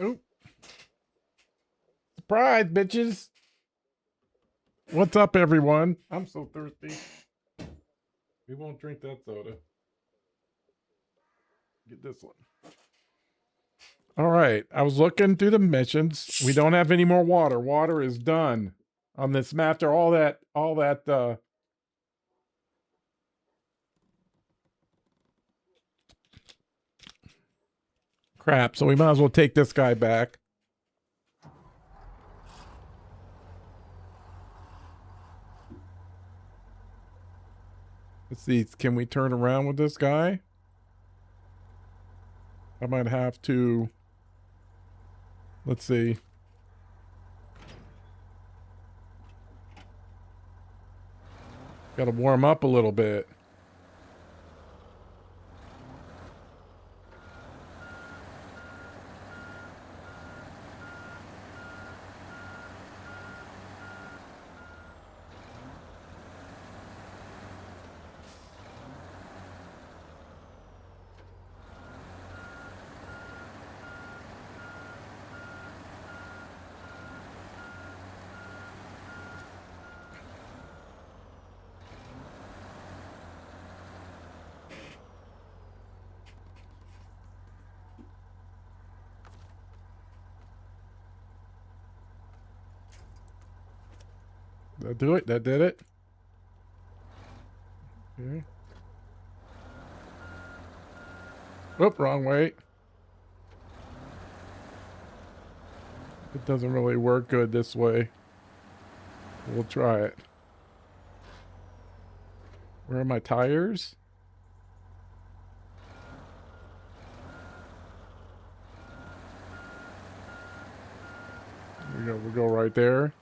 Oop. Surprise, bitches. What's up, everyone? I'm so thirsty. We won't drink that soda. Get this one. All right. I was looking through the missions. We don't have any more water. Water is done on this map. After all that crap. So we might as well take this guy back. Let's see. Can we turn around with this guy? I might have to. Let's see. Got to warm up a little bit. That do it? That did it? Okay. Oop, wrong way. It doesn't really work good this way. We'll try it. Where are my tires? We go right there.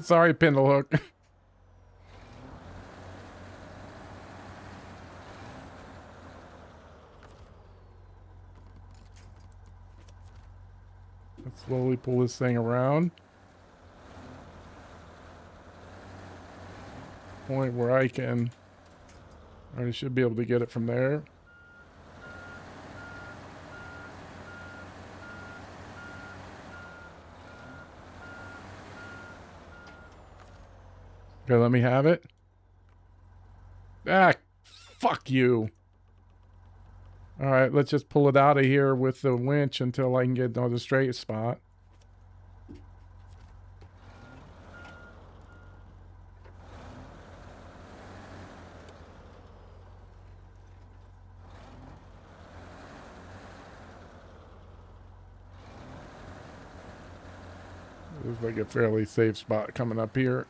Sorry, Pindlehook. Let's slowly pull this thing around. Point where I should be able to get it from there. Okay, let me have it. Ah, fuck you. All right, let's just pull it out of here with the winch until I can get another straight spot. Looks like a fairly safe spot coming up here.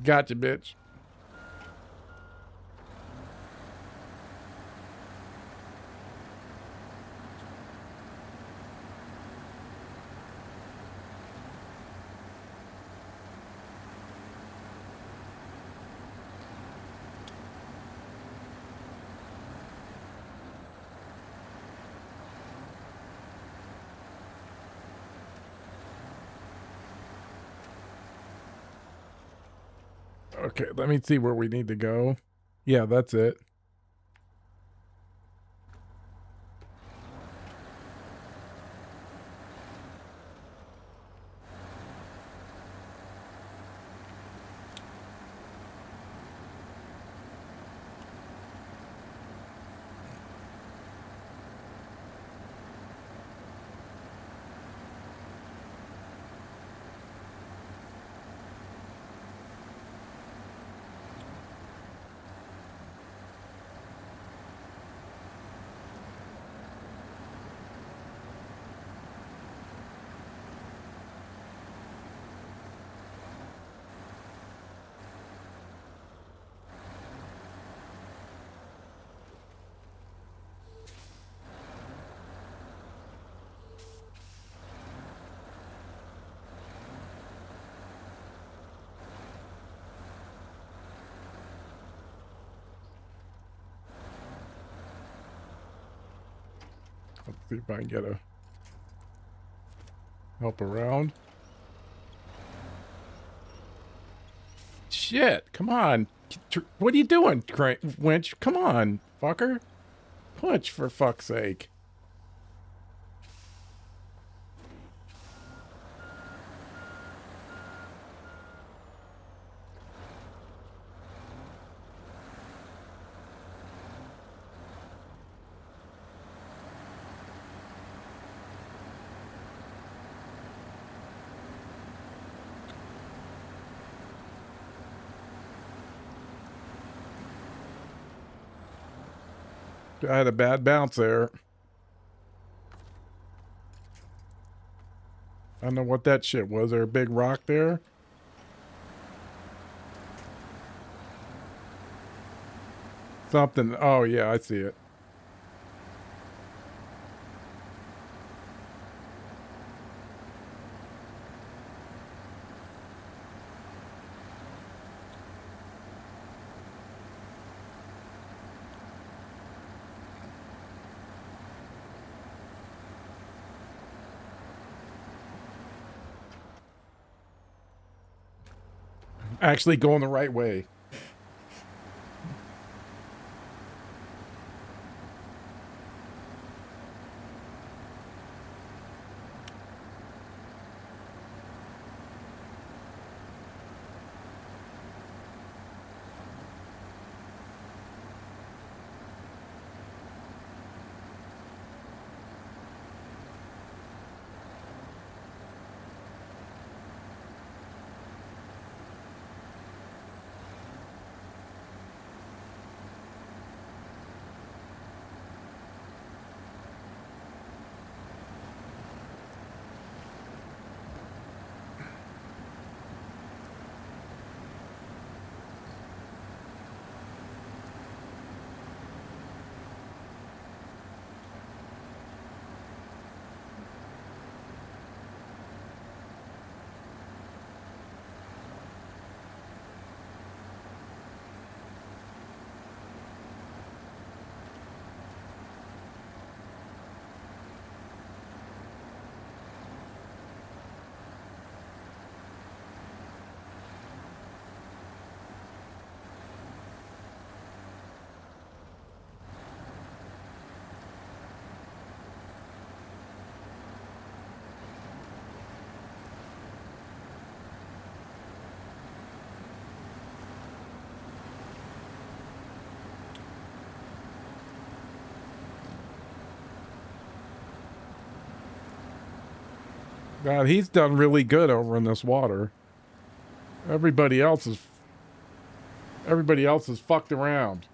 Gotcha, bitch. Okay, let me see where we need to go. Yeah, that's it. Let's see if I can get a help around. Shit, come on. What are you doing, winch? Come on, fucker. Punch, for fuck's sake. I had a bad bounce there. I don't know what that shit was. There a big rock there? Something. Oh, yeah, I see it. Actually going the right way. God, he's done really good over in this water. Everybody else is fucked around.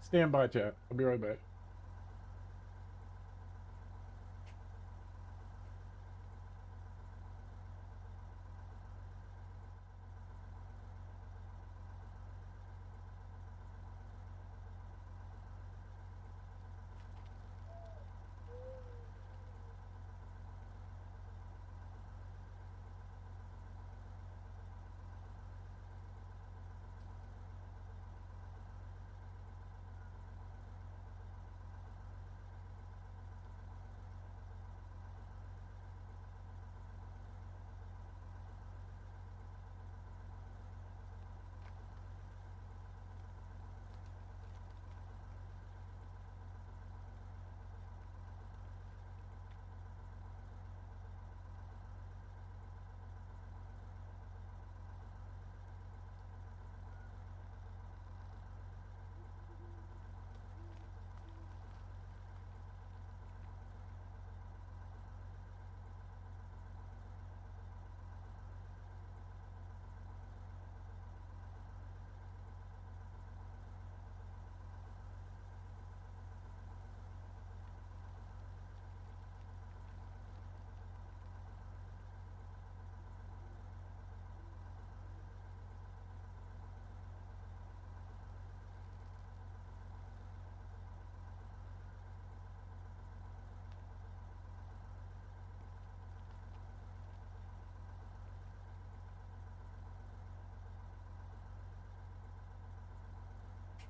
Stand by, chat. I'll be right back.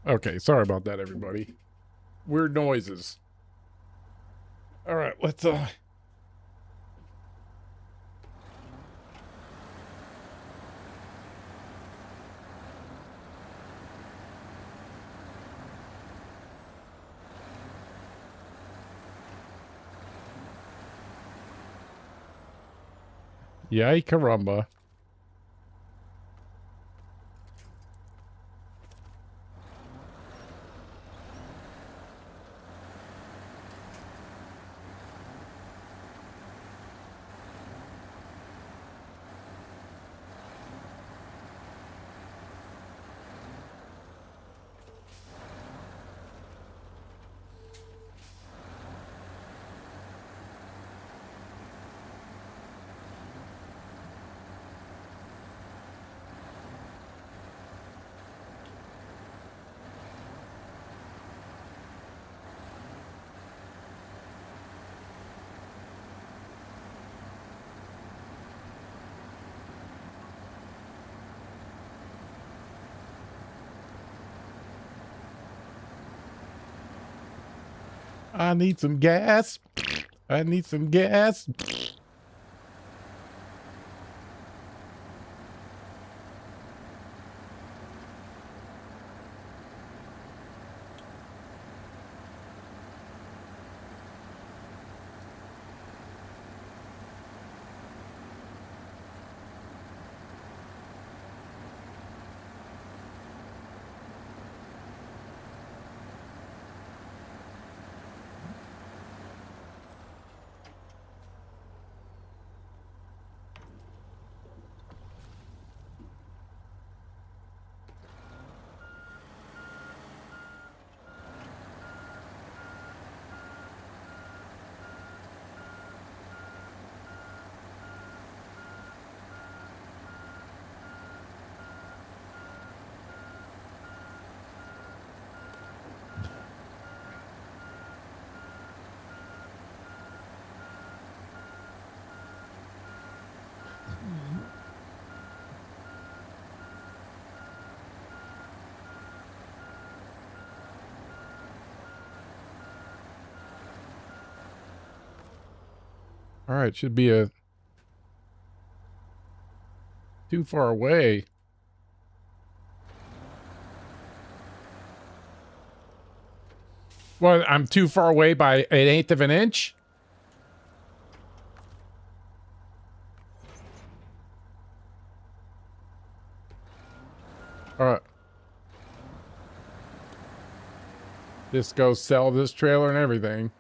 Okay, sorry about that, everybody. Weird noises. All right, let's Yay caramba. I need some gas. I need some gas. All right, should be a too far away. Well, I'm too far away by an eighth of an inch. All right. Just go sell this trailer and everything.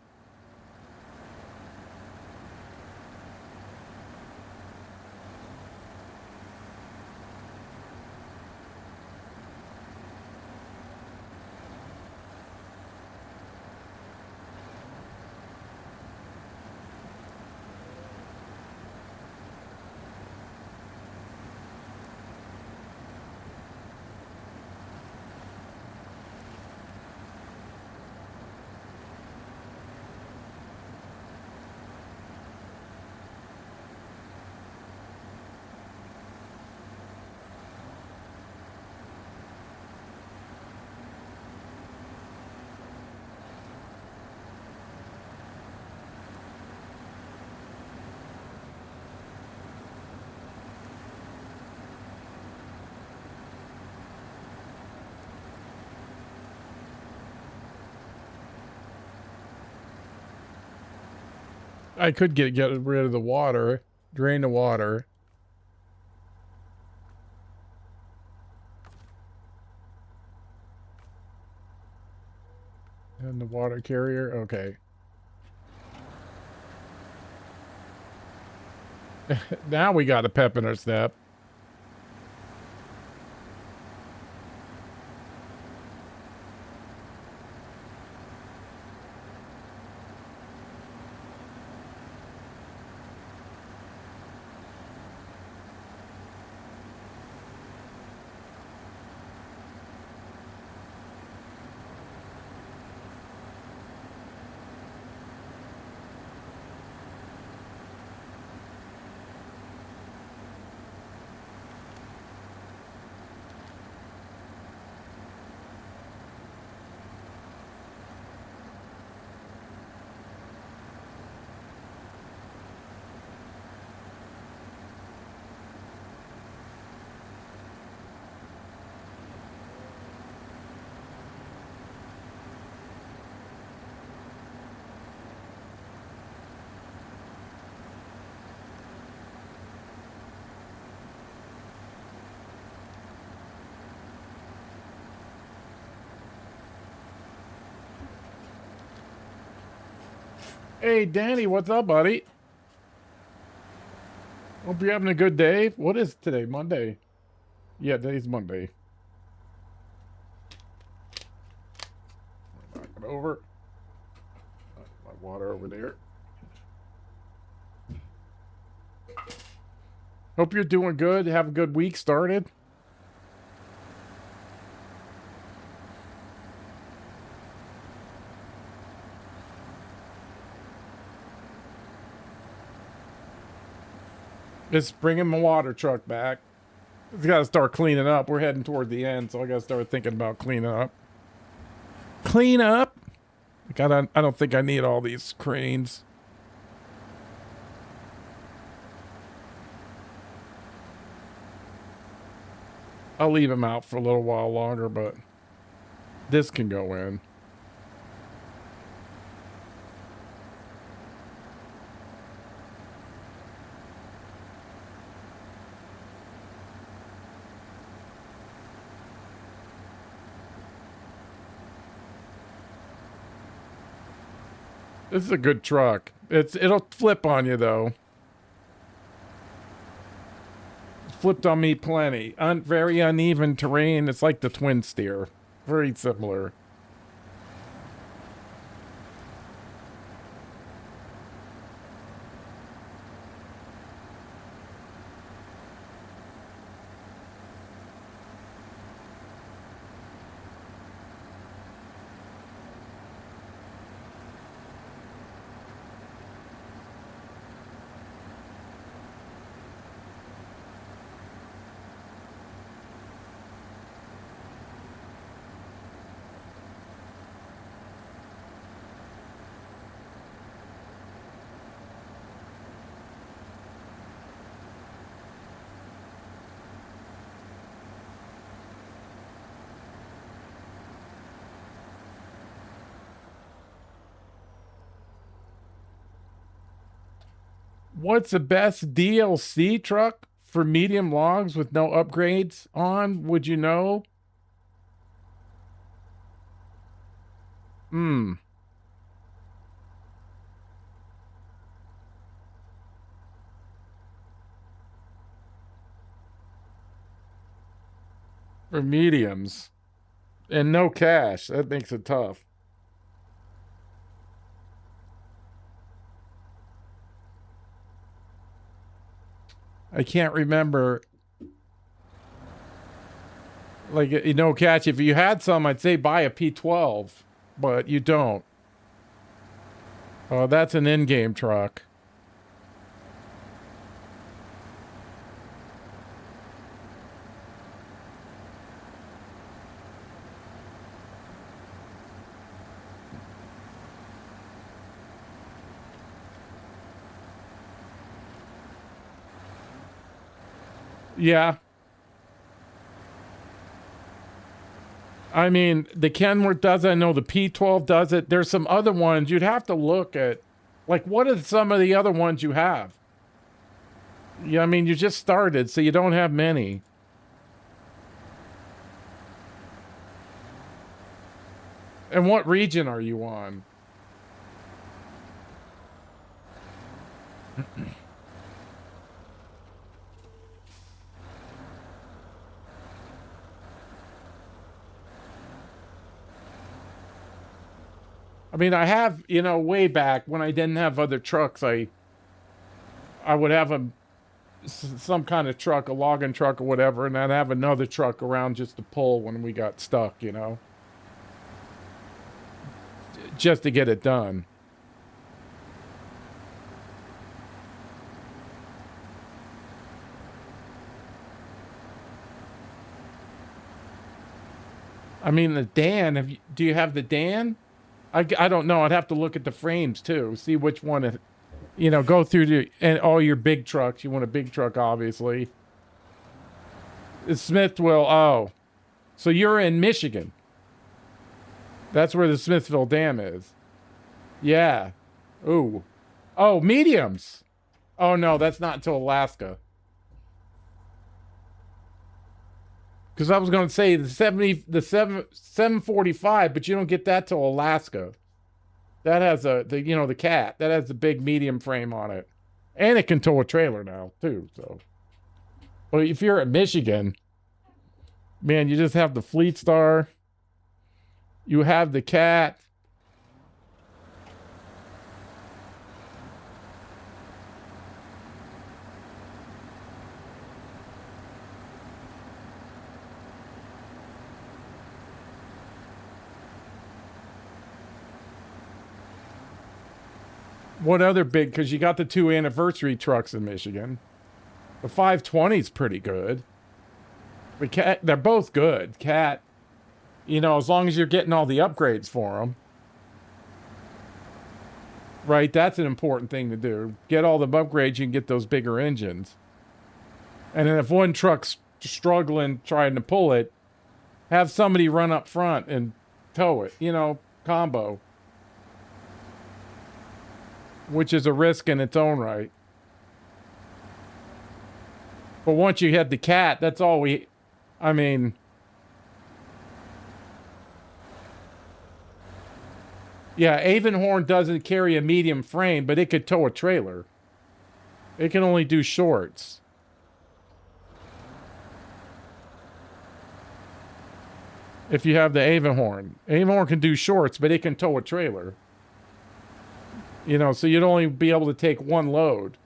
I could get rid of the water, drain the water. And the water carrier, okay. Now we got a pep in our step. Hey, Danny, what's up, buddy? Hope you're having a good day. What is today? Monday. Yeah, today's Monday. Knock it over. My water over there. Hope you're doing good. Have a good week started. Just bringing my water truck back. I got to start cleaning up. We're heading toward the end, so I got to start thinking about cleaning up. Clean up? I don't think I need all these cranes. I'll leave them out for a little while longer, but this can go in. This is a good truck. It'll flip on you though. It's flipped on me plenty. Very uneven terrain. It's like the twin steer. Very similar. What's the best DLC truck for medium logs with no upgrades on? Would you know? Hmm. For mediums. And no cash. That makes it tough. I can't remember. Like, you know, catch. If you had some, I'd say buy a P12, but you don't. Oh, that's an in-game truck. Yeah. I mean, the Kenworth does it. I know the P12 does it. There's some other ones you'd have to look at. Like, what are some of the other ones you have? Yeah, I mean, you just started, so you don't have many. And what region are you on? I mean, I have, you know, way back when I didn't have other trucks, I would have some kind of truck, a logging truck or whatever, and I'd have another truck around just to pull when we got stuck, you know, just to get it done. I mean, the Dan, do you have the Dan? I don't know. I'd have to look at the frames too, see which one, you know, go through and all your big trucks. You want a big truck, obviously. The Smithville, oh. So you're in Michigan. That's where the Smithville Dam is. Yeah. Ooh. Oh, mediums. Oh no, that's not until Alaska. Because I was going to say the 745, but you don't get that till Alaska. That has the cat that has the big medium frame on it, and it can tow a trailer now too. So, but if you're at Michigan, man, you just have the Fleet Star. You have the cat. What other big? Because you got the 2 anniversary trucks in Michigan. The 520 is pretty good. The cat, they're both good. Cat, as long as you're getting all the upgrades for them, right? That's an important thing to do. Get all the upgrades, you can get those bigger engines. And then if one truck's struggling trying to pull it, have somebody run up front and tow it. Combo. Which is a risk in its own right. But once you hit the cat, that's all I mean, yeah, Avonhorn doesn't carry a medium frame, but it could tow a trailer. It can only do shorts. If you have the Avonhorn. Avonhorn can do shorts, but it can tow a trailer. So you'd only be able to take one load.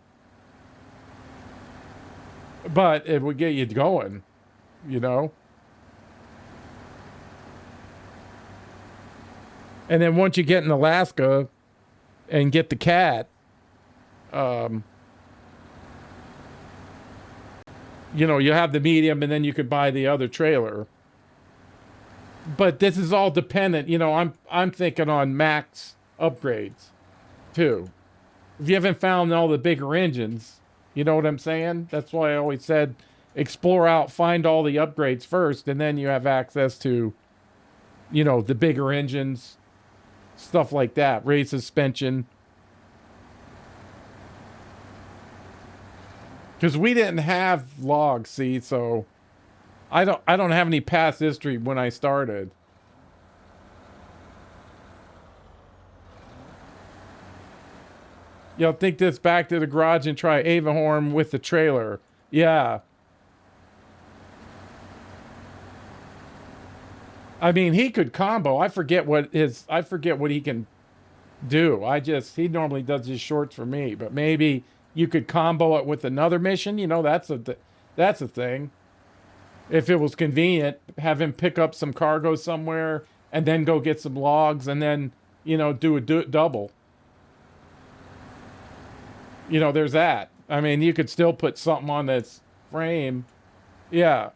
But it would get you going, And then once you get in Alaska and get the cat, you have the medium and then you could buy the other trailer. But this is all dependent, I'm thinking on max upgrades too. If you haven't found all the bigger engines, you know what I'm saying? That's why I always said explore out, find all the upgrades first, and then you have access to, the bigger engines, stuff like that, raised suspension. Because we didn't have logs, see, so I don't have any past history when I started. Think this back to the garage and try Avonhorn with the trailer. Yeah. I mean, he could combo. I forget what he can do. He normally does his shorts for me, but maybe you could combo it with another mission. That's a thing. If it was convenient, have him pick up some cargo somewhere and then go get some logs and then, do a double. There's that. I mean, you could still put something on this frame. Yeah.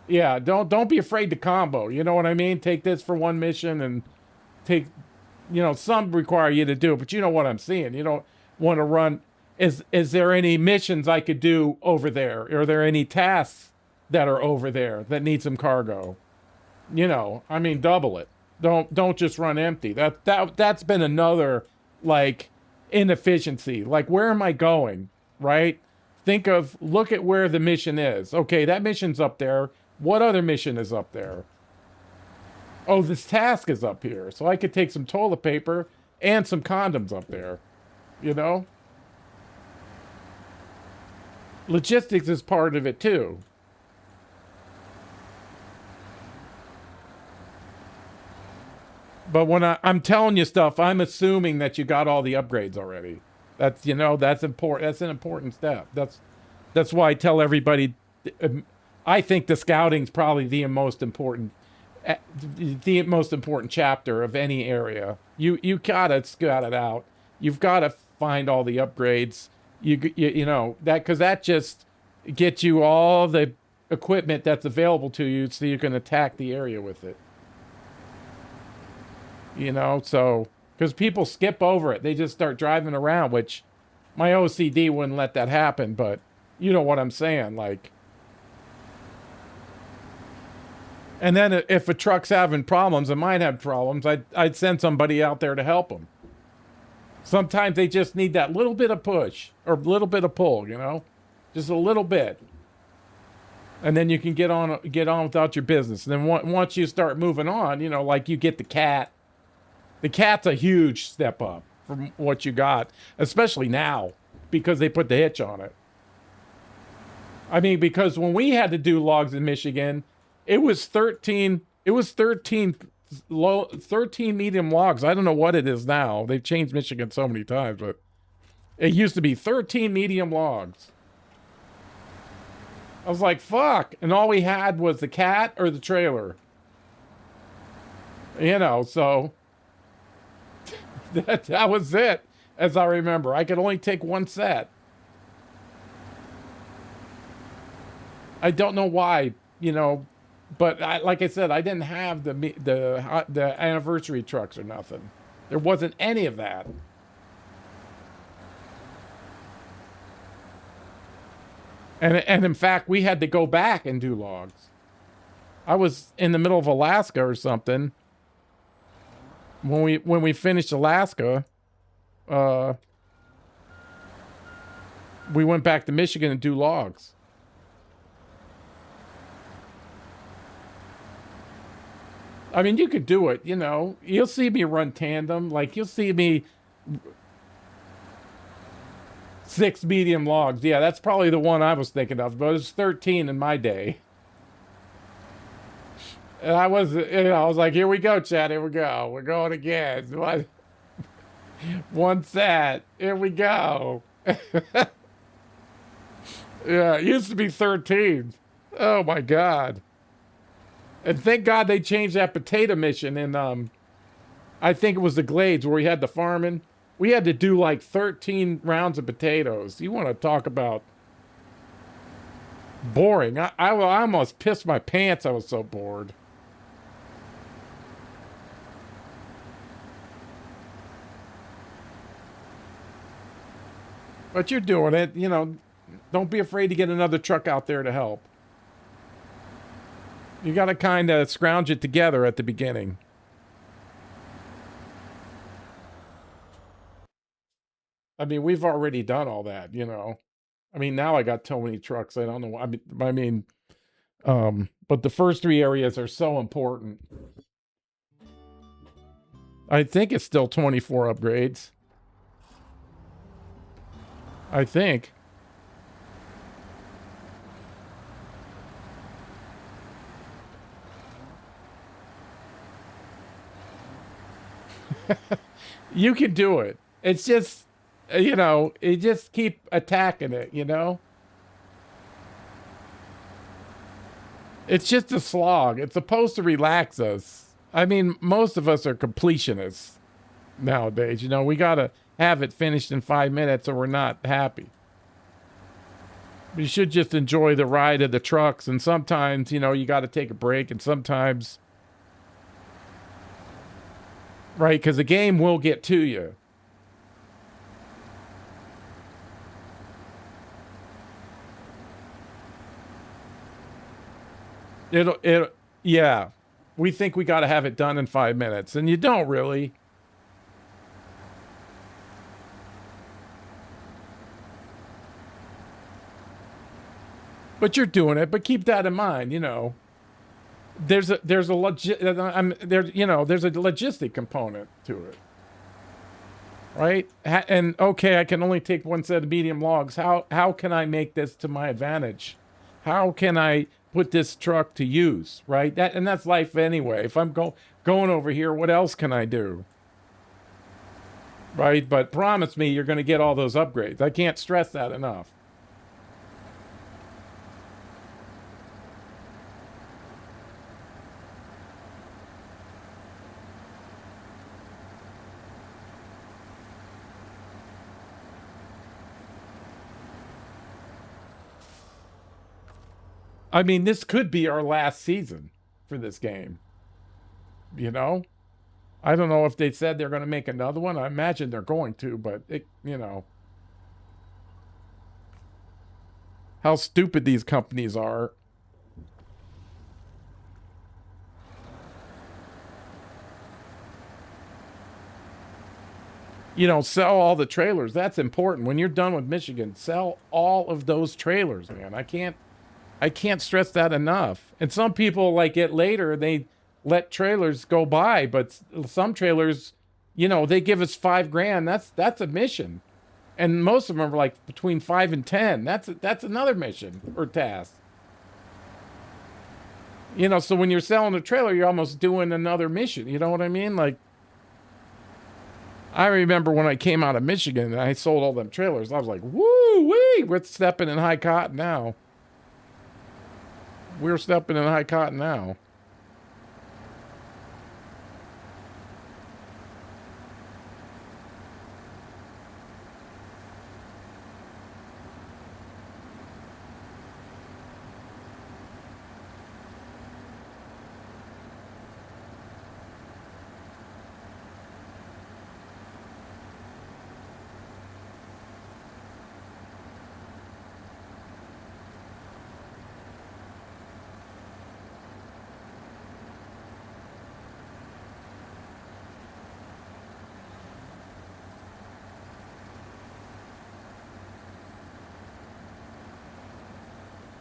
Yeah, don't be afraid to combo. You know what I mean? Take this for one mission and take, some require you to do it, but you know what I'm saying. You don't want to run. Is there any missions I could do over there? Are there any tasks that are over there that need some cargo? I mean, double it. Don't just run empty. That's been another, inefficiency. Where am I going? Right? Look at where the mission is. Okay, that mission's up there. What other mission is up there? Oh, this task is up here. So I could take some toilet paper and some condoms up there. Logistics is part of it too. But when I'm telling you stuff, I'm assuming that you got all the upgrades already. That's important. That's an important step. That's why I tell everybody. I think the scouting's probably the most important chapter of any area. You gotta scout it out. You've got to find all the upgrades. Because that just gets you all the equipment that's available to you, so you can attack the area with it. So because people skip over it, they just start driving around, which my OCD wouldn't let that happen. But you know what I'm saying, And then if a truck's having problems, it might have problems. I'd send somebody out there to help them. Sometimes they just need that little bit of push or a little bit of pull, just a little bit, and then you can get on without your business. And then once you start moving on, you get the cat, The cat's a huge step up from what you got, especially now because they put the hitch on it. I mean, because when we had to do logs in Michigan, it was 13. It was 13 medium logs. I don't know what it is now. They've changed Michigan so many times, but it used to be 13 medium logs. I was like, fuck. And all we had was the cat or the trailer. You know, so that was it, as I remember. I could only take one set. I don't know why, you know, but like I said, I didn't have the anniversary trucks or nothing. There wasn't any of that. And in fact, we had to go back and do logs. I was in the middle of Alaska or something. When we finished Alaska, we went back to Michigan and do logs. I mean, you could do it, you know. You'll see me run tandem. Like, you'll see me 6 medium logs. Yeah, that's probably the one I was thinking of, but it was 13 in my day. And I was, you know, I was like, here we go, Chad. Here we go. We're going again. One set. Here we go. Yeah, it used to be 13. Oh, my God. And thank God they changed that potato mission in, I think it was the Glades where we had the farming. We had to do like 13 rounds of potatoes. You want to talk about boring. I almost pissed my pants. I was so bored. But you're doing it, you know. Don't be afraid to get another truck out there to help. You got to kind of scrounge it together at the beginning. I mean, we've already done all that, you know. I mean, now I got so many trucks. I don't know. But the first 3 areas are so important. I think it's still 24 upgrades. I think. You can do it. It's just, you know, you just keep attacking it, you know? It's just a slog. It's supposed to relax us. I mean, most of us are completionists nowadays. You know, we got to have it finished in 5 minutes or we're not happy. You should just enjoy the ride of the trucks. And sometimes, you know, you got to take a break. And sometimes, right, because the game will get to you. Yeah. We think we got to have it done in 5 minutes. And you don't really. But you're doing it. But keep that in mind, you know. There's a logistic component to it, right? And okay, I can only take one set of medium logs. How can I make this to my advantage? How can I put this truck to use, right? That's life anyway. If I'm going over here, what else can I do? Right? But promise me you're going to get all those upgrades. I can't stress that enough. I mean, this could be our last season for this game. You know? I don't know if they said they're going to make another one. I imagine they're going to, but, you know. How stupid these companies are. You know, sell all the trailers. That's important. When you're done with Michigan, sell all of those trailers, man. I can't stress that enough. And some people like it later, they let trailers go by, but some trailers You know, they give us $5,000. That's a mission, and most of them are like between 5 and 10. That's another mission or task. You know, so when you're selling a trailer, you're almost doing another mission. You know what I mean? Like, I remember when I came out of Michigan and I sold all them trailers. I was like, "Woo wee, we're stepping in high cotton now. We're stepping in high cotton now."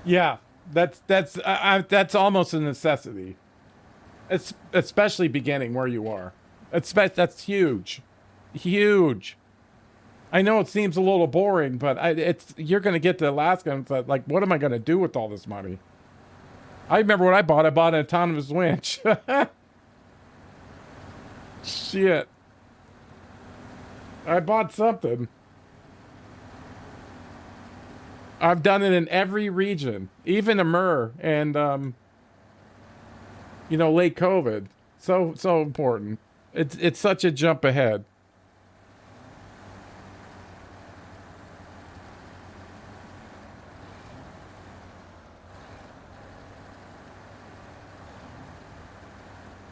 Yeah, that's almost a necessity. It's especially beginning where you are. That's huge, huge. I know it seems a little boring, but it's you're going to get to Alaska and it's like, what am I going to do with all this money? I remember when I bought. I bought an autonomous winch. Shit, I bought something. I've done it in every region, even Amur and late COVID. So important. It's such a jump ahead.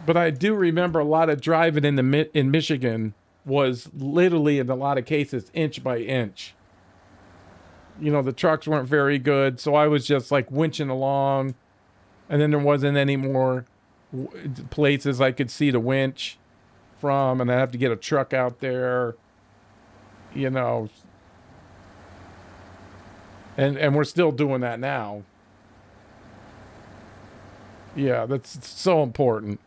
But I do remember a lot of driving in Michigan was literally in a lot of cases inch by inch. You know, the trucks weren't very good, so I was just like winching along, and then there wasn't any more places I could see the winch from, and I have to get a truck out there. You know, and we're still doing that now. Yeah, that's so important.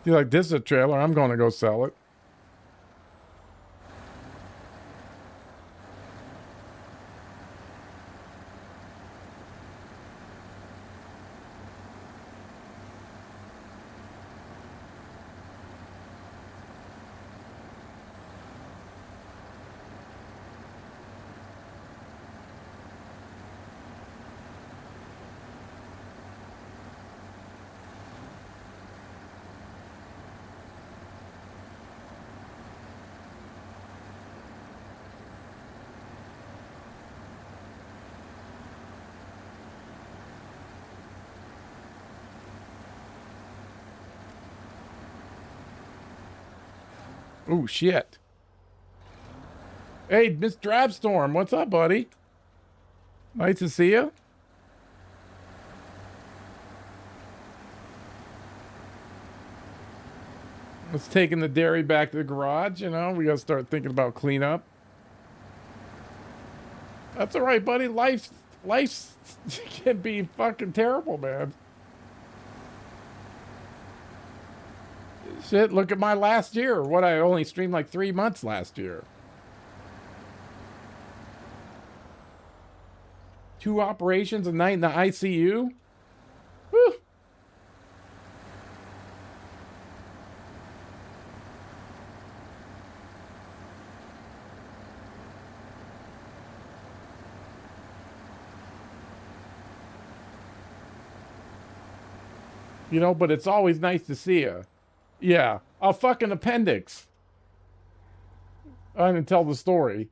You're like, this is a trailer. I'm going to go sell it. Oh shit! Hey, Miss Drabstorm, what's up, buddy? Nice to see you. Let's taking the dairy back to the garage. You know, we gotta start thinking about cleanup. That's all right, buddy. Life can be fucking terrible, man. Shit, look at my last year. What, I only streamed like 3 months last year. 2 operations a night in the ICU. Whew. You know, but it's always nice to see you. Yeah, a fucking appendix. I didn't tell the story.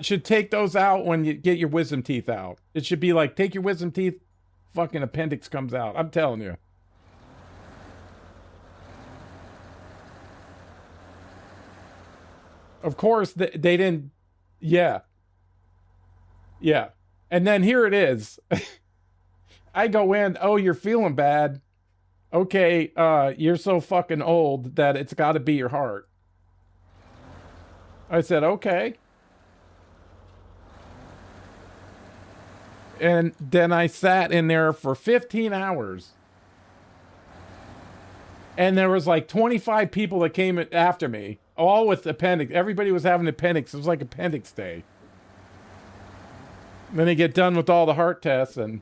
should take those out when you get your wisdom teeth out. It should be like, take your wisdom teeth, fucking appendix comes out. I'm telling you. Of course, they didn't. Yeah. Yeah. And then here it is. I go in, oh, you're feeling bad. Okay, you're so fucking old that it's got to be your heart. I said, okay. And then I sat in there for 15 hours. And there was like 25 people that came after me, all with appendix. Everybody was having appendix. It was like appendix day. And then they get done with all the heart tests, and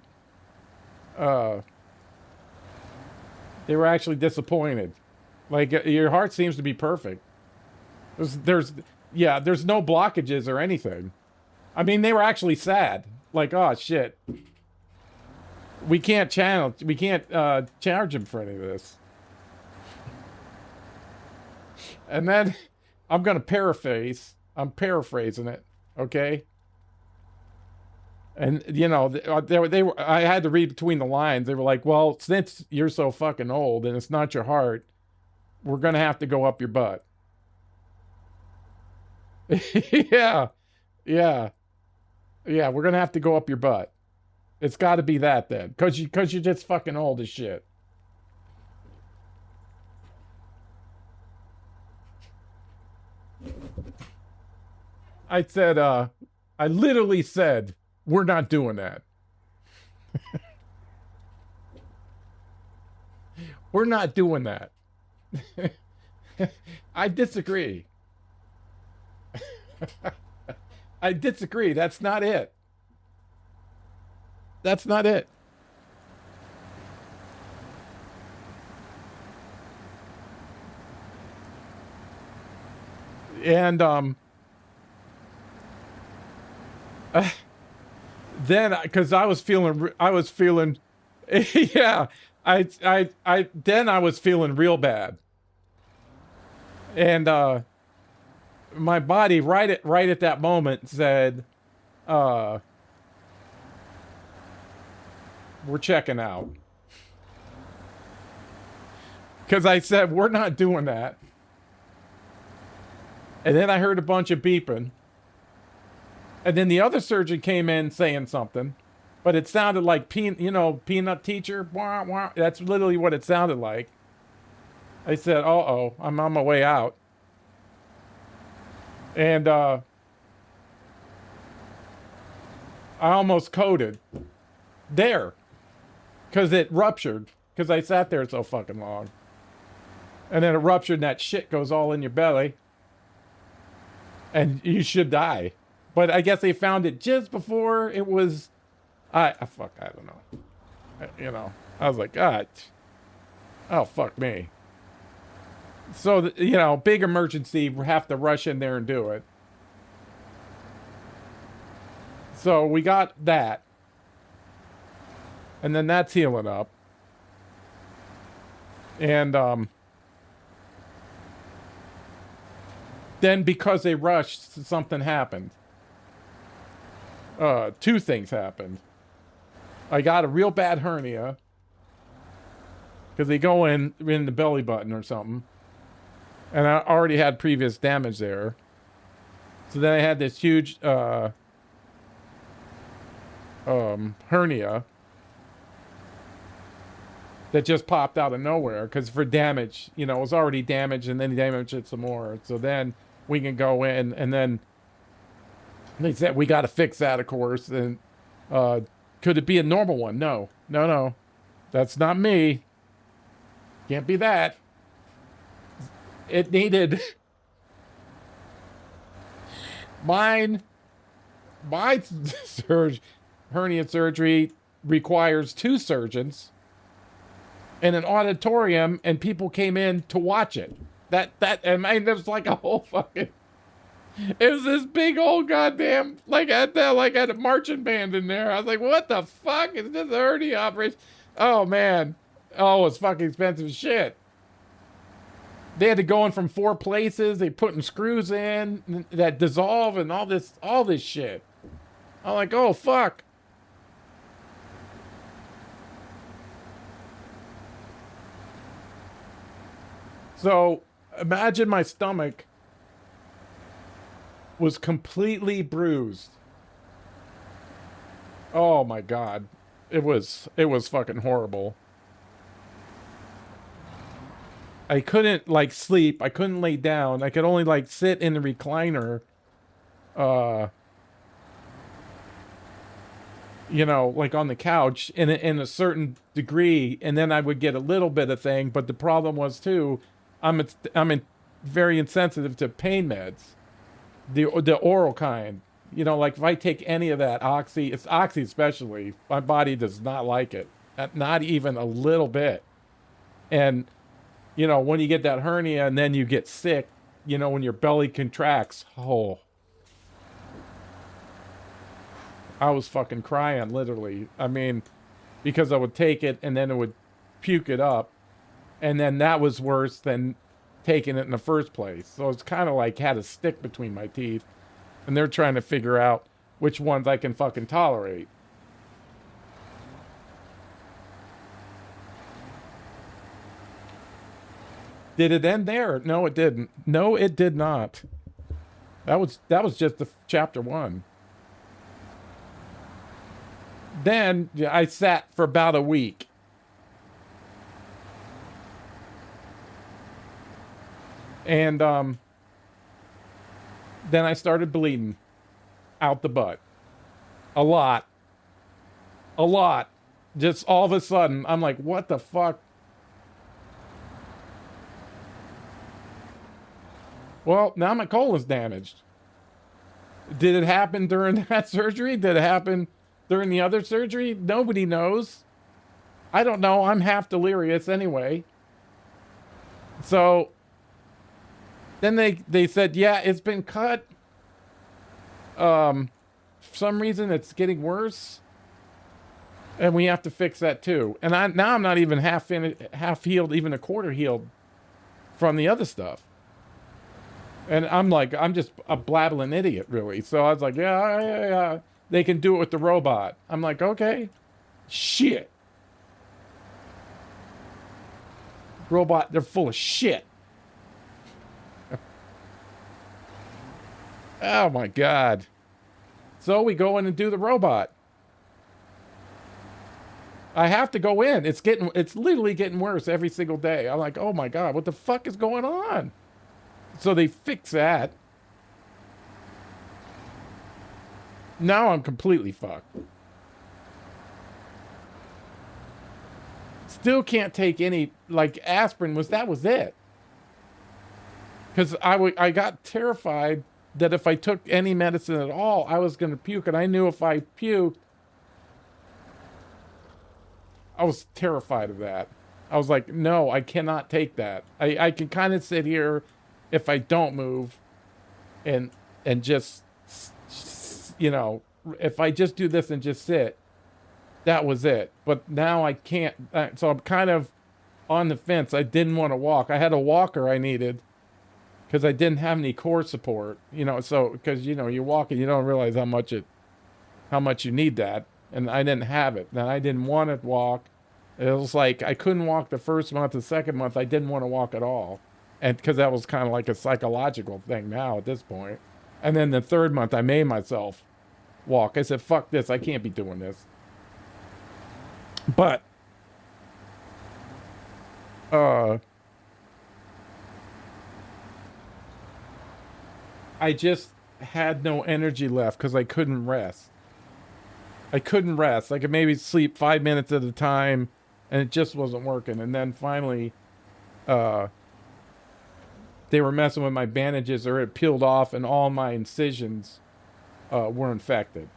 they were actually disappointed. Like, your heart seems to be perfect. There's no blockages or anything. I mean, they were actually sad. Like, oh shit, we can't charge him for any of this. And then I'm gonna paraphrase. I'm paraphrasing it, okay? And you know, they were. I had to read between the lines. They were like, "Well, since you're so fucking old and it's not your heart, we're gonna have to go up your butt." Yeah, yeah, yeah. We're gonna have to go up your butt. It's got to be that then, because you're just fucking old as shit. I said, I literally said, we're not doing that. We're not doing that. I disagree. I disagree. That's not it. That's not it. And then, because I was feeling, yeah, then I was feeling real bad, and my body right at that moment said, "We're checking out," because I said we're not doing that, and then I heard a bunch of beeping. And then the other surgeon came in saying something, but it sounded like peanut teacher. Wah, wah. That's literally what it sounded like. I said, "Uh-oh, I'm on my way out." And I almost coded there because it ruptured because I sat there so fucking long. And then it ruptured and that shit goes all in your belly. And you should die. But I guess they found it just before it was, I don't know. You know, I was like, God, oh, fuck me. So, you know, big emergency, we have to rush in there and do it. So we got that. And then that's healing up. And, then because they rushed, something happened. Two things happened. I got a real bad hernia because they go in the belly button or something, and I already had previous damage there. So then I had this huge hernia that just popped out of nowhere because for damage, you know, it was already damaged, and then he damaged it some more. So then we can go in, and then they said we got to fix that, of course. And could it be a normal one? No, that's not me. Can't be that. It needed my hernia surgery requires 2 surgeons in an auditorium, and people came in to watch it. I mean, there was like a whole fucking. It was this big old goddamn like had a marching band in there. I was like, what the fuck is this hernia operation? Oh man, oh, it's fucking expensive shit. They had to go in from 4 places. They putting screws in that dissolve and all this shit. I'm like, oh fuck. So imagine my stomach was completely bruised. Oh my god. It was fucking horrible. I couldn't like sleep. I couldn't lay down. I could only like sit in the recliner. Uh, like on the couch in a certain degree, and then I would get a little bit of thing. But the problem was too, I'm very insensitive to pain meds, the oral kind. Like if I take any of that oxy, it's oxy especially, my body does not like it, not even a little bit. And when you get that hernia and then you get sick, when your belly contracts, oh, I was fucking crying, literally. I mean, because I would take it and then it would puke it up. And then that was worse than taking it in the first place. So it's kind of like had a stick between my teeth. And they're trying to figure out which ones I can fucking tolerate. Did it end there? No, it didn't. No, it did not. That was just the chapter 1. Then I sat for about a week. And then I started bleeding out the butt. A lot. A lot. Just all of a sudden, I'm like, what the fuck? Well, now my colon's damaged. Did it happen during that surgery? Did it happen during the other surgery? Nobody knows. I don't know. I'm half delirious anyway. So then they said, yeah, it's been cut. For some reason it's getting worse. And we have to fix that too. And I'm not even half healed, even a quarter healed from the other stuff. And I'm just a blabbling idiot, really. So I was like, yeah. They can do it with the robot. I'm like, okay. Shit. Robot, they're full of shit. Oh my God. So we go in and do the robot. I have to go in. It's literally getting worse every single day. I'm like, oh my God, what the fuck is going on? So they fix that. Now I'm completely fucked. Still can't take any, like aspirin that was it. Because I got terrified that if I took any medicine at all, I was going to puke. And I knew if I puked, I was terrified of that. I was like, no, I cannot take that. I can kind of sit here if I don't move and just, if I just do this and just sit, that was it. But now I can't. So I'm kind of on the fence. I didn't want to walk. I had a walker I needed because I didn't have any core support, so because, you're walking, you don't realize how much you need that. And I didn't have it. And I didn't want to walk. It was like I couldn't walk the first month. The second month, I didn't want to walk at all. And because that was kind of like a psychological thing now at this point. And then the third month, I made myself walk. I said, fuck this. I can't be doing this. But, I just had no energy left because I couldn't rest. I could maybe sleep 5 minutes at a time, and it just wasn't working. And then finally, they were messing with my bandages, or it peeled off, and all my incisions were infected.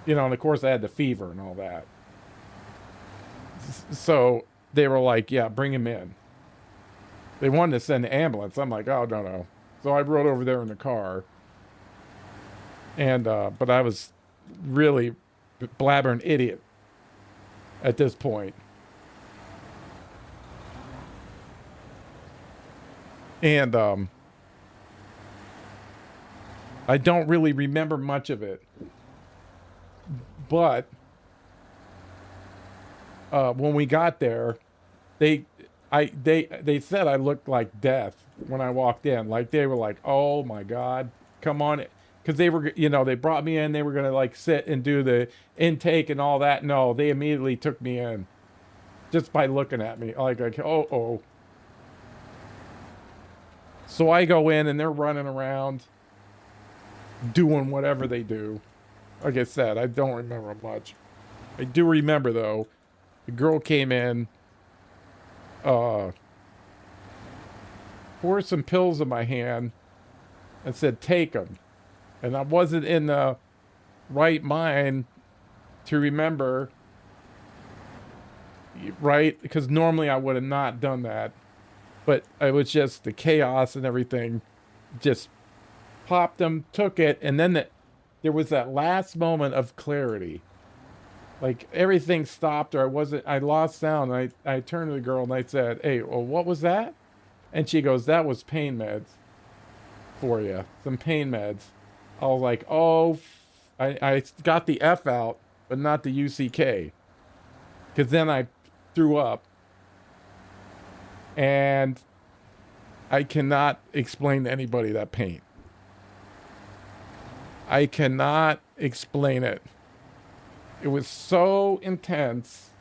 And of course I had the fever and all that. So they were like, yeah, bring him in. They wanted to send an ambulance. I'm like, oh, no. So I rode over there in the car. And, but I was really blabbering idiot at this point. And I don't really remember much of it. But when we got there, they they said I looked like death when I walked in. Like they were like, "Oh my God, come on," because they were, they brought me in. They were gonna like sit and do the intake and all that. No, they immediately took me in just by looking at me. Like oh. So I go in and they're running around doing whatever they do. Like I said, I don't remember much. I do remember though, the girl came in, poured some pills in my hand and said, "Take them." And I wasn't in the right mind to remember, right? Because normally I would have not done that. But it was just the chaos and everything. Just popped them, took it, and then there was that last moment of clarity. Like everything stopped, or I lost sound. I turned to the girl and I said, "Hey, well, what was that?" And she goes, "That was pain meds for you. Some pain meds." I was like, "Oh," I got the F out, but not the UCK. Because then I threw up. And I cannot explain to anybody that pain. I cannot explain it. It was so intense.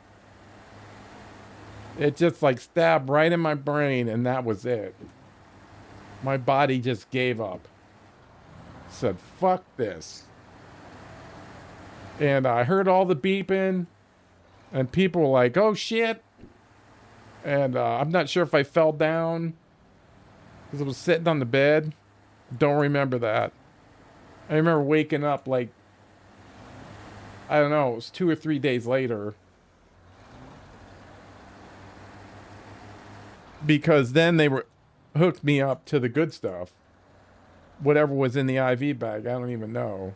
It just like stabbed right in my brain, and that was it. My body just gave up. Said, "Fuck this." And I heard all the beeping, and people were like, "Oh shit." And I'm not sure if I fell down because I was sitting on the bed. Don't remember that. I remember waking up like, I don't know, it was 2 or 3 days later. Because then they were hooked me up to the good stuff. Whatever was in the IV bag, I don't even know.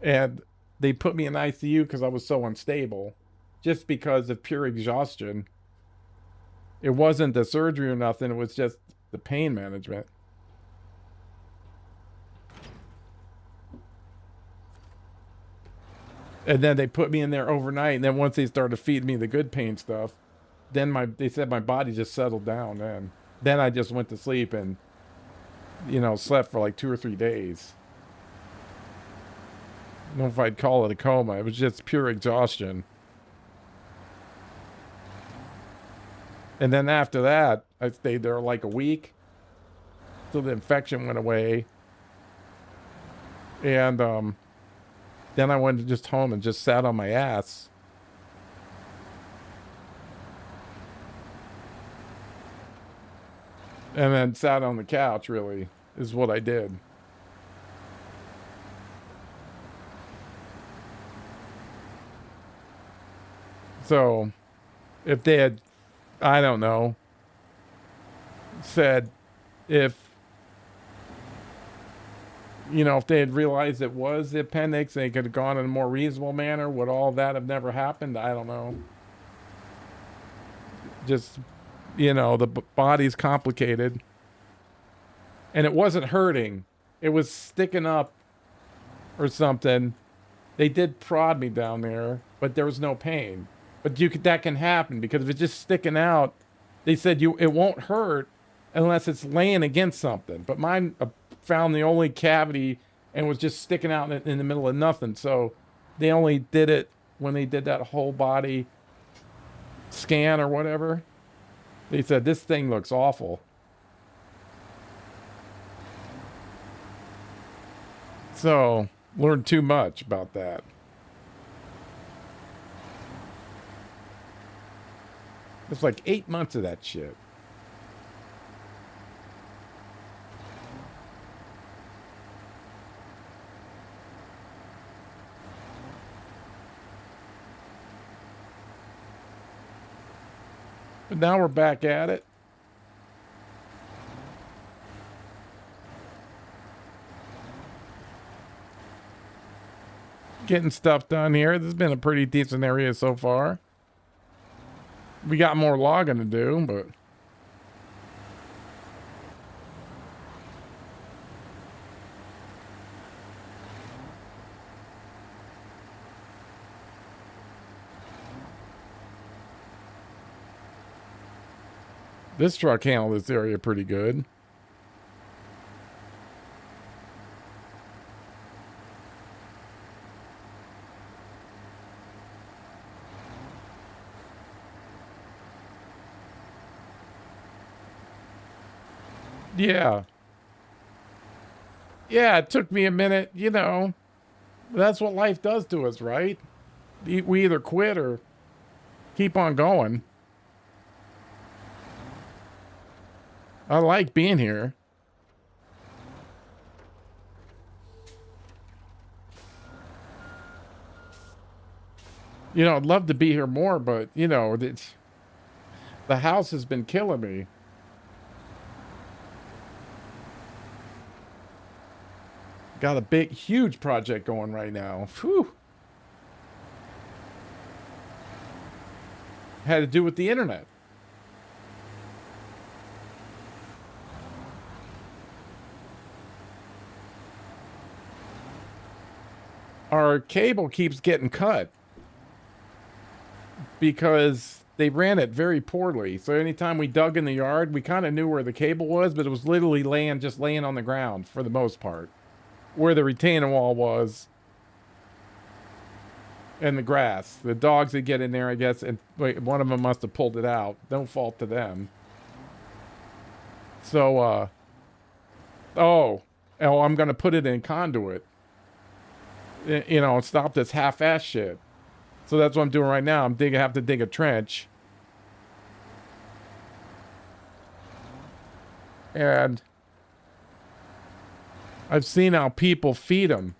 And they put me in ICU because I was so unstable. Just because of pure exhaustion. It wasn't the surgery or nothing, it was just the pain management. And then they put me in there overnight, and then once they started feeding me the good pain stuff, then they said my body just settled down. Then I just went to sleep and slept for like 2 or 3 days. I don't know if I'd call it a coma. It was just pure exhaustion. And then after that, I stayed there like a week till the infection went away. And then I went just home and just sat on my ass. And then sat on the couch, really, is what I did. So, if they had, I don't know, said if if they had realized it was the appendix, they could have gone in a more reasonable manner. Would all that have never happened? I don't know. Just, the body's complicated. And it wasn't hurting. It was sticking up or something. They did prod me down there, but there was no pain. But that can happen because if it's just sticking out, they said it won't hurt unless it's laying against something. But mine found the only cavity and was just sticking out in the middle of nothing. So they only did it when they did that whole body scan or whatever. They said, "This thing looks awful." So learned too much about that. It's like 8 months of that shit. But now we're back at it. Getting stuff done here. This has been a pretty decent area so far. We got more logging to do, but this truck handled this area pretty good. Yeah. Yeah, it took me a minute, you know. That's what life does to us, right? We either quit or keep on going. I like being here. You know, I'd love to be here more, but, you know, the house has been killing me. Got a big, huge project going right now. Whew. Had to do with the internet. Our cable keeps getting cut because they ran it very poorly. So anytime we dug in the yard, we kind of knew where the cable was, but it was literally just laying on the ground for the most part, where the retaining wall was and the grass. The dogs would get in there, I guess, and one of them must have pulled it out. No fault to them. So, oh, I'm going to put it in conduit. You know, stop this half-ass shit. So that's what I'm doing right now. Have to dig a trench. And I've seen how people feed them.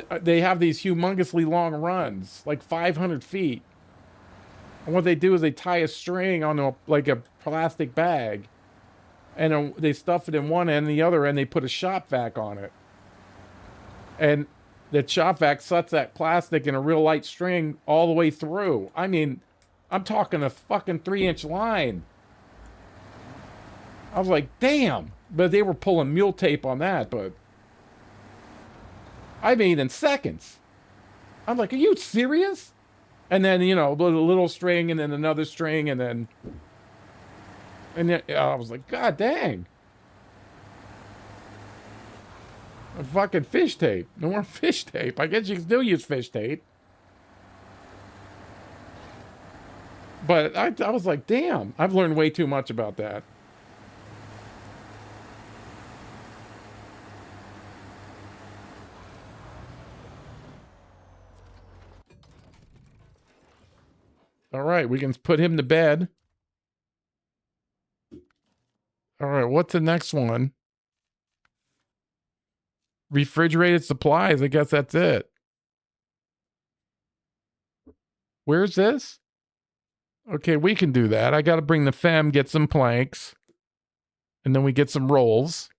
They have these humongously long runs, like 500 feet. And what they do is they tie a string onto a plastic bag, and they stuff it in one end, and the other end they put a shop vac on it. And the shop vac sucks that plastic in a real light string all the way through. I mean, I'm talking a fucking 3-inch line. I was like, damn. But they were pulling mule tape on that, but I mean, in seconds. I'm like, are you serious? And then, you know, a little string and then another string and then I was like, God dang. A fucking fish tape. No more fish tape. I guess you can still use fish tape. But I was like, damn, I've learned way too much about that. All right, we can put him to bed. All right, what's the next one? Refrigerated supplies. I guess that's it. Where's this? Okay, we can do that. I got to bring the fem, get some planks, and then we get some rolls.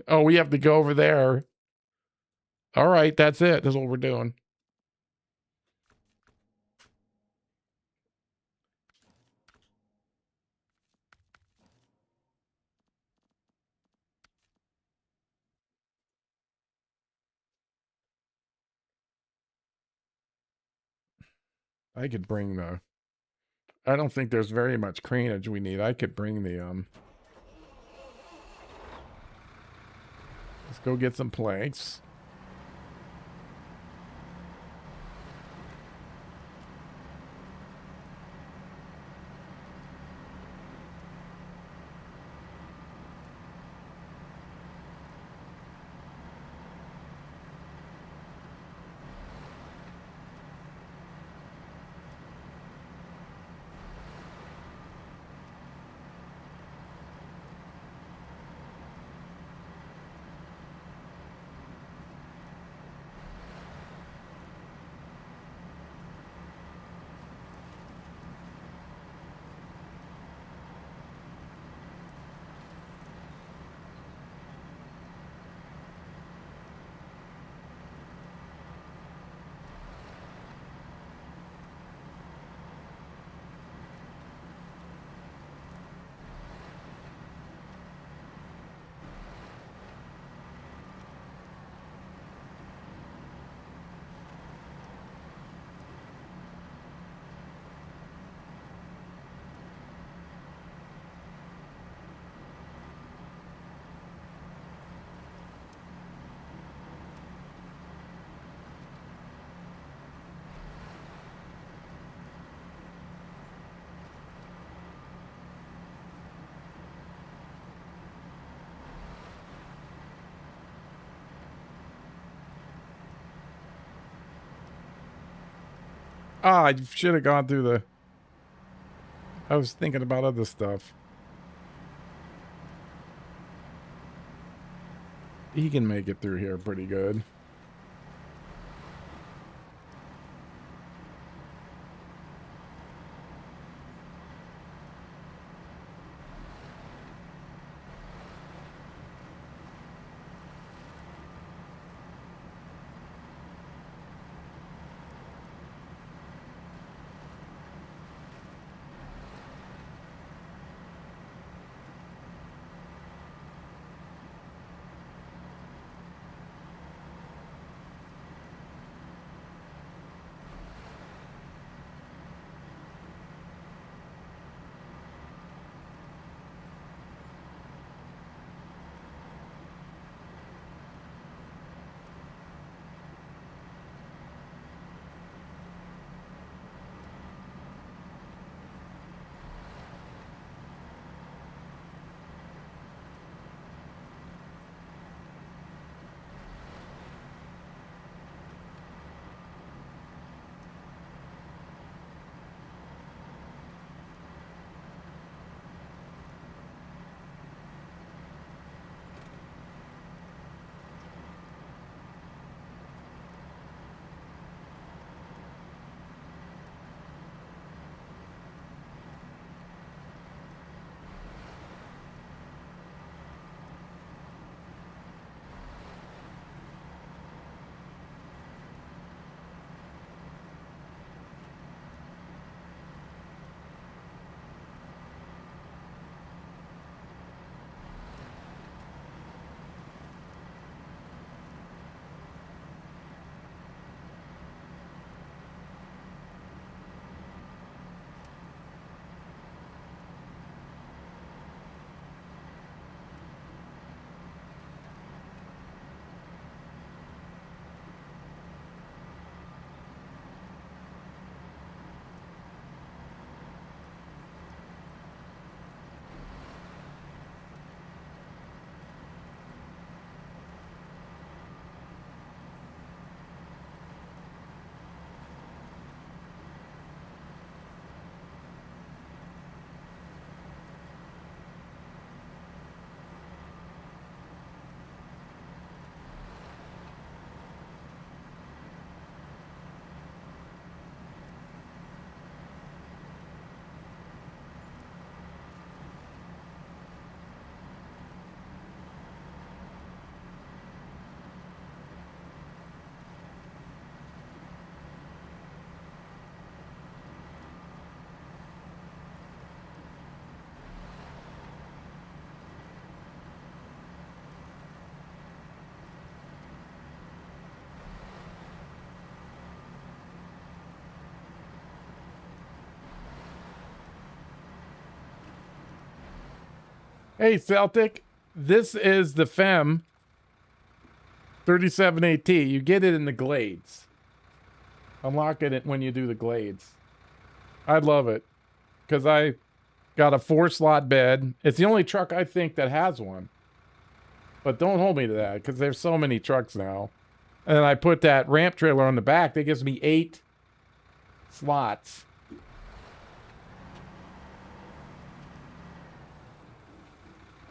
Oh, we have to go over there. All right, that's it. That's what we're doing. I could bring the... I don't think there's very much cranage we need. I could bring the... Let's go get some planks. Ah, I should have gone through the... I was thinking about other stuff. He can make it through here pretty good. Hey, Celtic. This is the FEM 37AT. You get it in the Glades. Unlock it when you do the Glades. I love it because I got a 4-slot bed. It's the only truck I think that has one. But don't hold me to that because there's so many trucks now. And then I put that ramp trailer on the back. That gives me 8 slots.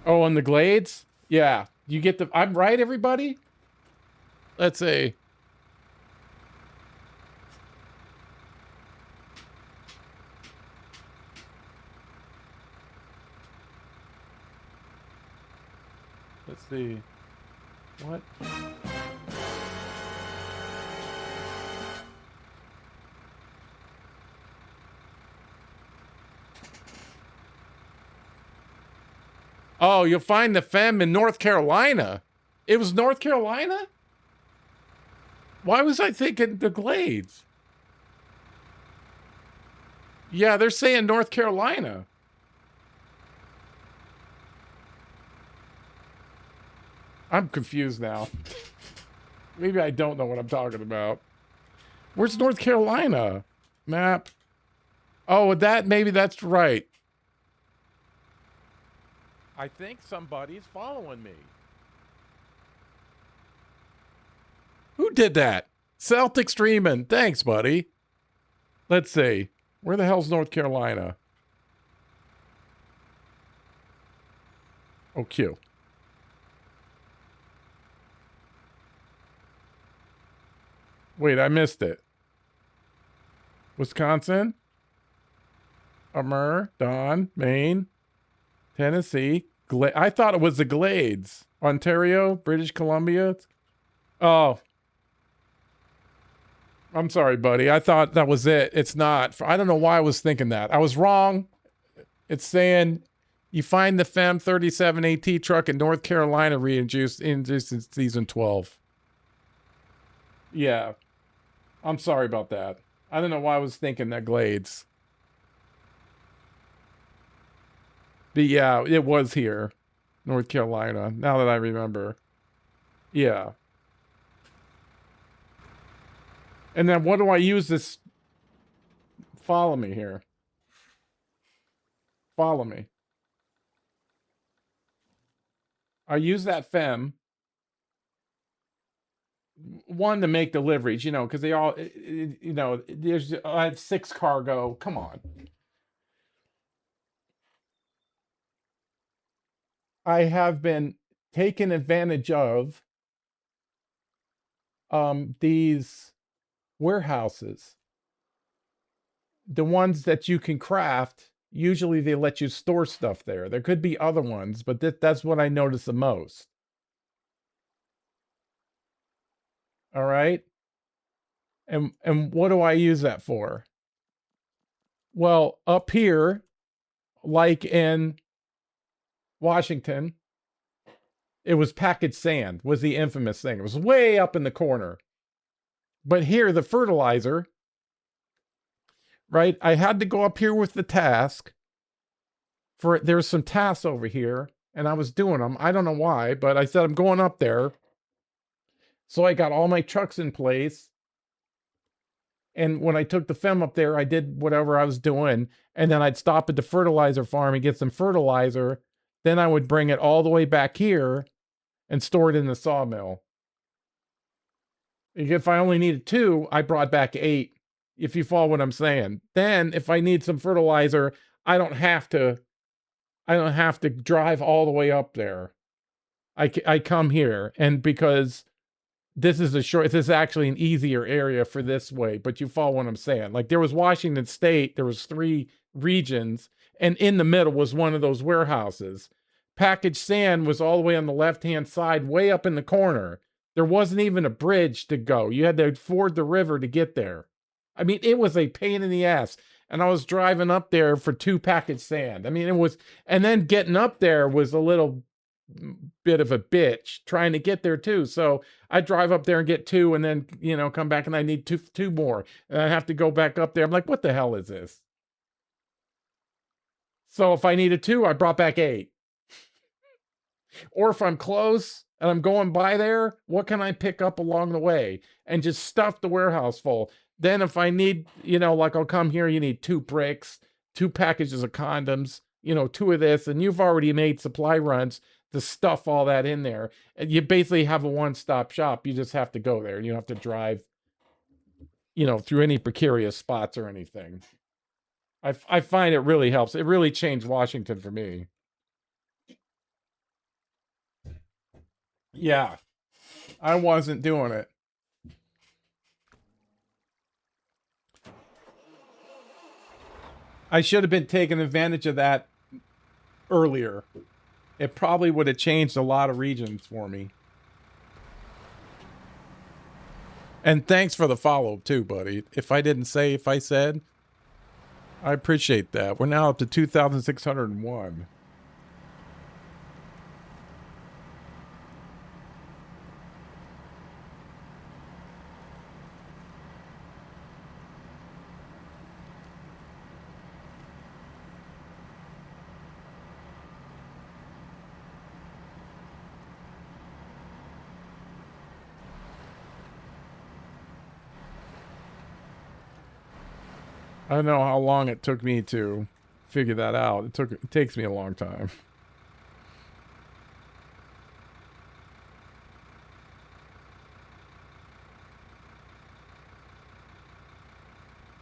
Oh, on the Glades? Yeah. You get the... I'm right, everybody? Let's see. Let's see. What? Oh, you'll find the FEM in North Carolina. It was North Carolina? Why was I thinking the Glades? Yeah, they're saying North Carolina. I'm confused now. Maybe I don't know what I'm talking about. Where's North Carolina? Map. Oh, maybe that's right. I think somebody's following me. Who did that? Celtic streaming. Thanks, buddy. Let's see. Where the hell's North Carolina? Oh, Q. Wait, I missed it. Wisconsin, Don, Maine, Tennessee. I thought it was the Glades. Ontario, British Columbia. Oh, I'm sorry, buddy. I thought that was it. It's not. I don't know why I was thinking that. I was wrong. It's saying you find the FEM 37 AT truck in North Carolina reintroduced in season 12. Yeah. I'm sorry about that. I don't know why I was thinking that Glades. But yeah, it was here. North Carolina. Now that I remember. Yeah. And then what do I use this? Follow me here. Follow me. I use that FEM. One to make deliveries, because they all, I have 6 cargo. Come on. I have been taken advantage of these warehouses, the ones that you can craft. Usually they let you store stuff there. There could be other ones, but that's what I notice the most. All right. And what do I use that for? Well, up here, like in Washington, it was packaged sand, was the infamous thing. It was way up in the corner. But here, the fertilizer, right? I had to go up here with the task. There's some tasks over here, and I was doing them. I don't know why, but I said I'm going up there. So I got all my trucks in place. And when I took the FEM up there, I did whatever I was doing. And then I'd stop at the fertilizer farm and get some fertilizer. Then I would bring it all the way back here and store it in the sawmill. If I only needed 2, I brought back 8, if you follow what I'm saying. Then if I need some fertilizer, I don't have to drive all the way up there. I come here, and because this is actually an easier area for this way, but you follow what I'm saying. Like, there was Washington State, there was 3 regions, and in the middle was one of those warehouses. Packaged sand was all the way on the left-hand side, way up in the corner. There wasn't even a bridge to go. You had to ford the river to get there. I mean, it was a pain in the ass. And I was driving up there for 2 packaged sand. I mean, and then getting up there was a little bit of a bitch trying to get there too. So I drive up there and get 2, and then, come back and I need two more. And I have to go back up there. I'm like, what the hell is this? So if I needed 2, I brought back 8. Or if I'm close and I'm going by there, what can I pick up along the way? And just stuff the warehouse full. Then if I need, like I'll come here, you need 2 bricks, 2 packages of condoms, 2 of this, and you've already made supply runs to stuff all that in there. And you basically have a one-stop shop. You just have to go there. You don't have to drive, through any precarious spots or anything. I find it really helps. It really changed Washington for me. Yeah, I wasn't doing it. I should have been taking advantage of that earlier. It probably would have changed a lot of regions for me. And thanks for the follow too, buddy. If I said, I appreciate that. We're now up to 2,601. I don't know how long it took me to figure that out. It takes me a long time.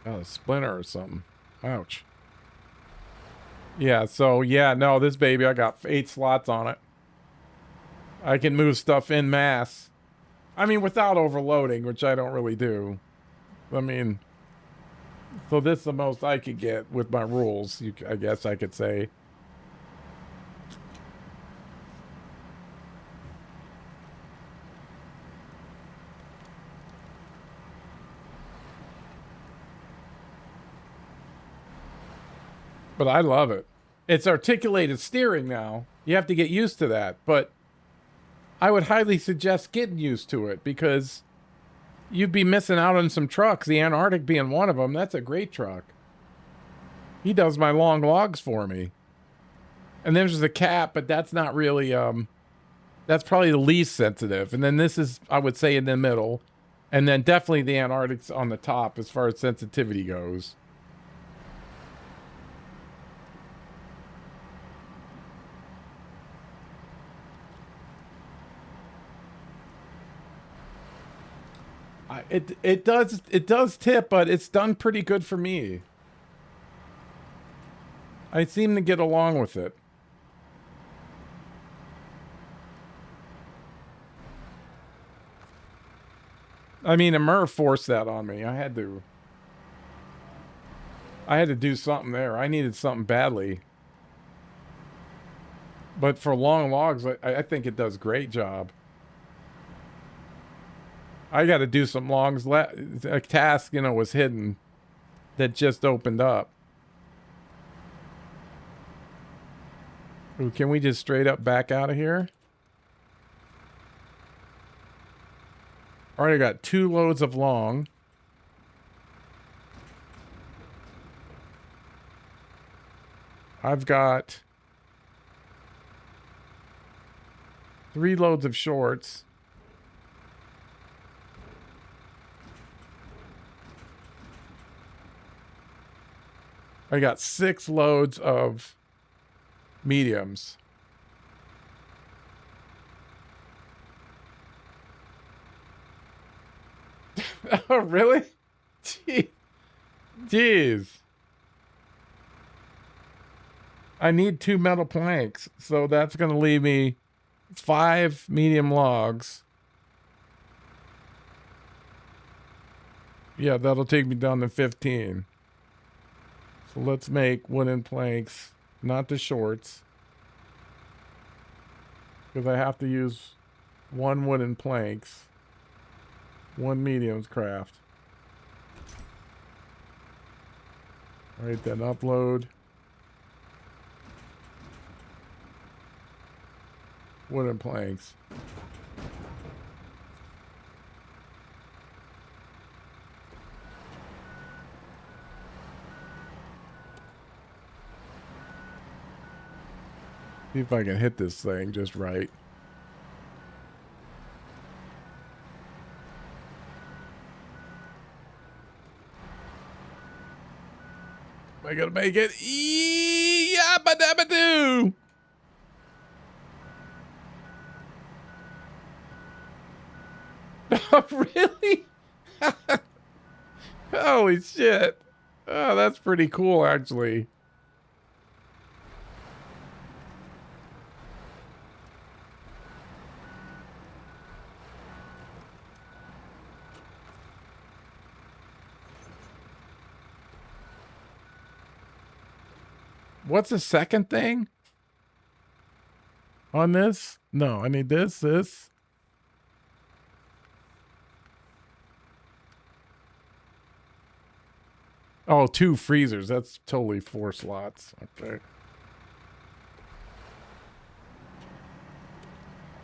Oh, a splinter or something. Ouch. Yeah, so yeah, no, this baby, I got 8 slots on it. I can move stuff in mass. I mean, without overloading, which I don't really do. I mean, so this is the most I could get with my rules, I guess I could say. But I love it. It's articulated steering now. You have to get used to that. But I would highly suggest getting used to it because you'd be missing out on some trucks. The Antarctic being one of them. That's a great truck. He does my long logs for me. And there's the cap, but that's not really, that's probably the least sensitive. And then this is, I would say, in the middle. And then definitely the Antarctic's on the top as far as sensitivity goes. It does tip, but it's done pretty good for me. I seem to get along with it. I mean, Amur forced that on me. I had to do something there. I needed something badly. But for long logs, I think it does great job. I got to do some longs. A task, was hidden that just opened up. Ooh, can we just straight up back out of here? Already got 2 loads of long. I've got 3 loads of shorts. I got 6 loads of mediums. Oh, really? Jeez. I need 2 metal planks, so that's going to leave me 5 medium logs. Yeah, that'll take me down to 15. So let's make wooden planks, not the shorts. Because I have to use 1 wooden planks, 1 mediums craft. All right, then upload. Wooden planks. See if I can hit this thing just right. Am I gonna make it? Yabba-dabba-doo! Oh, really? Holy shit. Oh, that's pretty cool, actually. What's the second thing on this? No, I need this. Oh, 2 freezers. That's totally 4 slots. Okay.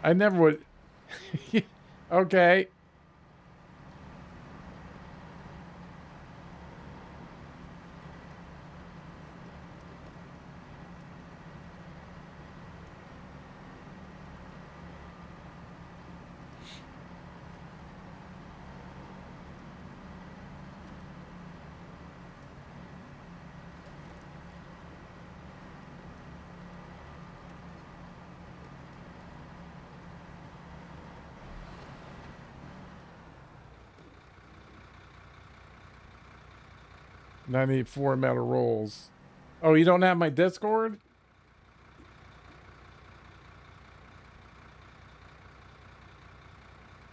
I never would. Okay. 94 metal rolls. Oh, you don't have my Discord?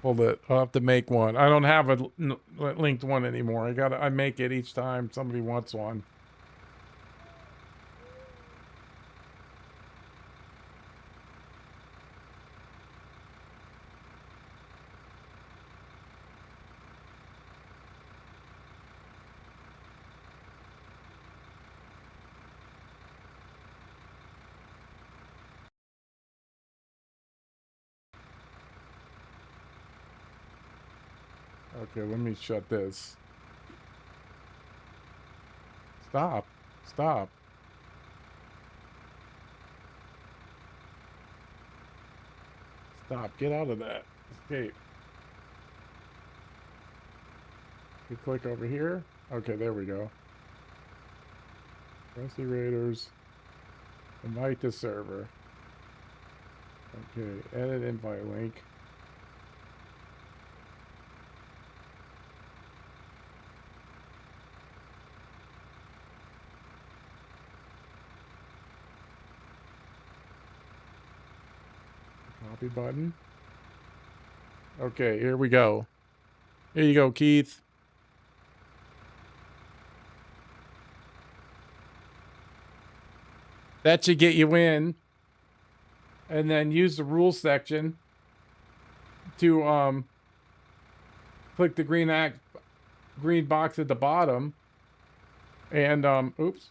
Hold it. I'll have to make one. I don't have a linked one anymore. I make it each time somebody wants one. Okay, let me shut this. Stop. Stop. Stop. Get out of that. Escape. You click over here. Okay, there we go. Rusty Raiders. Invite to server. Okay, edit invite link. Copy button. Okay, here we go. Here you go, Keith. That should get you in. And then use the rules section to click the green box at the bottom. And oops.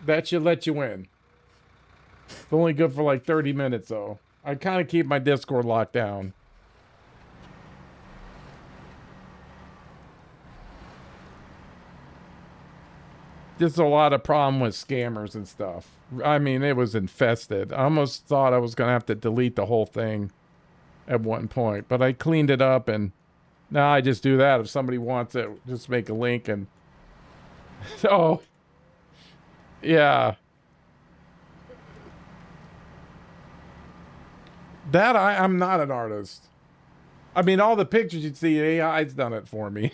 That should let you in. It's only good for like 30 minutes though. I kind of keep my Discord locked down. There's a lot of problem with scammers and stuff. I mean, it was infested. I almost thought I was going to have to delete the whole thing at one point, but I cleaned it up, and now I just do that. If somebody wants it, just make a link and oh, yeah. That I'm not an artist. I mean, all the pictures you'd see, AI's done it for me.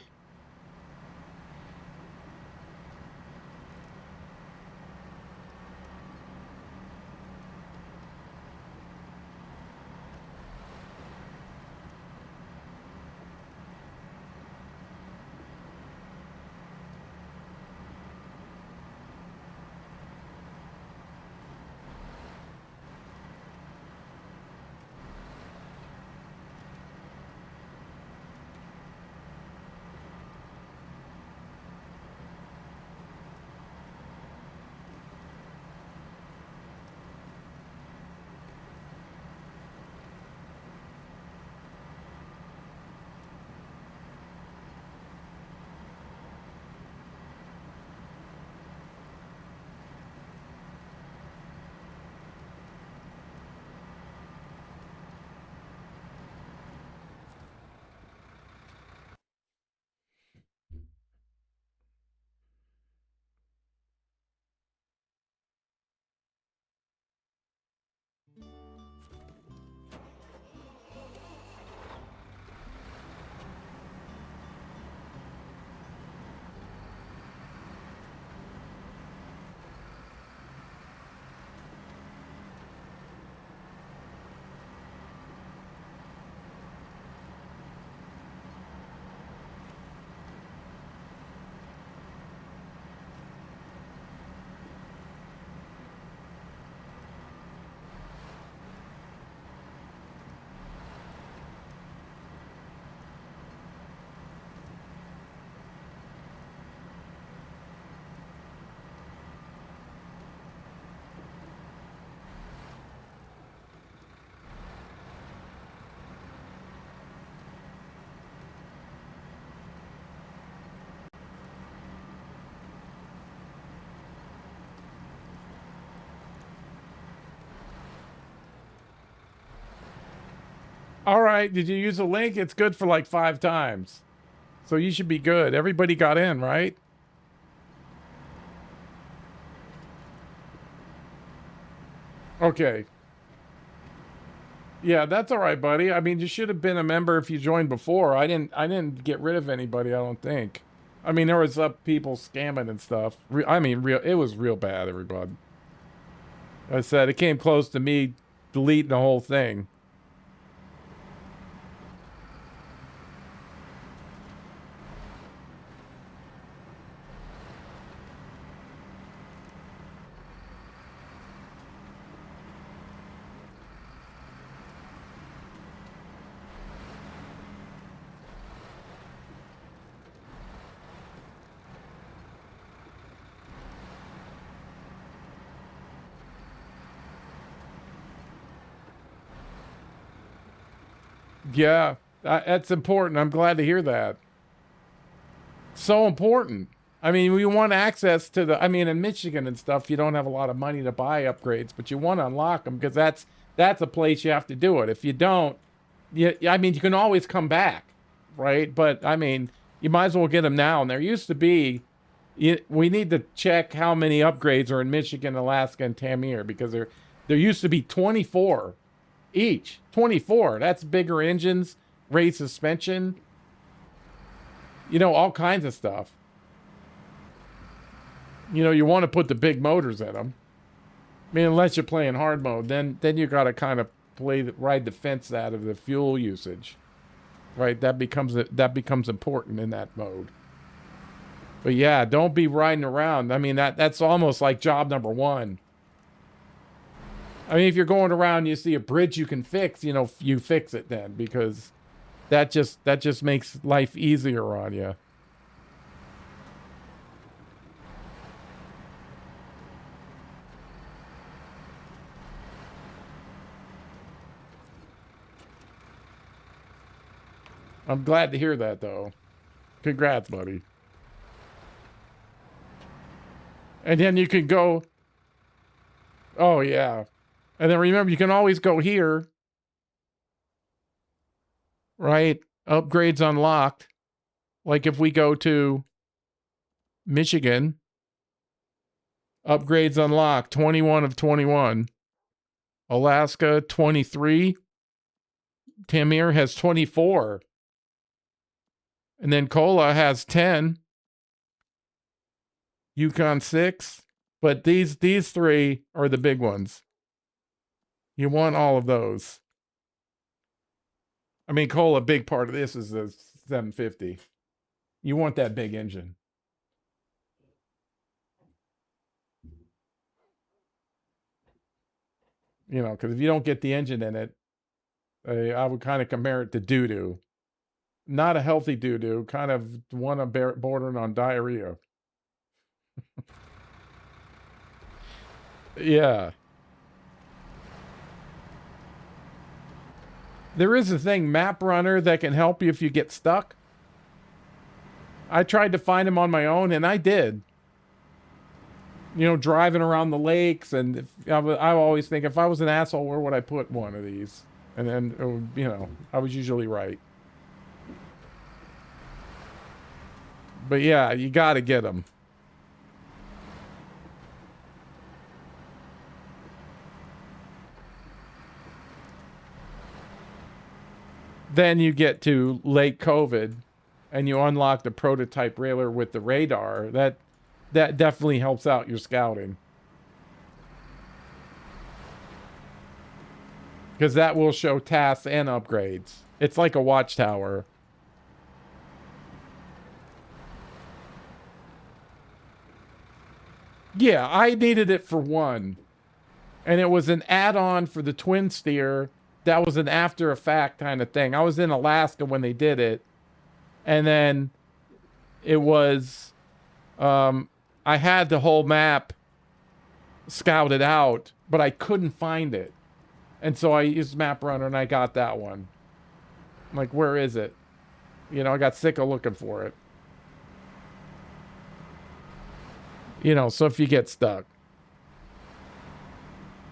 All right, did you use a link? It's good for like 5 times. So you should be good. Everybody got in, right? Okay. Yeah, that's all right, buddy. I mean, you should have been a member if you joined before. I didn't get rid of anybody, I don't think. I mean, there was people scamming and stuff. I mean, it was real bad, everybody. I said it came close to me deleting the whole thing. Yeah, that's important. I'm glad to hear that. So important. I mean, we want access to the. I mean, in Michigan and stuff, you don't have a lot of money to buy upgrades, but you want to unlock them because that's a place you have to do it. If you don't, I mean, you can always come back, right? But I mean, you might as well get them now. And there used to be. We need to check how many upgrades are in Michigan, Alaska, and Tamir because there used to be 24 each. 24. That's bigger engines, raised suspension, all kinds of stuff. You want to put the big motors in them. I mean, unless you're playing hard mode, then you got to kind of ride the fence out of the fuel usage, right? That becomes important in that mode. But yeah, don't be riding around. I mean, that's almost like job number one. I mean, if you're going around and you see a bridge you can fix, you fix it then because that just makes life easier on you. I'm glad to hear that, though. Congrats, buddy. And then you can go. Oh, yeah. And then remember, you can always go here. Right? Upgrades unlocked. Like if we go to Michigan, upgrades unlocked 21 of 21. Alaska 23. Tamir has 24. And then Kola has 10. Yukon 6. But these three are the big ones. You want all of those. I mean, Kola, a big part of this is the 750. You want that big engine. Because if you don't get the engine in it, I would kind of compare it to doo-doo. Not a healthy doo-doo, kind of one bordering on diarrhea. Yeah. There is a thing, Map Runner, that can help you if you get stuck. I tried to find him on my own, and I did. Driving around the lakes, and I always think if I was an asshole, where would I put one of these? And then, I was usually right. But yeah, you got to get them. Then you get to Lake COVID, and you unlock the prototype railer with the radar. That definitely helps out your scouting. Because that will show tasks and upgrades. It's like a watchtower. Yeah, I needed it for one. And it was an add-on for the twin steer. That was an after effect kind of thing. I was in Alaska when they did it. And then it was I had the whole map scouted out, but I couldn't find it. And so I used Map Runner and I got that one. I'm like, where is it? I got sick of looking for it. So if you get stuck.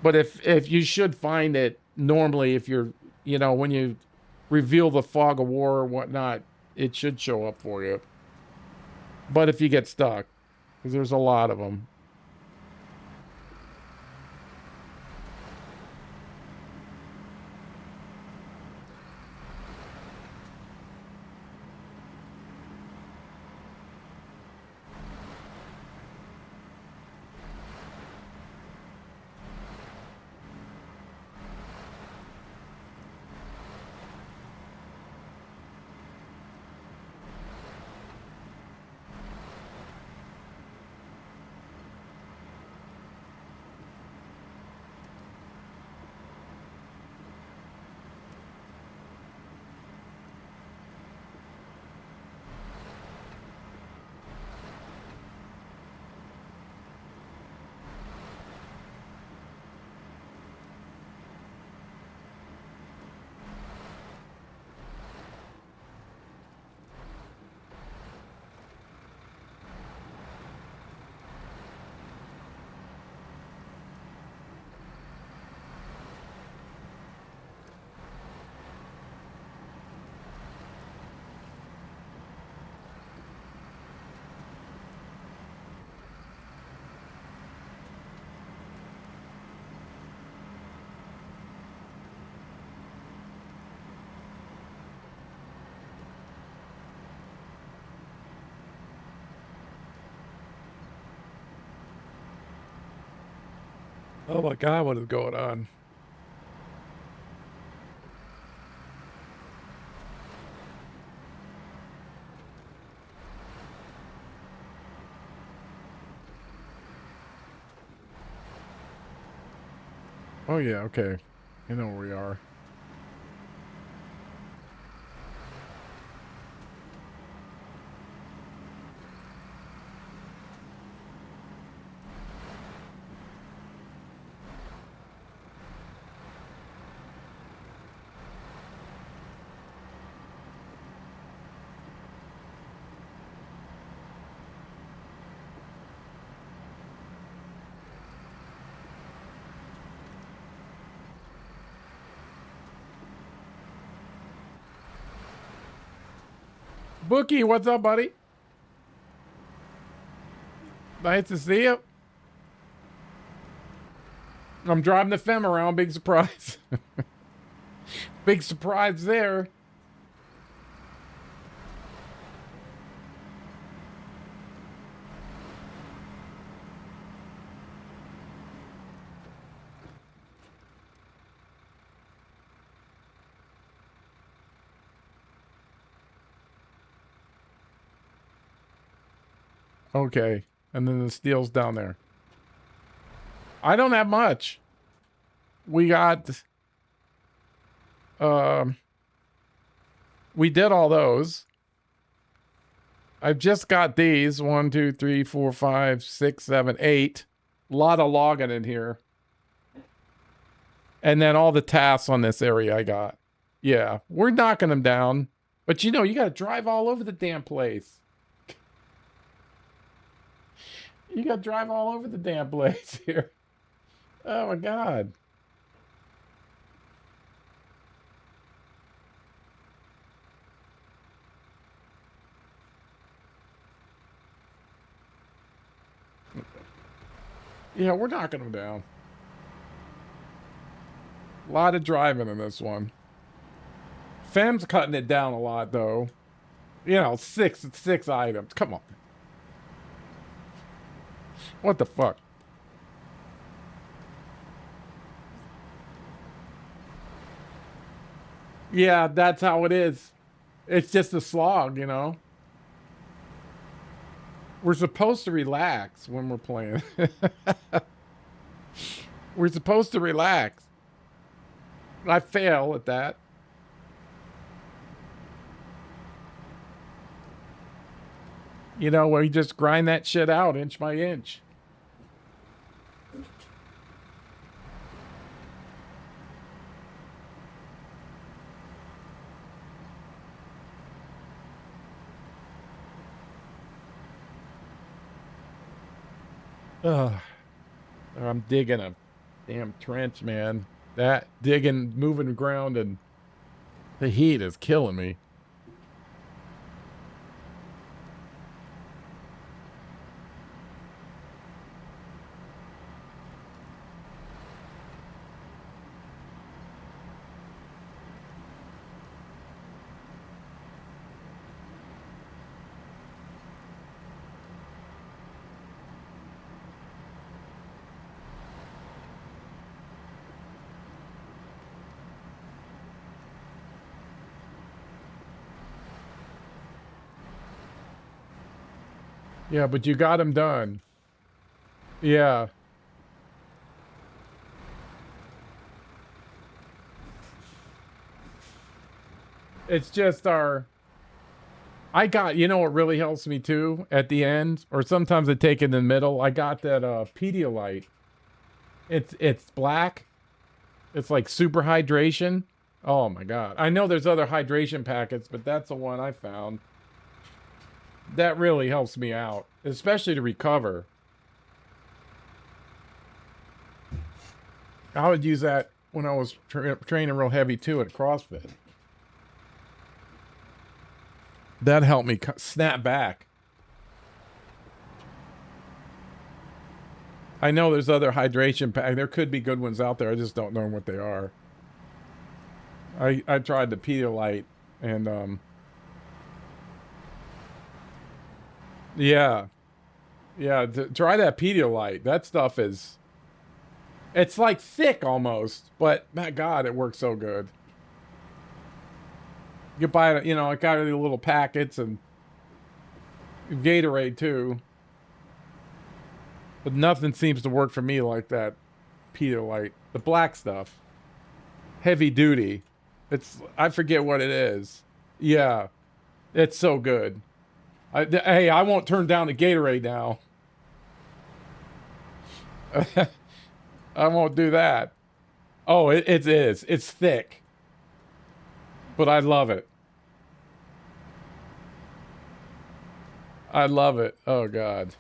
But if you should find it normally, if you're, when you reveal the fog of war or whatnot, it should show up for you. But if you get stuck, because there's a lot of them. Oh my God, what is going on? Oh yeah, okay. I know where we are. Bookie, what's up, buddy? Nice to see you. I'm driving the fem around. Big surprise. Big surprise there. Okay. And then the steel's down there. I don't have much. We got um we did all those. I've just got these. 1, 2, 3, 4, 5, 6, 7, 8. A lot of logging in here. And then all the tasks on this area I got. Yeah, we're knocking them down. But you know, you got to drive all over the damn place. You got to drive all over the damn place here. Oh my God. Yeah, we're knocking them down. A lot of driving in this one. Fem's cutting it down a lot, though. You know, six items. Come on. What the fuck? Yeah, that's how it is. It's just a slog, you know? We're supposed to relax when we're playing. We're supposed to relax. I fail at that. You know, where you just grind that shit out inch by inch. Ugh. I'm digging a damn trench, man. That digging, moving ground, and the heat is killing me. Yeah, but you got them done. Yeah. It's just our... I got, you know what really helps me too at the end, or sometimes I take it in the middle. I got that Pedialyte. It's black. It's like super hydration. Oh my God. I know there's other hydration packets, but that's the one I found. That really helps me out, especially to recover. I would use that when I was training real heavy too at CrossFit. That helped me snap back. I know there's other hydration pack. There could be good ones out there. I just don't know what they are. I tried the Pedialyte and yeah. Yeah, try that Pedialyte. That stuff is It's like thick almost, but my God, it works so good. You can buy it, you know, it got the little packets and Gatorade too. But nothing seems to work for me like that Pedialyte. The black stuff. Heavy duty. I forget what it is. Yeah. It's so good. Hey, I won't turn down the Gatorade now. I won't do that. Oh, it is. It's thick. But I love it. I love it. Oh, God.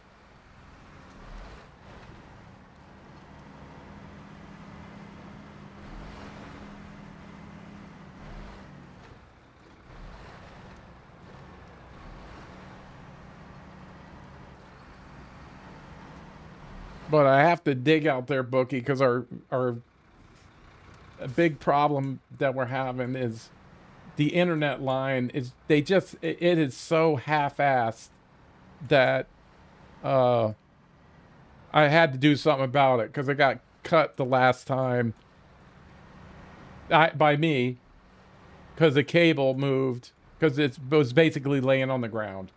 But I have to dig out there, Bookie, because our a big problem that we're having is the internet line is it is so half-assed that uh I had to do something about it because it got cut the last time by me because the cable moved because it was basically laying on the ground.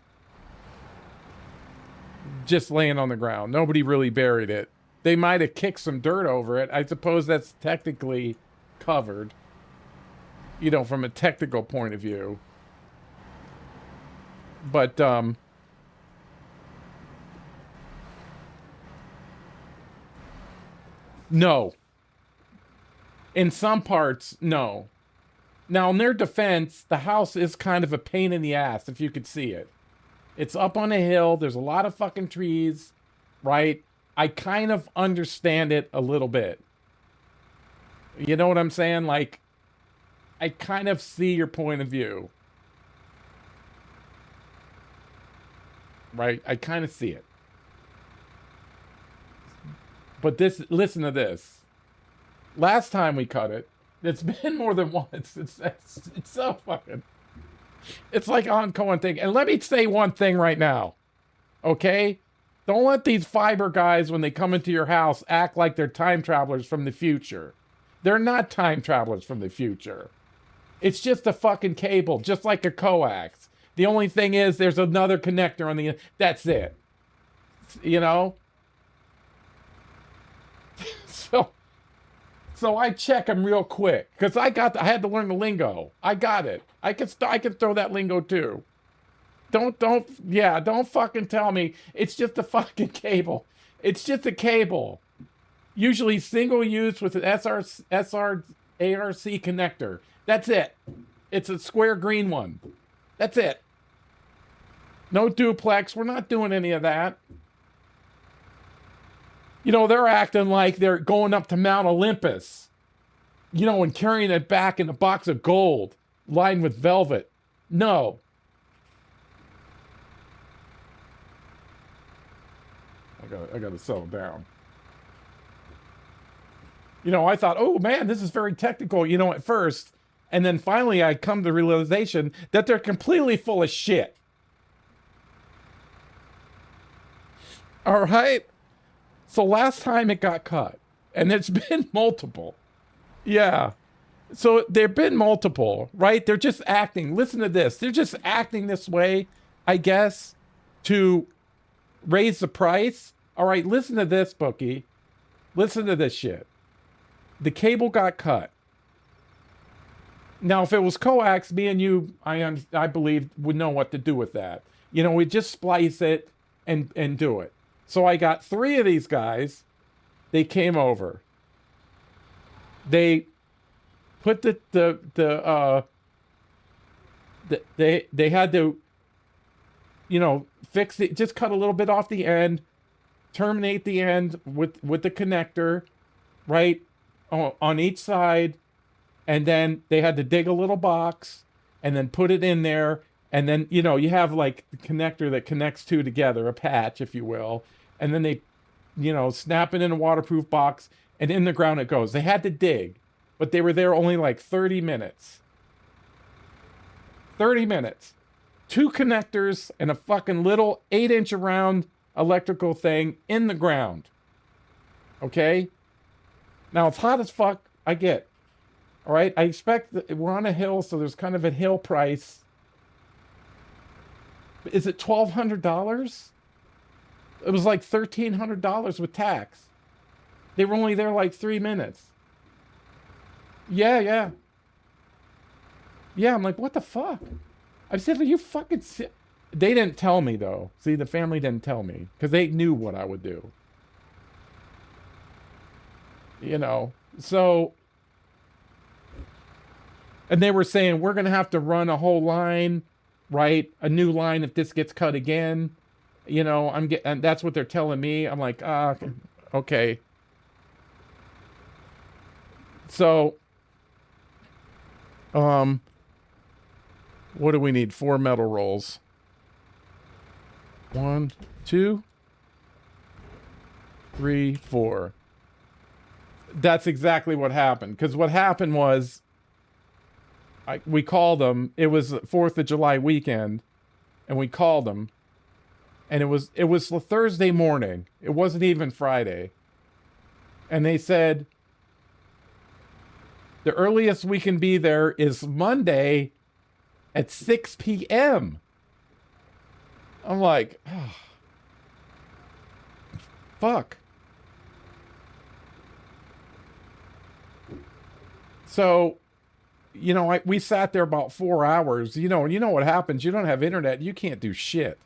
Just laying on the ground. Nobody really buried it. They might have kicked some dirt over it. I suppose that's technically covered, you know, from a technical point of view. But no. In some parts, no. Now, in their defense, the house is kind of a pain in the ass if you could see it. It's up on a hill. There's a lot of fucking trees, right? I kind of understand it a little bit. You know what I'm saying? Like, I kind of see your point of view. Right? I kind of see it. But listen to this. Last time we cut it, it's been more than once. It's so fucking, it's like an ongoing thing. And let me say one thing right now, okay? Don't let these fiber guys, when they come into your house, act like they're time travelers from the future. They're not time travelers from the future. It's just a fucking cable, just like a coax. The only thing is there's another connector on the end. That's it. You know? So I check them real quick because I had to learn the lingo. I got it. I can throw that lingo too. Don't fucking tell me it's just a fucking cable. It's just a cable. Usually single use with an SR ARC connector. That's it. It's a square green one. That's it. No duplex. We're not doing any of that. You know, they're acting like they're going up to Mount Olympus, you know, and carrying it back in a box of gold lined with velvet. No. I gotta settle down. You know, I thought, oh man, this is very technical, you know, at first. And then finally I come to the realization that they're completely full of shit. All right? So last time it got cut, and it's been multiple. Yeah. So there've been multiple, right? They're just acting. Listen to this. They're just acting this way, I guess, to raise the price. All right, listen to this, Bookie. Listen to this shit. The cable got cut. Now, if it was coax, me and you, I believe, would know what to do with that. You know, we just splice it and do it. So I got 3 of these guys. They came over. They put they had to, you know, fix it, just cut a little bit off the end, terminate the end with the connector, right, on each side, and then they had to dig a little box and then put it in there, and then, you know, you have like the connector that connects 2 together, a patch, if you will, and then they, you know, snap it in a waterproof box, and in the ground it goes. They had to dig, but they were there only like 30 minutes. 30 minutes. 2 connectors and a fucking little 8-inch around electrical thing in the ground. Okay? Now it's hot as fuck. I get. All right. I expect that we're on a hill, so there's kind of a hill price. Is it $1,200? It was like $1,300 with tax. They were only there like 3 minutes. Yeah, yeah. Yeah, I'm like, what the fuck? I said, are you fucking sick? They didn't tell me, though. See, the family didn't tell me because they knew what I would do. You know, so, and they were saying, we're going to have to run a whole line, right? A new line if this gets cut again. You know, and that's what they're telling me. I'm like, okay. So, what do we need? 4 metal rolls. 1, 2, 3, 4. That's exactly what happened. Because what happened was, we called them. It was the 4th of July weekend, and we called them, and it was the Thursday morning. It wasn't even Friday, and they said the earliest we can be there is Monday at 6 p.m. I'm like, oh, fuck. So, you know, we sat there about 4 hours, you know, and you know what happens. You don't have internet. You can't do shit.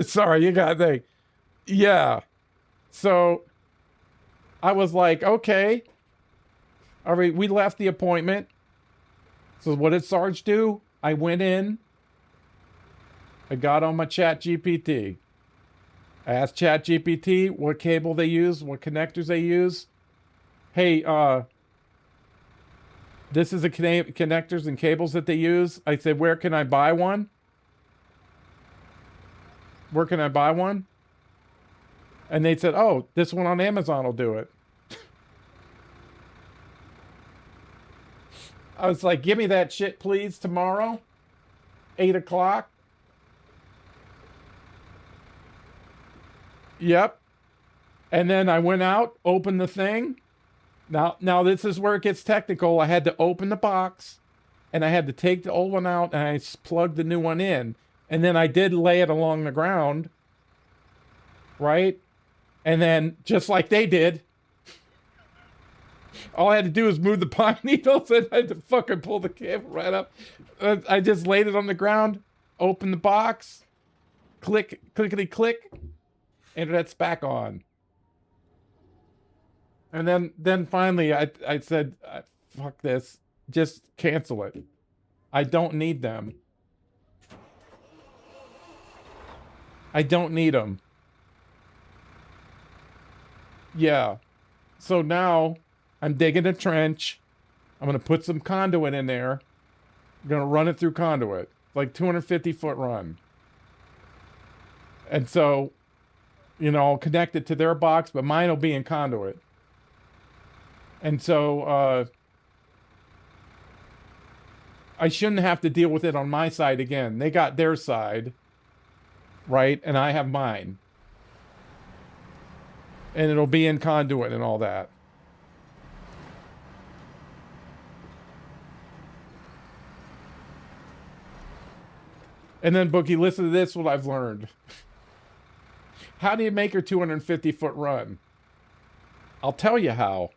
Sorry, you got to think. Yeah. So I was like, okay. All right, we left the appointment. So what did Sarge do? I went in. I got on my Chat GPT. I asked Chat GPT what cable they use, what connectors they use. Hey, this is the connectors and cables that they use. I said, where can I buy one? Where can I buy one? And they said, oh, this one on Amazon will do it. I was like, give me that shit, please, tomorrow. 8 o'clock. Yep. And then I went out, opened the thing. Now this is where it gets technical. I had to open the box, and I had to take the old one out, and I plugged the new one in. And then I did lay it along the ground, right? And then, just like they did, all I had to do was move the pine needles, and I had to fucking pull the cable right up. I just laid it on the ground, opened the box, click, clickety click, internet's back on. And then finally, I said, fuck this, just cancel it. I don't need them. I don't need them. Yeah. So now I'm digging a trench. I'm going to put some conduit in there. I'm going to run it through conduit. Like 250-foot run. And so, you know, I'll connect it to their box, but mine will be in conduit. And so, I shouldn't have to deal with it on my side again. They got their side, right? And I have mine. And it'll be in conduit and all that. And then, Bookie, listen to this, what I've learned. How do you make your 250-foot run? I'll tell you how.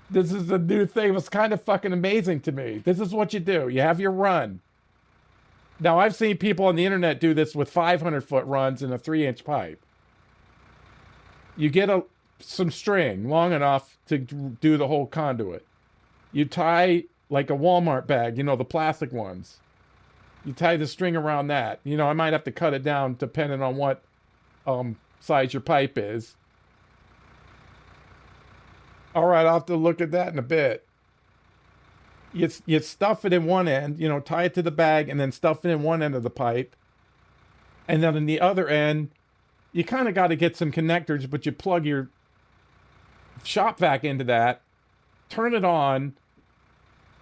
This is a new thing. It was kind of fucking amazing to me. This is what you do. You have your run. Now, I've seen people on the internet do this with 500-foot runs in a 3-inch pipe. You get some string long enough to do the whole conduit. You tie like a Walmart bag, you know, the plastic ones. You tie the string around that. You know, I might have to cut it down depending on what size your pipe is. All right, I'll have to look at that in a bit. You stuff it in one end, you know, tie it to the bag, and then stuff it in one end of the pipe. And then in the other end, you kind of got to get some connectors, but you plug your shop vac into that, turn it on.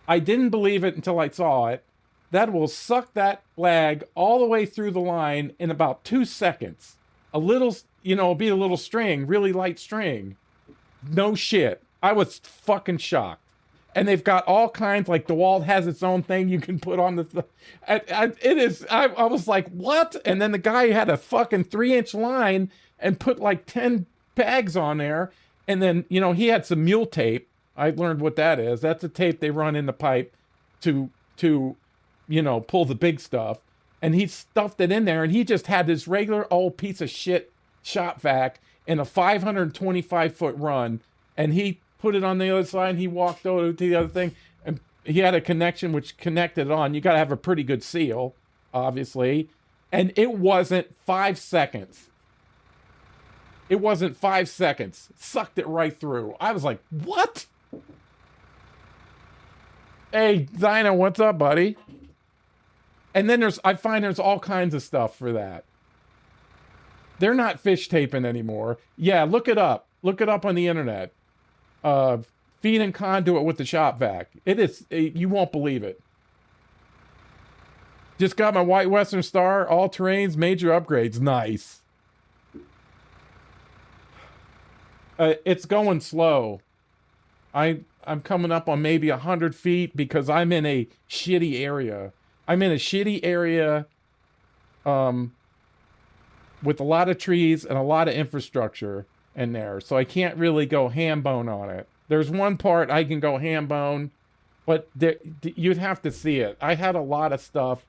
I didn't believe it until I saw it. That will suck that flag all the way through the line in about 2 seconds. A little, you know, be a little string, really light string. No shit. I was fucking shocked. And they've got all kinds, like DeWalt has its own thing you can put on the, I was like, what? And then the guy had a fucking 3-inch line and put like 10 bags on there. And then, you know, he had some mule tape. I learned what that is. That's a tape they run in the pipe to, you know, pull the big stuff. And he stuffed it in there, and he just had this regular old piece of shit shop vac in a 525-foot run, and he put it on the other side, and he walked over to the other thing, and he had a connection which connected it on. You got to have a pretty good seal, obviously, and it wasn't 5 seconds. It wasn't 5 seconds. Sucked it right through. I was like, what? Hey, Zino, what's up, buddy? And then I find there's all kinds of stuff for that. They're not fish taping anymore. Yeah, look it up. Look it up on the internet. Feed and conduit with the shop vac. It is, you won't believe it. Just got my white Western Star, all terrains, major upgrades. Nice. It's going slow. I'm coming up on maybe 100 feet because I'm in a shitty area. I'm in a shitty area with a lot of trees and a lot of infrastructure in there. So I can't really go ham bone on it. There's one part I can go ham bone, but you'd have to see it. I had a lot of stuff.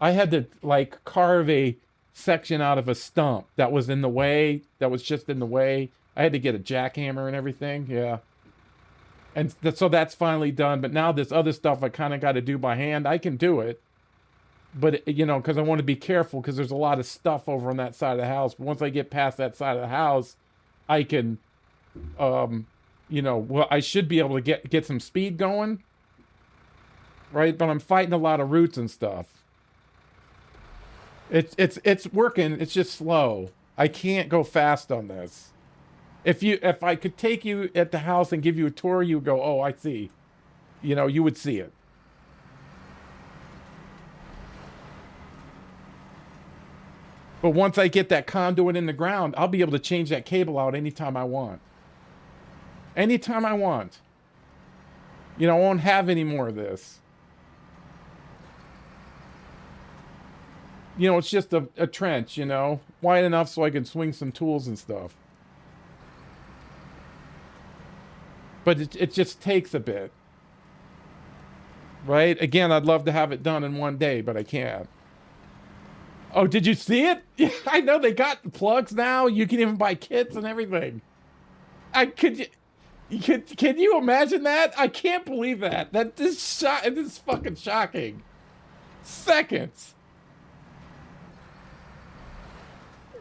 I had to like carve a section out of a stump that was in the way, that was just in the way. I had to get a jackhammer and everything. Yeah. And so that's finally done. But now this other stuff I kind of got to do by hand. I can do it. But, you know, because I want to be careful because there's a lot of stuff over on that side of the house. But once I get past that side of the house, I can, you know, well, I should be able to get some speed going. Right? But I'm fighting a lot of roots and stuff. It's working. It's just slow. I can't go fast on this. If I could take you at the house and give you a tour, you would go, oh, I see. You know, you would see it. But once I get that conduit in the ground, I'll be able to change that cable out anytime I want. Anytime I want. You know, I won't have any more of this. You know, it's just a trench, you know, wide enough so I can swing some tools and stuff. But it just takes a bit. Right? Again, I'd love to have it done in one day, but I can't. Oh, did you see it? Yeah, I know they got plugs now. You can even buy kits and everything. Can you imagine that? I can't believe that. This is fucking shocking. Seconds.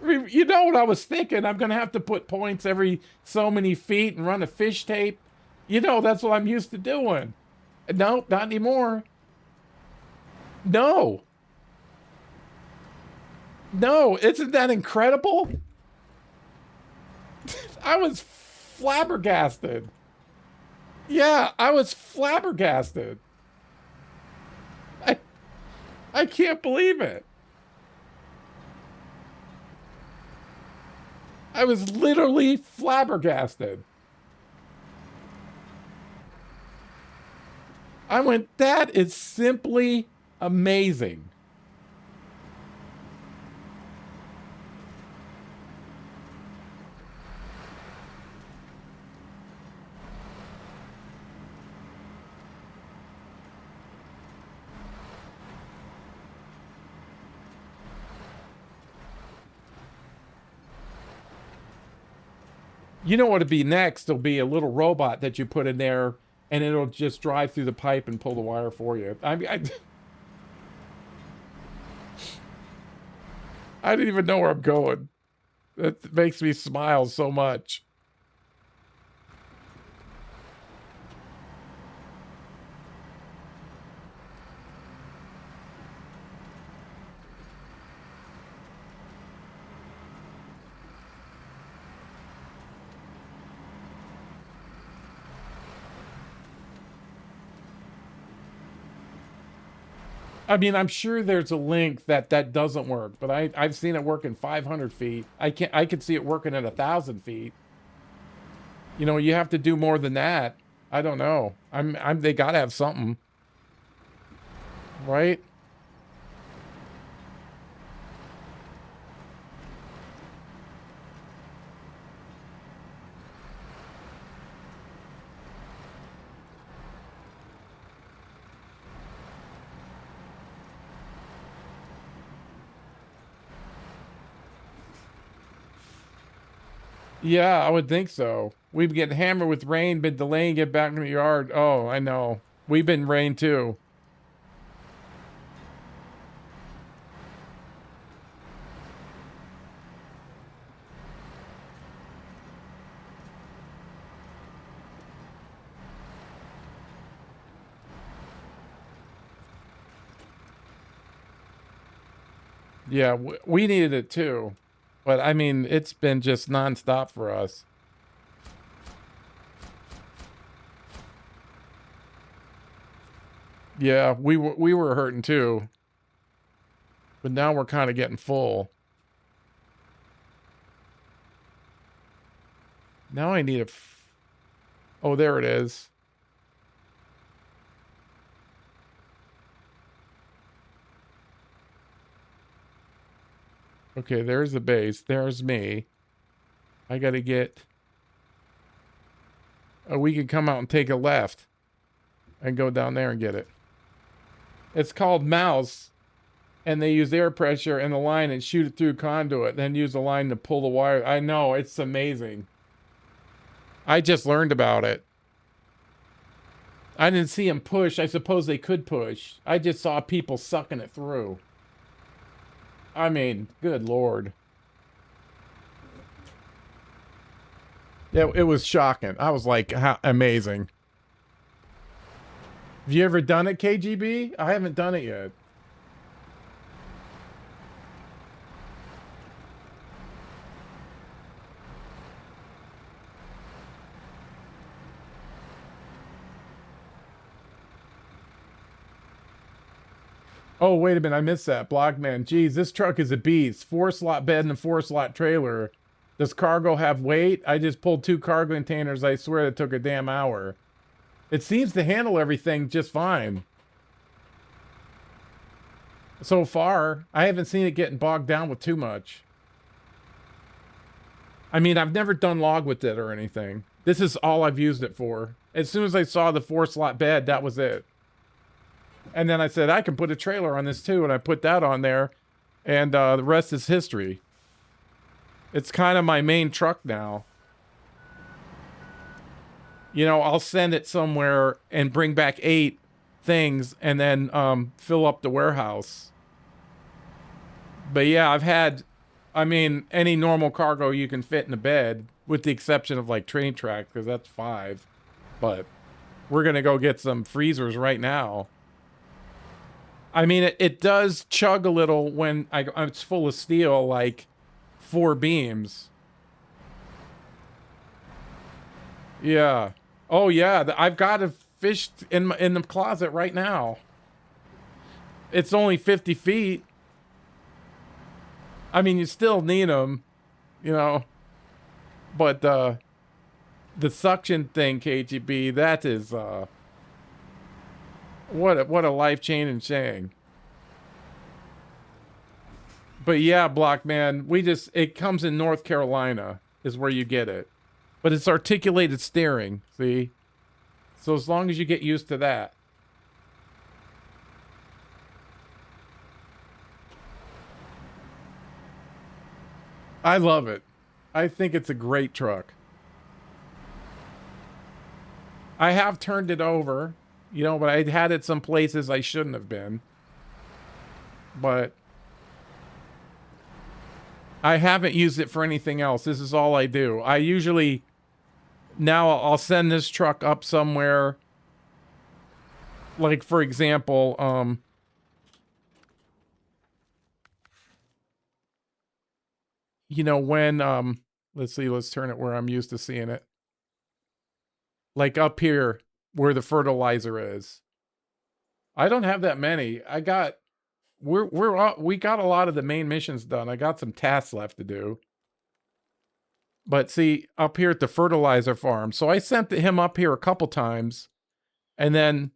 You know what I was thinking? I'm going to have to put points every so many feet and run a fish tape. You know, that's what I'm used to doing. No, not anymore. No. No, isn't that incredible? I was flabbergasted. Yeah, I was flabbergasted. I can't believe it. I was literally flabbergasted. I went, that is simply amazing. You know what'll be next? There'll be a little robot that you put in there, and it'll just drive through the pipe and pull the wire for you. I mean, I didn't even know where I'm going. That makes me smile so much. I mean, I'm sure there's a link that doesn't work, but I've seen it work in 500 feet. I could see it working at 1,000 feet. You know, you have to do more than that. I don't know. They gotta have something, right? Yeah, I would think so. We've been getting hammered with rain, been delaying get back in the yard. Oh, I know. We've been rain too. Yeah, we needed it too. But I mean, it's been just nonstop for us. Yeah, we were hurting too. But now we're kind of getting full. Now I need a oh, there it is. Okay, there's the base. There's me. I got to get we could come out and take a left and go down there and get it. It's called mouse, and they use air pressure in the line and shoot it through conduit, then use the line to pull the wire. I know, it's amazing. I just learned about it. I didn't see them push. I suppose they could push. I just saw people sucking it through. I mean, good Lord. It was shocking. I was like, how amazing. Have you ever done it, KGB? I haven't done it yet. Oh, wait a minute. I missed that. Blockman. Geez, this truck is a beast. 4-slot bed and a 4-slot trailer. Does cargo have weight? I just pulled 2 cargo containers. I swear it took a damn hour. It seems to handle everything just fine. So far, I haven't seen it getting bogged down with too much. I mean, I've never done log with it or anything. This is all I've used it for. As soon as I saw the 4-slot bed, that was it. And then I said, I can put a trailer on this too. And I put that on there. And the rest is history. It's kind of my main truck now. You know, I'll send it somewhere and bring back 8 things and then fill up the warehouse. But yeah, I've had, I mean, any normal cargo you can fit in a bed, with the exception of like train tracks, because that's 5. But we're going to go get some freezers right now. I mean, it does chug a little when it's full of steel, like 4 beams. Yeah. Oh yeah, I've got a fish in the closet right now. It's only 50 feet. I mean, you still need them, you know. But the suction thing, KGB, that is what a life-changing thing. But yeah, Blockman, it comes in North Carolina is where you get it. But it's articulated steering, see? So as long as you get used to that. I love it. I think it's a great truck. I have turned it over, you know, but I had it some places I shouldn't have been. But I haven't used it for anything else. This is all I do. I usually, now I'll send this truck up somewhere. Like, for example, you know, when, let's see, let's turn it where I'm used to seeing it. Like up here where the fertilizer is. I don't have that many. We got a lot of the main missions done. I got some tasks left to do. But see, up here at the fertilizer farm, so I sent him up here a couple times, and then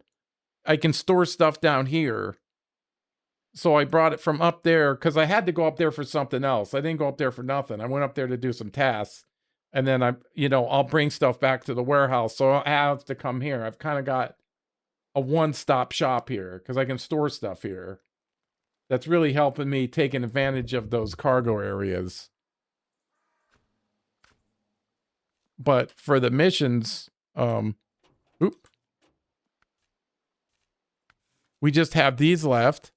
I can store stuff down here. So I brought it from up there because I had to go up there for something else. I didn't go up there for nothing. I went up there to do some tasks, and then I'll bring stuff back to the warehouse. So I have to come here. I've kind of got a one-stop shop here because I can store stuff here. That's really helping me taking advantage of those cargo areas. But for the missions, we just have these left.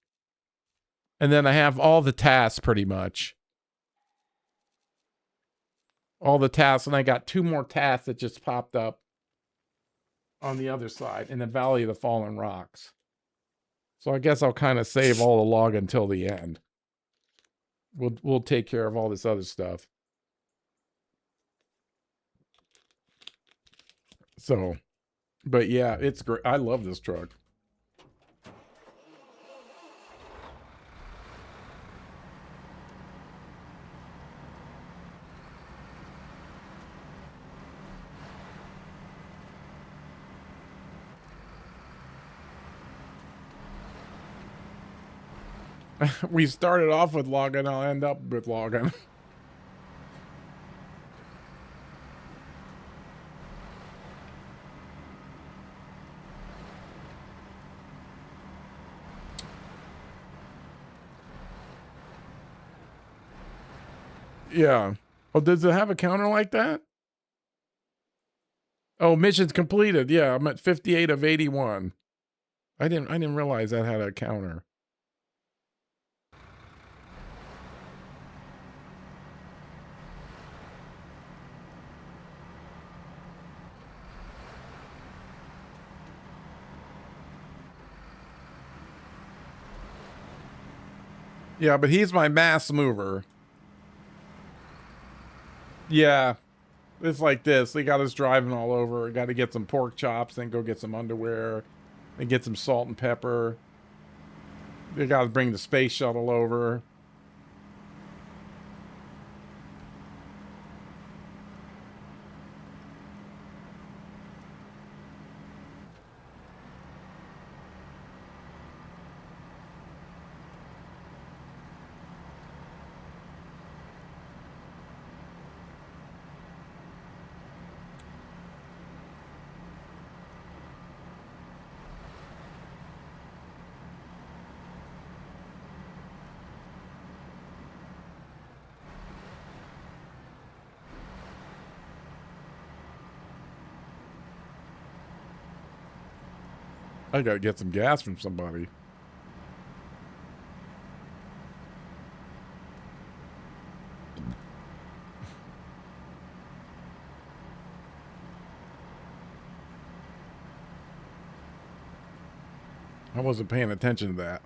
And then I have all the tasks pretty much. All the tasks, and I got 2 more tasks that just popped up on the other side in the Valley of the Fallen Rocks. So I guess I'll kind of save all the log until the end. We'll take care of all this other stuff. So, but yeah, it's great. I love this truck. We started off with logging, I'll end up with logging. Yeah. Oh, does it have a counter like that? Oh, missions completed. Yeah, I'm at 58 of 81. I didn't realize that had a counter. Yeah, but he's my mass mover. Yeah. It's like this. They got us driving all over. Got to get some pork chops, then go get some underwear, then get some salt and pepper. They got to bring the space shuttle over. I got to get some gas from somebody. I wasn't paying attention to that.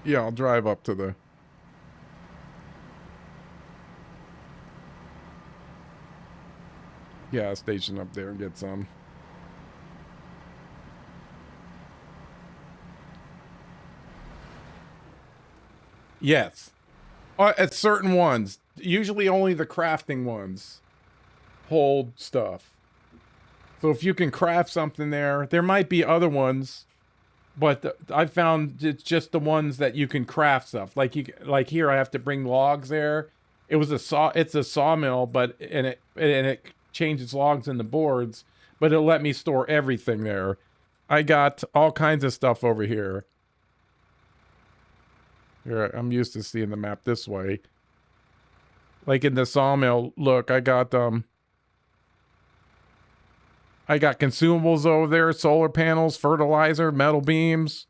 Yeah, I'll drive up to the gas station up there and get some. Yes. At certain ones. Usually only the crafting ones hold stuff. So if you can craft something there might be other ones, but I found it's just the ones that you can craft stuff. Like here I have to bring logs there. It's a sawmill, but it changes logs into boards, but it'll let me store everything there. I got all kinds of stuff over here. Here, I'm used to seeing the map this way. Like in the sawmill, look, I got consumables over there, solar panels, fertilizer, metal beams,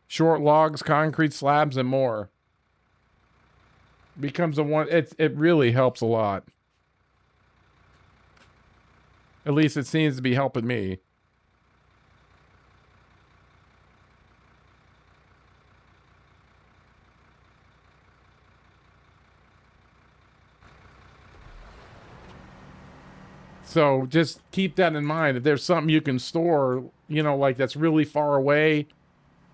short logs, concrete slabs, and more. Becomes it really helps a lot. At least it seems to be helping me. So just keep that in mind. If there's something you can store, you know, like that's really far away,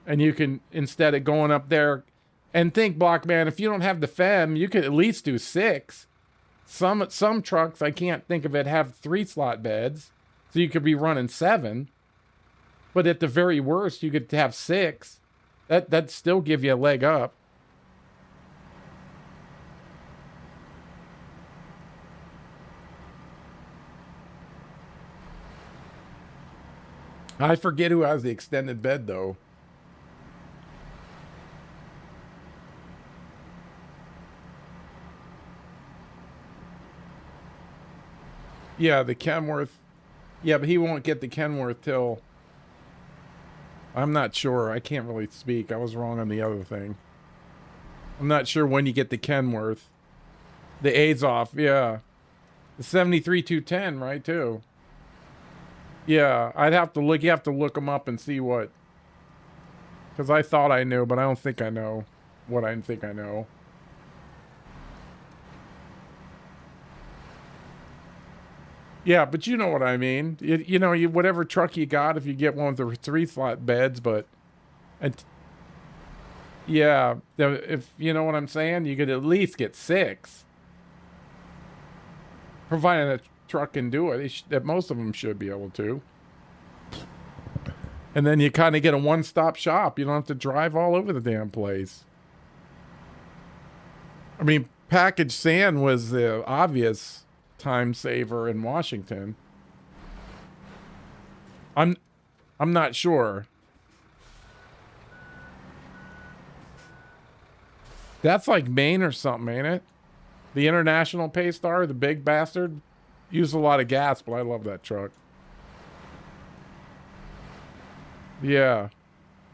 and you can, instead of going up there, and think, Blockman, if you don't have the FEM, you could at least do 6. Some trucks, I can't think of it, have 3 slot beds, so you could be running 7. But at the very worst, you could have 6. That'd still give you a leg up. I forget who has the extended bed, though. Yeah, the Kenworth. Yeah, but he won't get the Kenworth till... I'm not sure. I can't really speak. I was wrong on the other thing. I'm not sure when you get the Kenworth. The Azov, yeah. The 73-210, right, too. Yeah, I'd have to look. You have to look them up and see what... Because I thought I knew, but I don't think I know what I think I know. Yeah, but you know what I mean. You know, whatever truck you got, if you get one with the 3 slot beds, but... yeah, if you know what I'm saying, you could at least get 6. Provided a truck can do it. That most of them should be able to. And then you kind of get a one-stop shop. You don't have to drive all over the damn place. I mean, packaged sand was the obvious time saver in Washington. I'm not sure. That's like Maine or something, ain't it? The International Paystar, the big bastard, used a lot of gas, but I love that truck. Yeah.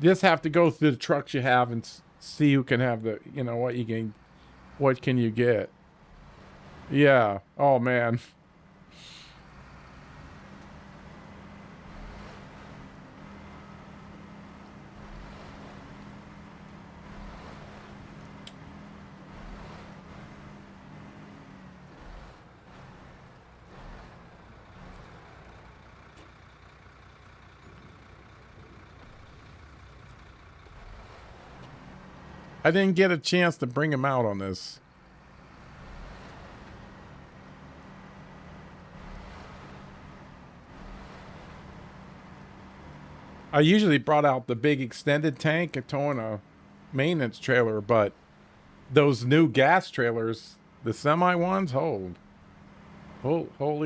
You just have to go through the trucks you have and see who can have the, you know, what can you get? Yeah. Oh, man. I didn't get a chance to bring him out on this. I usually brought out the big extended tank towing a maintenance trailer, but those new gas trailers, the semi ones, holy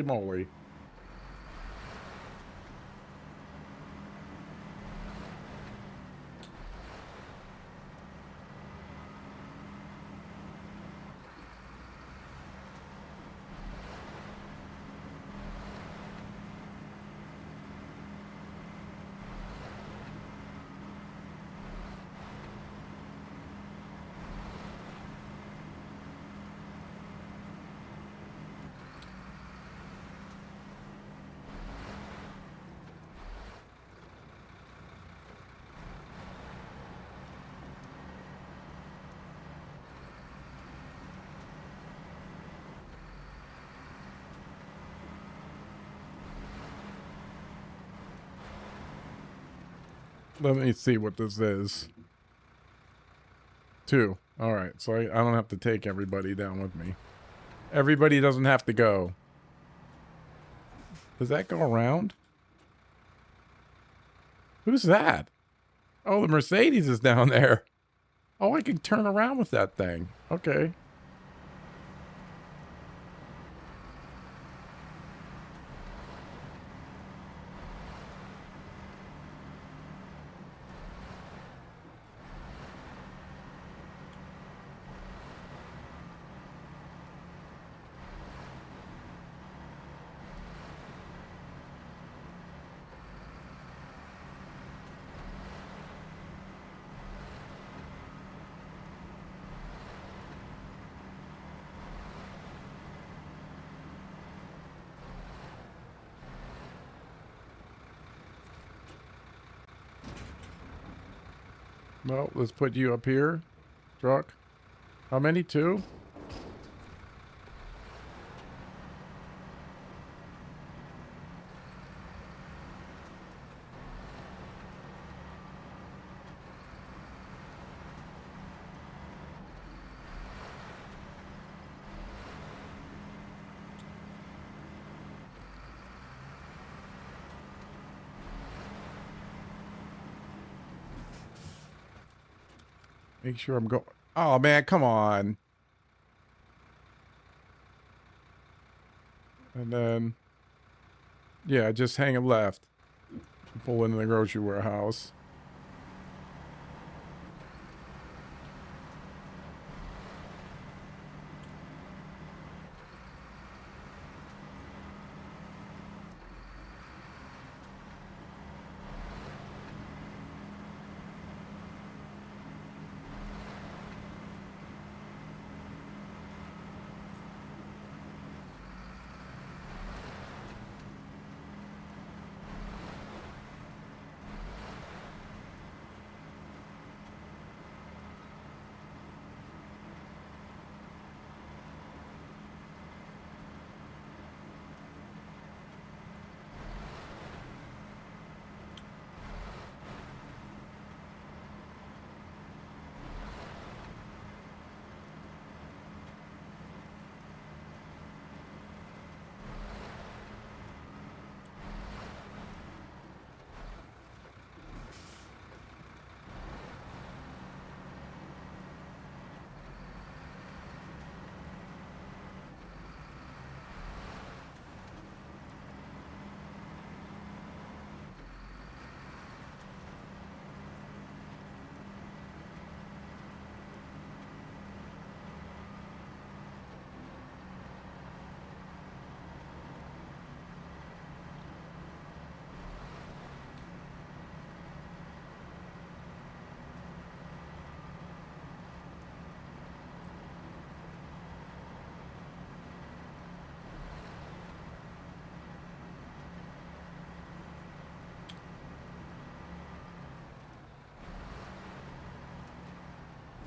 moly. Let me see what this is. 2. All right, so I don't have to take everybody down with me. Everybody doesn't have to go. Does that go around? Who's that? Oh, the Mercedes is down there. Oh, I can turn around with that thing. Okay. Well, let's put you up here. Truck. How many? 2? Make sure I'm going. Oh man, come on. And then, yeah, just hang a left. Pull into the grocery warehouse.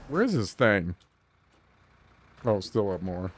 Where is this thing? Oh, still up more.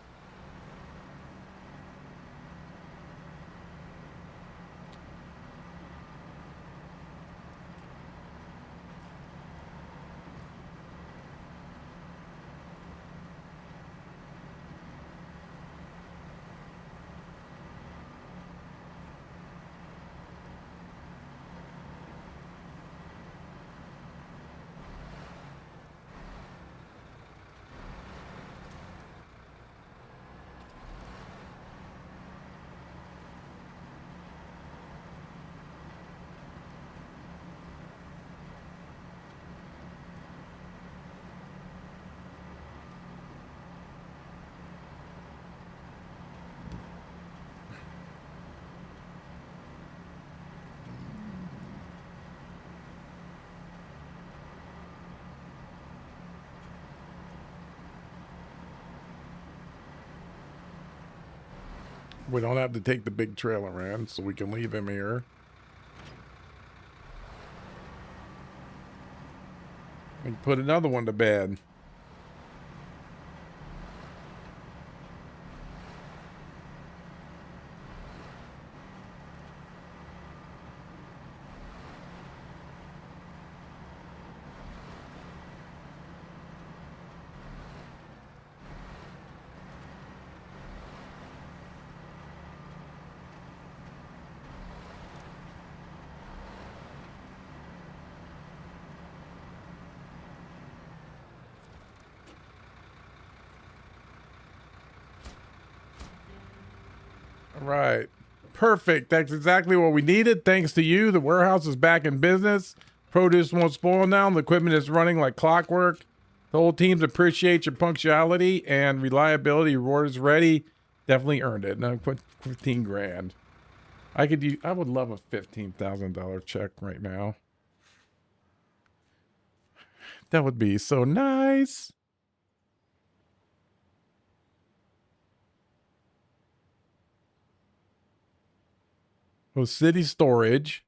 We don't have to take the big trailer in, so we can leave him here. And put another one to bed. All right. Perfect. That's exactly what we needed. Thanks to you, the warehouse is back in business. Produce won't spoil now. The equipment is running like clockwork. The whole teams appreciate your punctuality and reliability. Reward is ready. Definitely earned it. Now put 15 grand. I would love a $15,000 check right now. That would be so nice. Oh, city storage.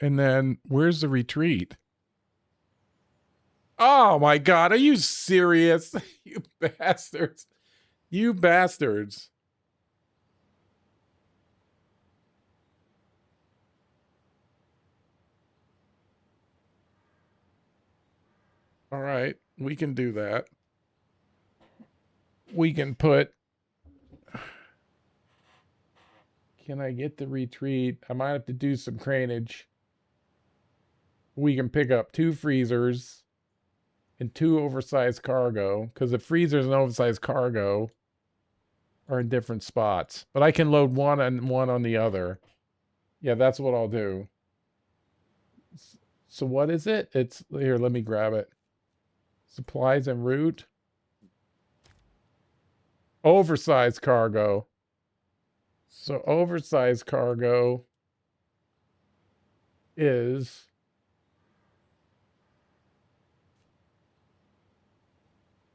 And then where's the retreat? Oh my God. Are you serious? You bastards. You bastards. All right. We can do that. we can put. Can I get the retreat? I might have to do some craneage. We can pick up 2 freezers and 2 oversized cargo, because the freezers and oversized cargo are in different spots. But I can load one and one on the other. Yeah, that's what I'll do. So what is it? It's here, let me grab it. Supplies en route. Oversized cargo. So oversized cargo is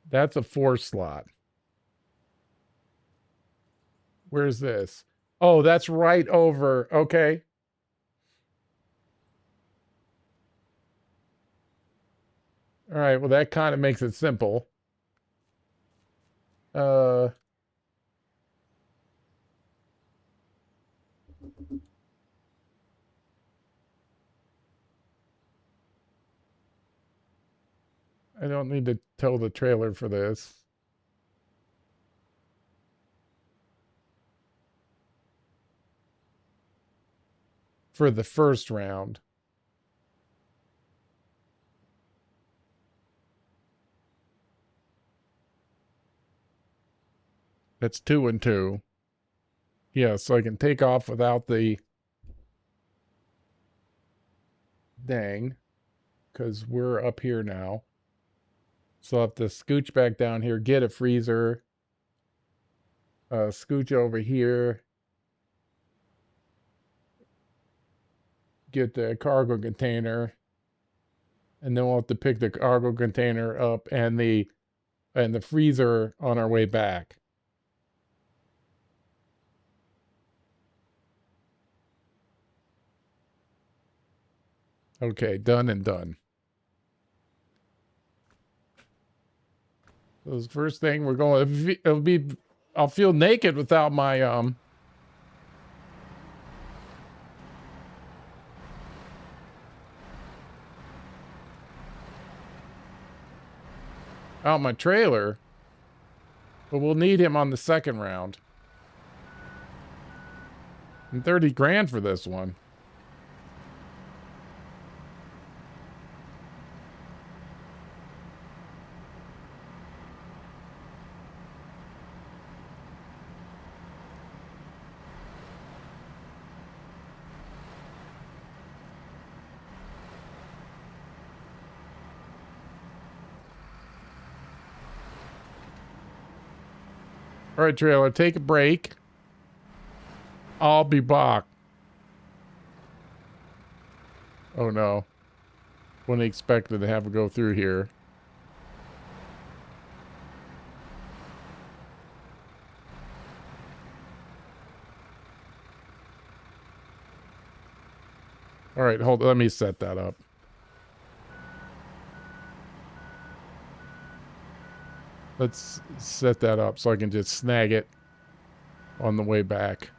that's a 4 slot. Where's this? Oh, that's right over. Okay. All right. Well, that kind of makes it simple. I don't need to tow the trailer for this. For the first round. That's 2 and 2. Yeah, so I can take off without the dang, because we're up here now. So I'll have to scooch back down here, get a freezer, scooch over here, get the cargo container, and then we'll have to pick the cargo container up and the freezer on our way back. Okay, done and done. So this first thing we're going, I'll feel naked without my out my trailer, but we'll need him on the second round. And 30 grand for this one. All right, trailer, take a break. I'll be back. Oh no. Wasn't expected to have to go through here. All right, hold on, let me set that up. Let's set that up so I can just snag it on the way back.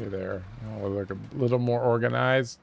Okay, there. Oh, look a little more organized.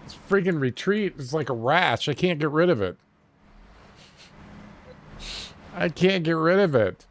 This freaking retreat is like a rash. I can't get rid of it. I can't get rid of it.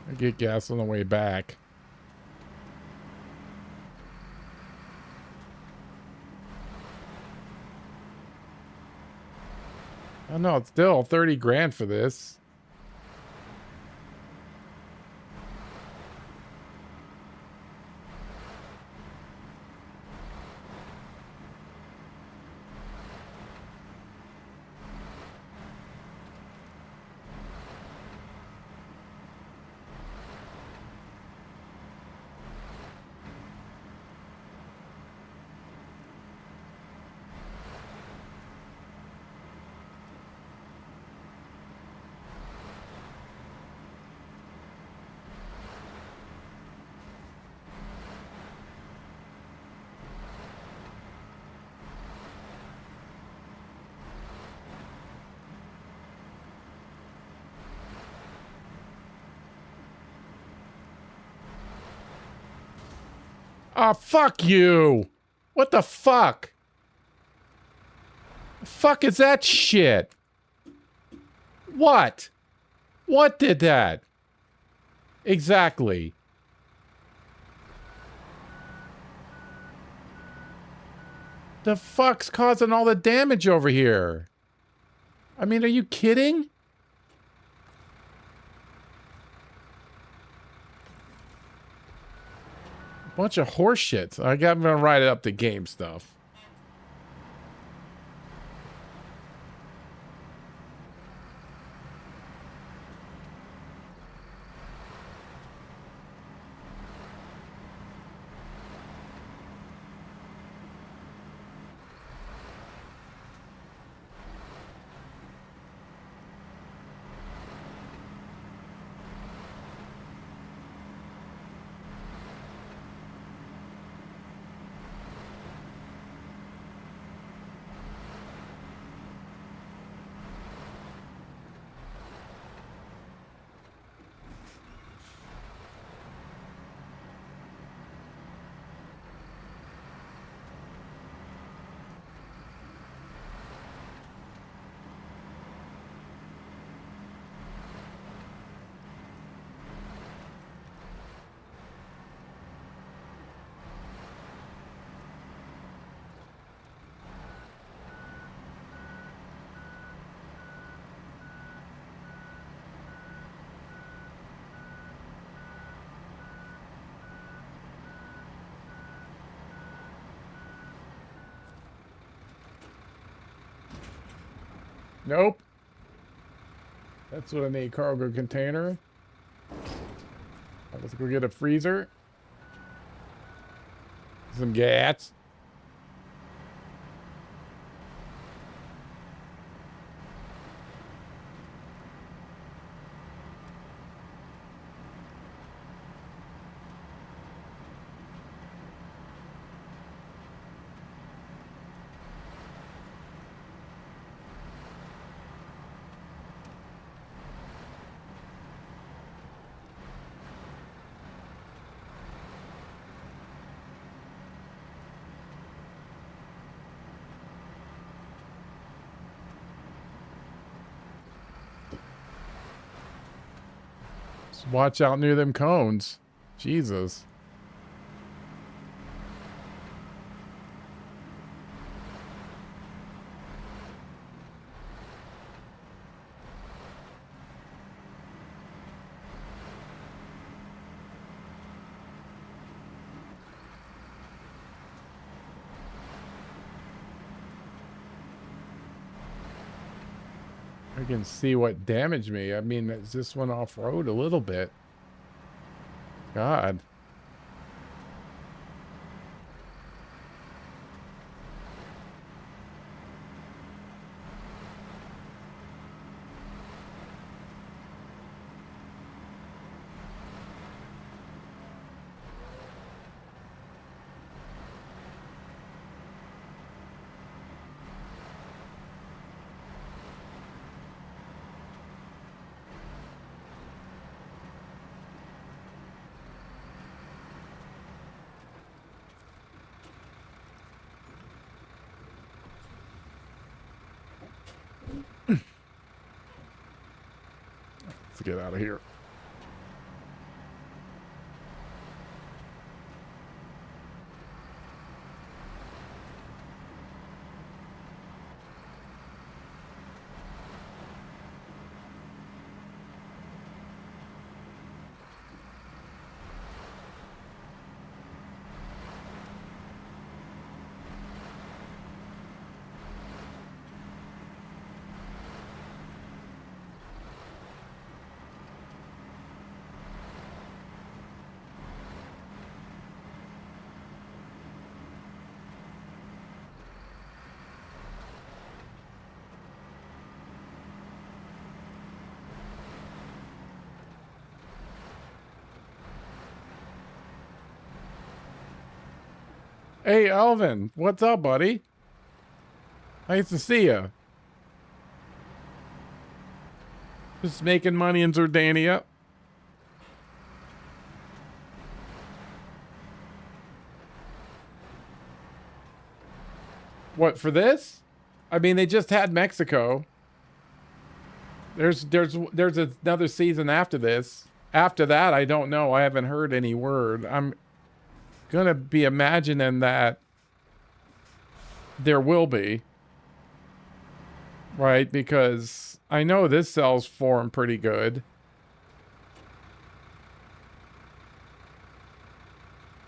I get gas on the way back. I know it's still 30 grand for this. Oh, fuck you. What the fuck? The fuck is that shit? What? What did that? Exactly. The fuck's causing all the damage over here? I mean, are you kidding? Bunch of horse shit. I'm gonna write it up to game stuff. Nope. That's what I need. Cargo container. Let's go get a freezer. Some gas. Just watch out near them cones. Jesus. I can see what damaged me. I mean, it's this one off-road a little bit. God. Let's get out of here. Hey, Alvin, what's up, buddy? Nice to see you. Just making money in Zordania. What, for this? I mean, they just had Mexico. There's another season after this. After that, I don't know. I haven't heard any word. I'm gonna be imagining that there will be. Right, because I know this sells for them pretty good.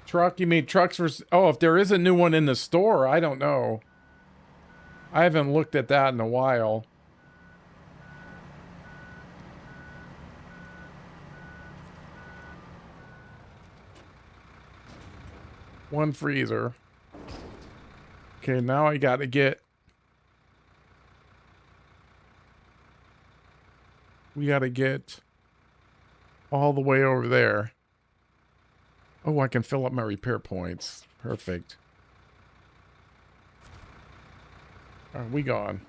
Truck, you mean trucks for... Oh, if there is a new one in the store, I don't know. I haven't looked at that in a while. One freezer. Okay, now I gotta get... We gotta get all the way over there. Oh, I can fill up my repair points. Perfect. Are we gone?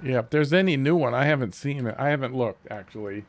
Yeah, if there's any new one, I haven't seen it. I haven't looked, actually.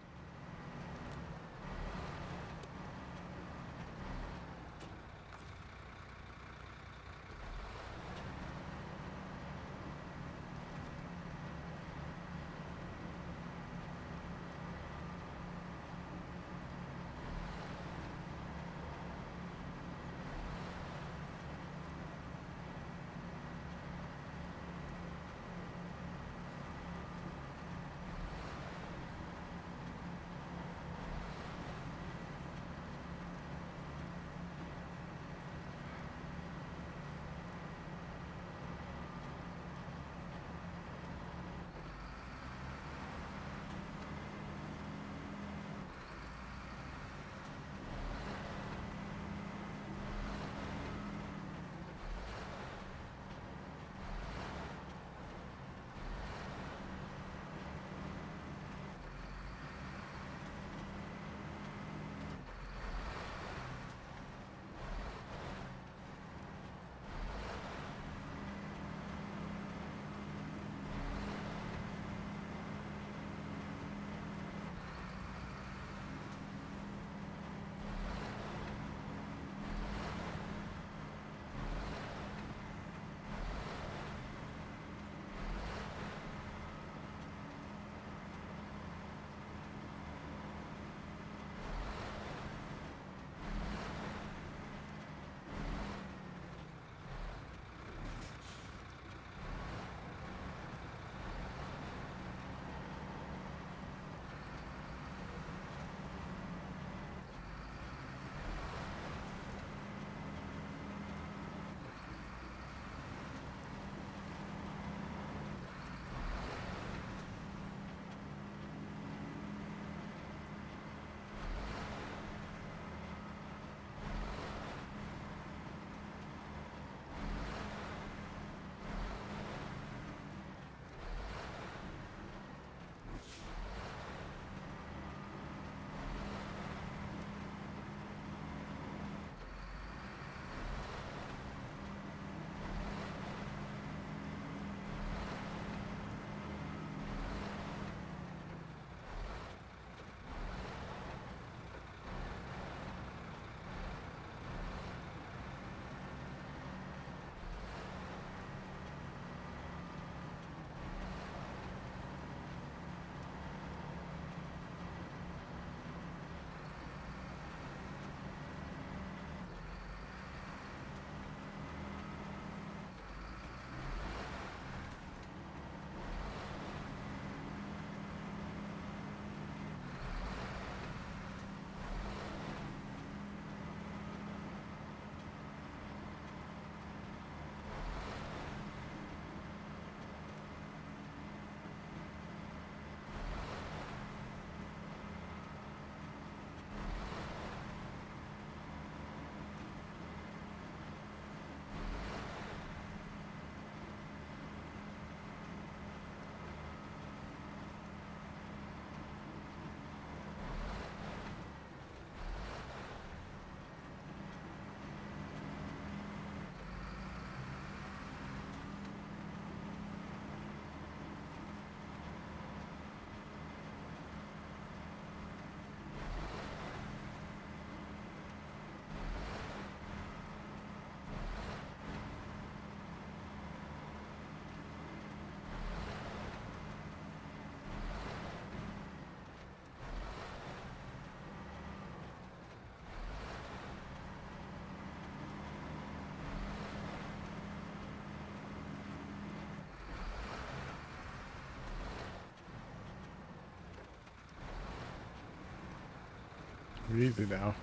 Easy now.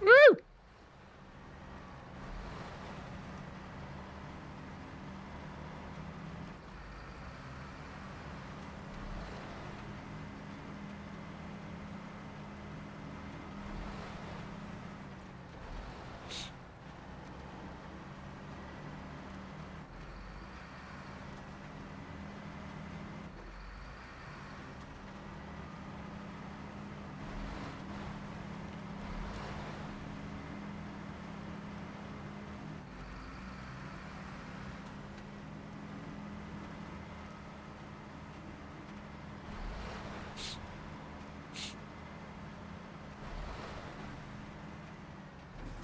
Woo!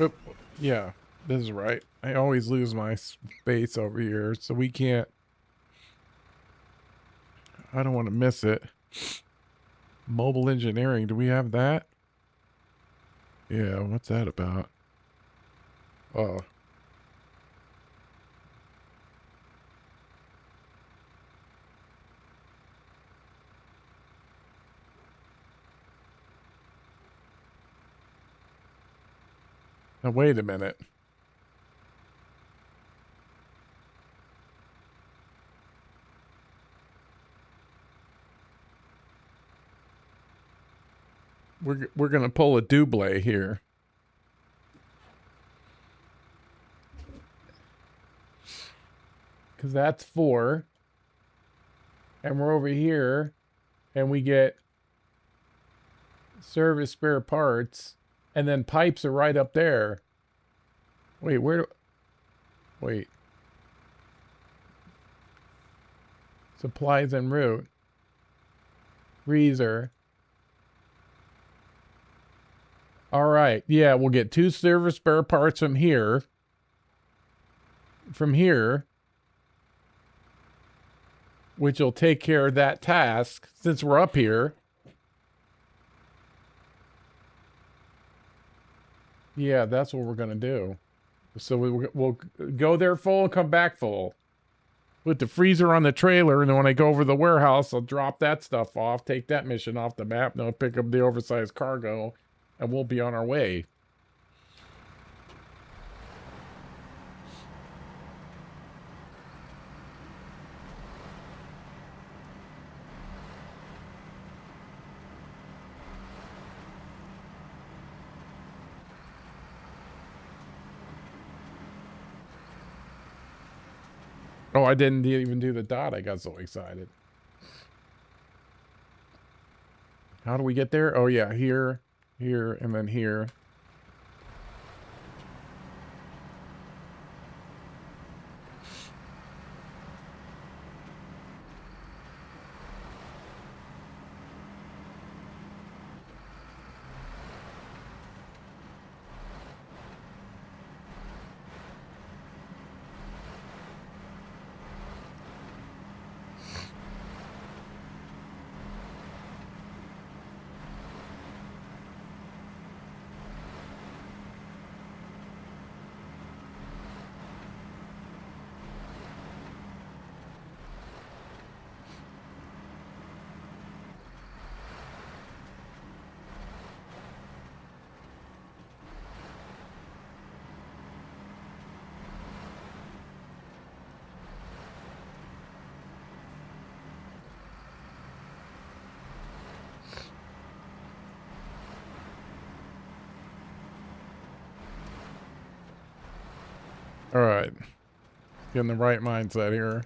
Oop. Yeah, this is right. I always lose my space over here, so we can't. I don't want to miss it. Mobile engineering. Do we have that? Yeah, what's that about? Oh. Now, wait a minute. We're gonna pull a double here. Because that's 4. And we're over here. And we get service spare parts. And then pipes are right up there. Wait, where do... Wait. Supplies en route. Freezer. All right. Yeah, we'll get 2 service spare parts from here. Which will take care of that task since we're up here. Yeah, that's what we're going to do. So we'll go there full and come back full. Put the freezer on the trailer, and then when I go over the warehouse, I'll drop that stuff off, take that mission off the map, and I'll pick up the oversized cargo, and we'll be on our way. Oh, I didn't even do the dot. I got so excited. How do we get there? Oh, yeah, here, and then here. All right. Getting the right mindset here.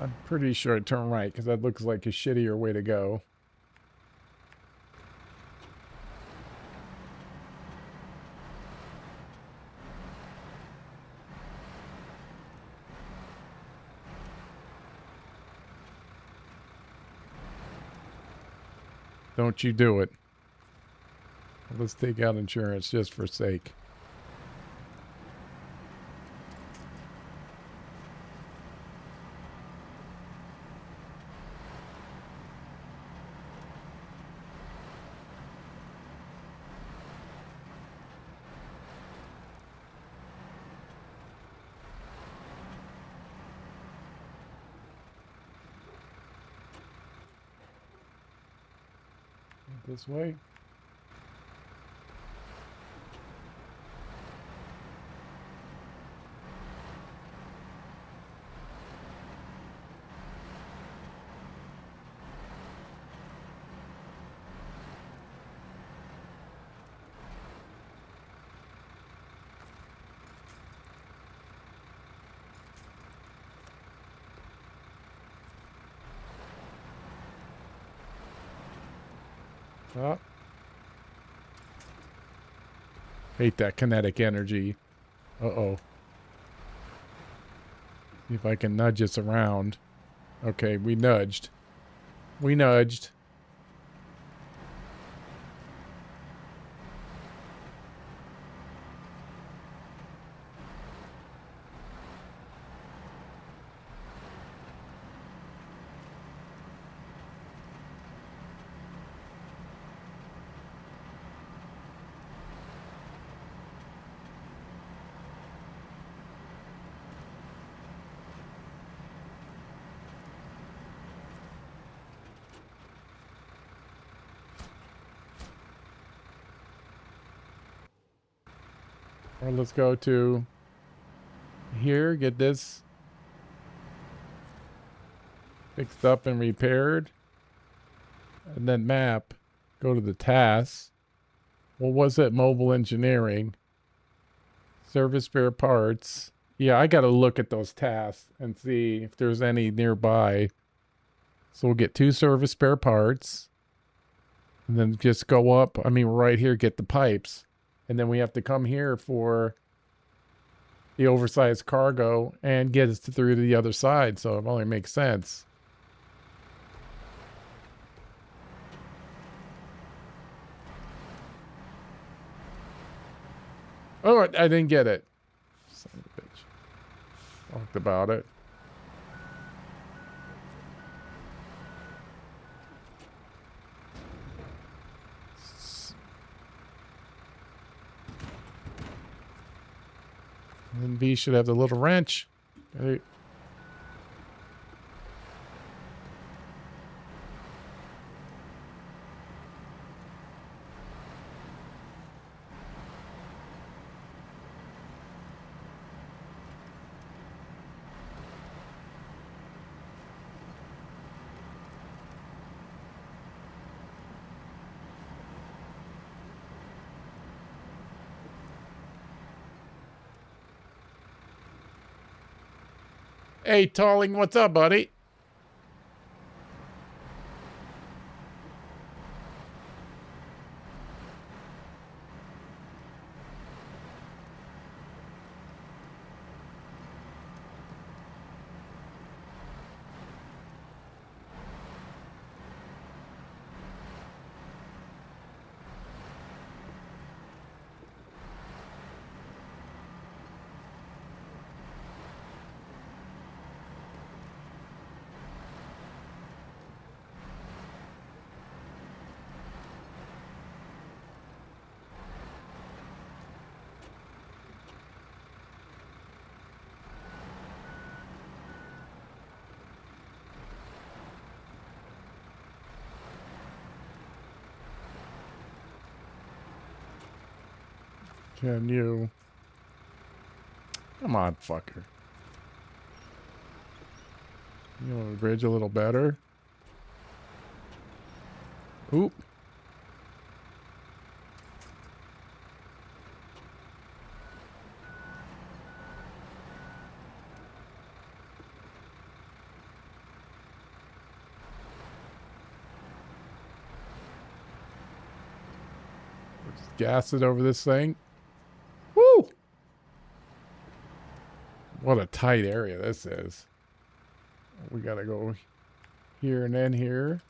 I'm pretty sure I turn right because that looks like a shittier way to go. Don't you do it. Let's take out insurance just for sake. This way. Oh. Hate that kinetic energy. Uh-oh. See if I can nudge us around. Okay, we nudged. We nudged. Or let's go to here, get this fixed up and repaired. And then map, go to the tasks. What was it? Mobile engineering. Service spare parts. Yeah, I got to look at those tasks and see if there's any nearby. So we'll get 2 service spare parts. And then just go up. I mean, right here, get the pipes. And then we have to come here for the oversized cargo and get us through to the other side. So it only makes sense. Oh, I didn't get it. Son of a bitch. Talked about it. And then B should have the little wrench. Okay. Hey, Talling, what's up, buddy? Can you? Come on, fucker. You want to bridge a little better? Oop. Just gas it over this thing. Woo! What a tight area this is. We gotta go here and then here.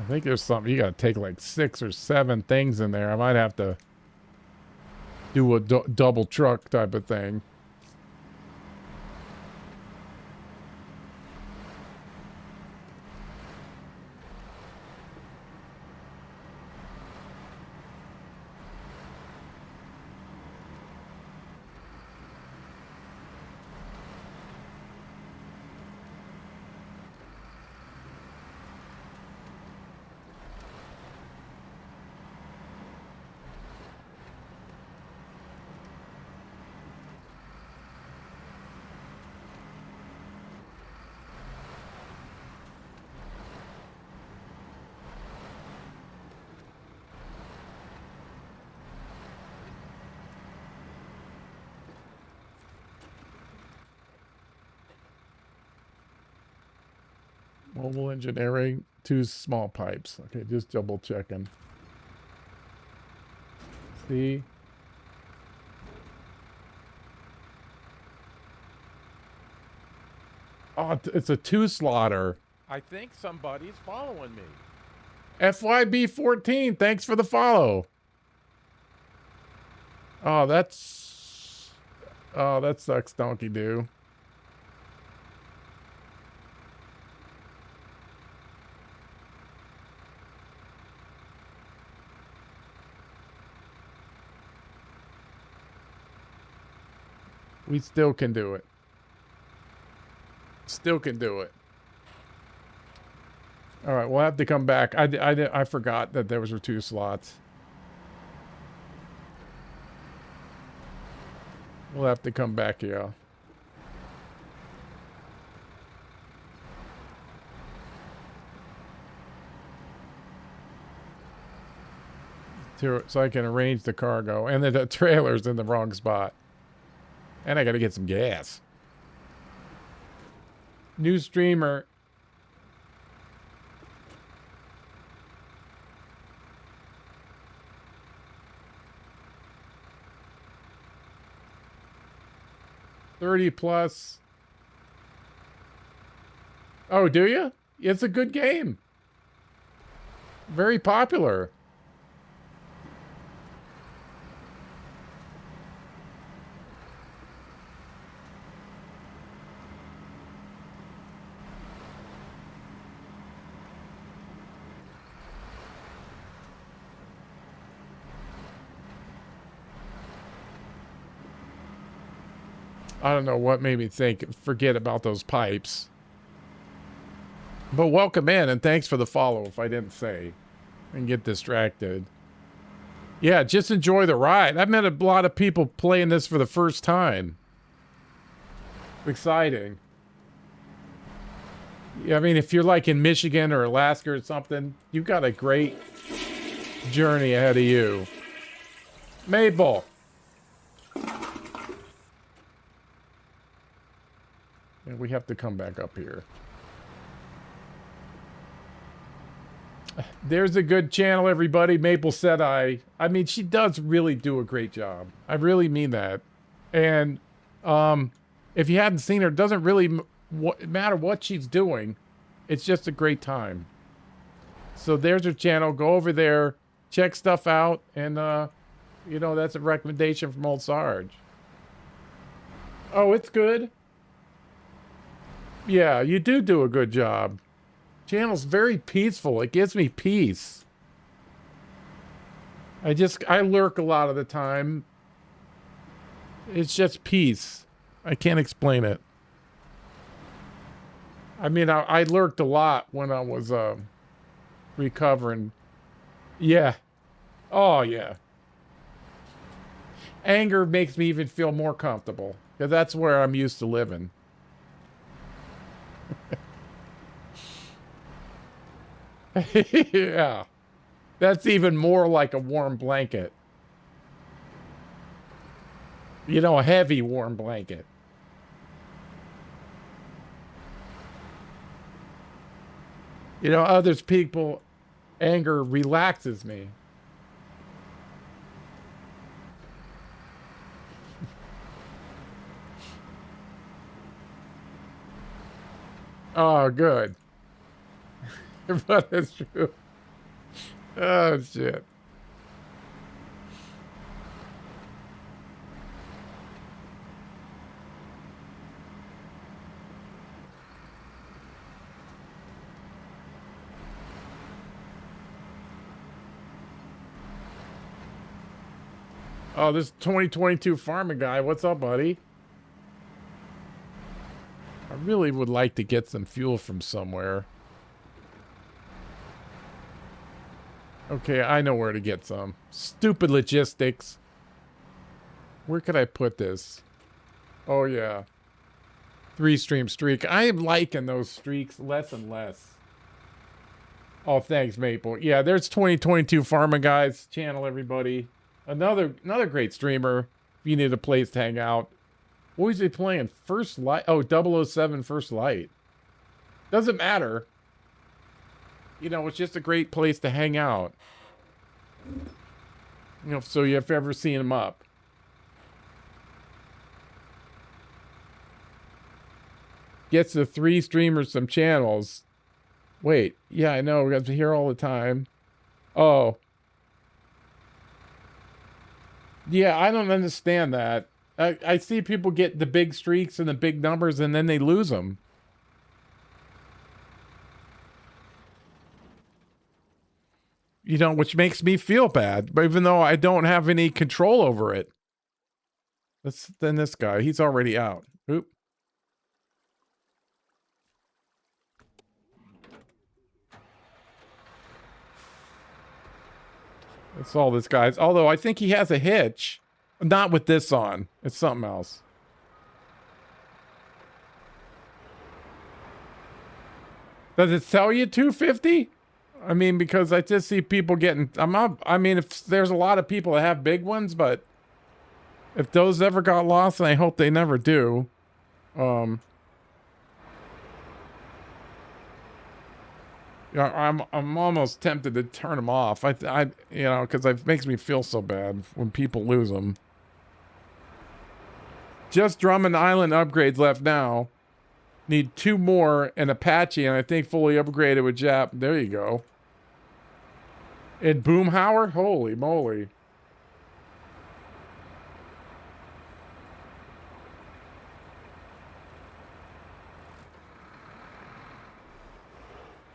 think there's something. You got to take like 6 or 7 things in there. I might have to do a double truck type of thing. Mobile engineering, 2 small pipes. Okay, just double checking. See? Oh, it's a 2 slaughter. I think somebody's following me. FYB14, thanks for the follow. Oh, that sucks, Donkey Doo. We still can do it. Still can do it. All right, we'll have to come back. I forgot that there was 2 slots. We'll have to come back here. So I can arrange the cargo. And the trailer's in the wrong spot. And I gotta get some gas. New streamer. $30+. Oh, do you? It's a good game. Very popular. I don't know what made me forget about those pipes. But welcome in, and thanks for the follow, if I didn't say. And get distracted. Yeah, just enjoy the ride. I've met a lot of people playing this for the first time. Exciting. Yeah, I mean, if you're like in Michigan or Alaska or something, you've got a great journey ahead of you. Mabel. And we have to come back up here. There's a good channel, everybody. Maple said I mean, she does really do a great job. I really mean that. And if you hadn't seen her, it doesn't really matter what she's doing. It's just a great time. So there's her channel. Go over there, check stuff out, and you know, that's a recommendation from old Sarge. Oh, it's good. Yeah, you do a good job. Channel's very peaceful. It gives me peace. I lurk a lot of the time. It's just peace. I can't explain it. I mean, I lurked a lot when I was recovering. Yeah. Oh, yeah. Anger makes me even feel more comfortable. Because that's where I'm used to living. Yeah. That's even more like a warm blanket. You know, a heavy warm blanket. You know, others people, anger relaxes me. Oh, good. But that's true. Oh shit. Oh, this 2022 farming guy. What's up, buddy? I really would like to get some fuel from somewhere. Okay, I know where to get some. Stupid logistics. Where could I put this? Oh, yeah. 3-stream streak. I am liking those streaks less and less. Oh, thanks, Maple. Yeah, there's 2022 Pharma Guys channel, everybody. Another great streamer. If you need a place to hang out. What was he playing? First Light? Oh, 007 First Light. Doesn't matter. You know, it's just a great place to hang out. You know, so you've ever seen him up. Gets the 3 streamers some channels. Wait, yeah, I know. We have to hear all the time. Oh. Yeah, I don't understand that. I see people get the big streaks and the big numbers and then they lose them. You know, which makes me feel bad, but even though I don't have any control over it. Then this guy, he's already out. Oop. That's all this guy's. Although I think he has a hitch. Not with this on. It's something else. Does it tell you 250? I mean, because I just see people getting... I mean, if there's a lot of people that have big ones, but... If those ever got lost, and I hope they never do... Yeah, I'm almost tempted to turn them off. I you know, because it makes me feel so bad when people lose them. Just Drummond Island upgrades left now. Need 2 more and Apache, and I think fully upgraded with Jap. There you go. And Boomhauer? Holy moly.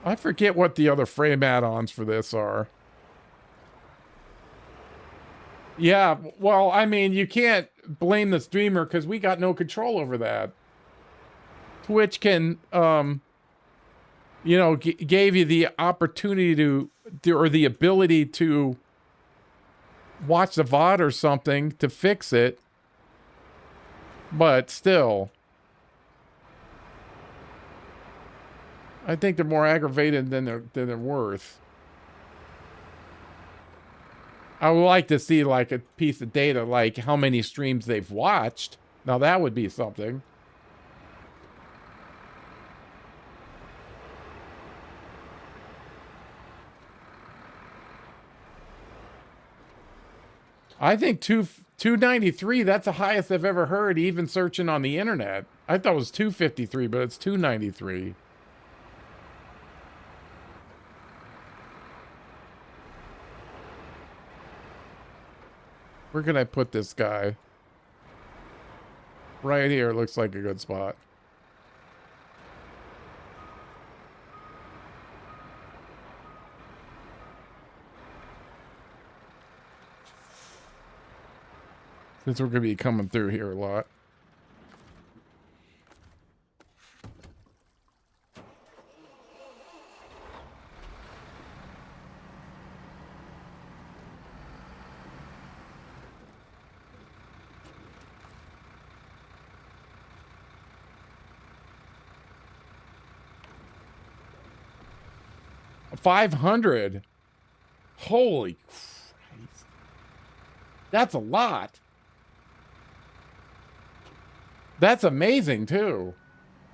I forget what the other frame add-ons for this are. Yeah, well, I mean, you can't blame the streamer because we got no control over that. Twitch can, you know, gave you the opportunity to, or the ability to watch the VOD or something to fix it. But still, I think they're more aggravated than they're worth. I would like to see like a piece of data, like how many streams they've watched. Now that would be something. I think 293, that's the highest I've ever heard, even searching on the internet. I thought it was 253, but it's 293. Where can I put this guy? Right here looks like a good spot. Since we're going to be coming through here a lot. $500. Holy Christ. That's a lot. That's amazing too.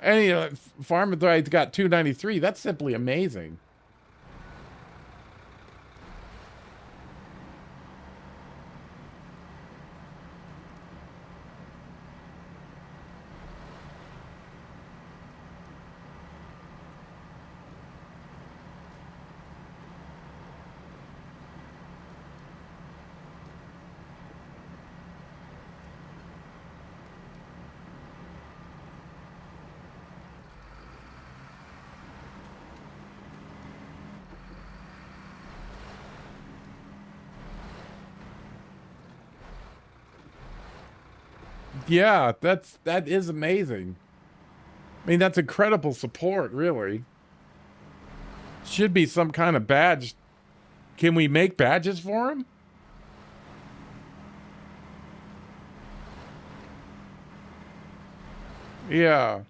And Farm Drive's got 293. That's simply amazing. Yeah, that is amazing. I mean, that's incredible support, really. Should be some kind of badge. Can we make badges for him? Yeah.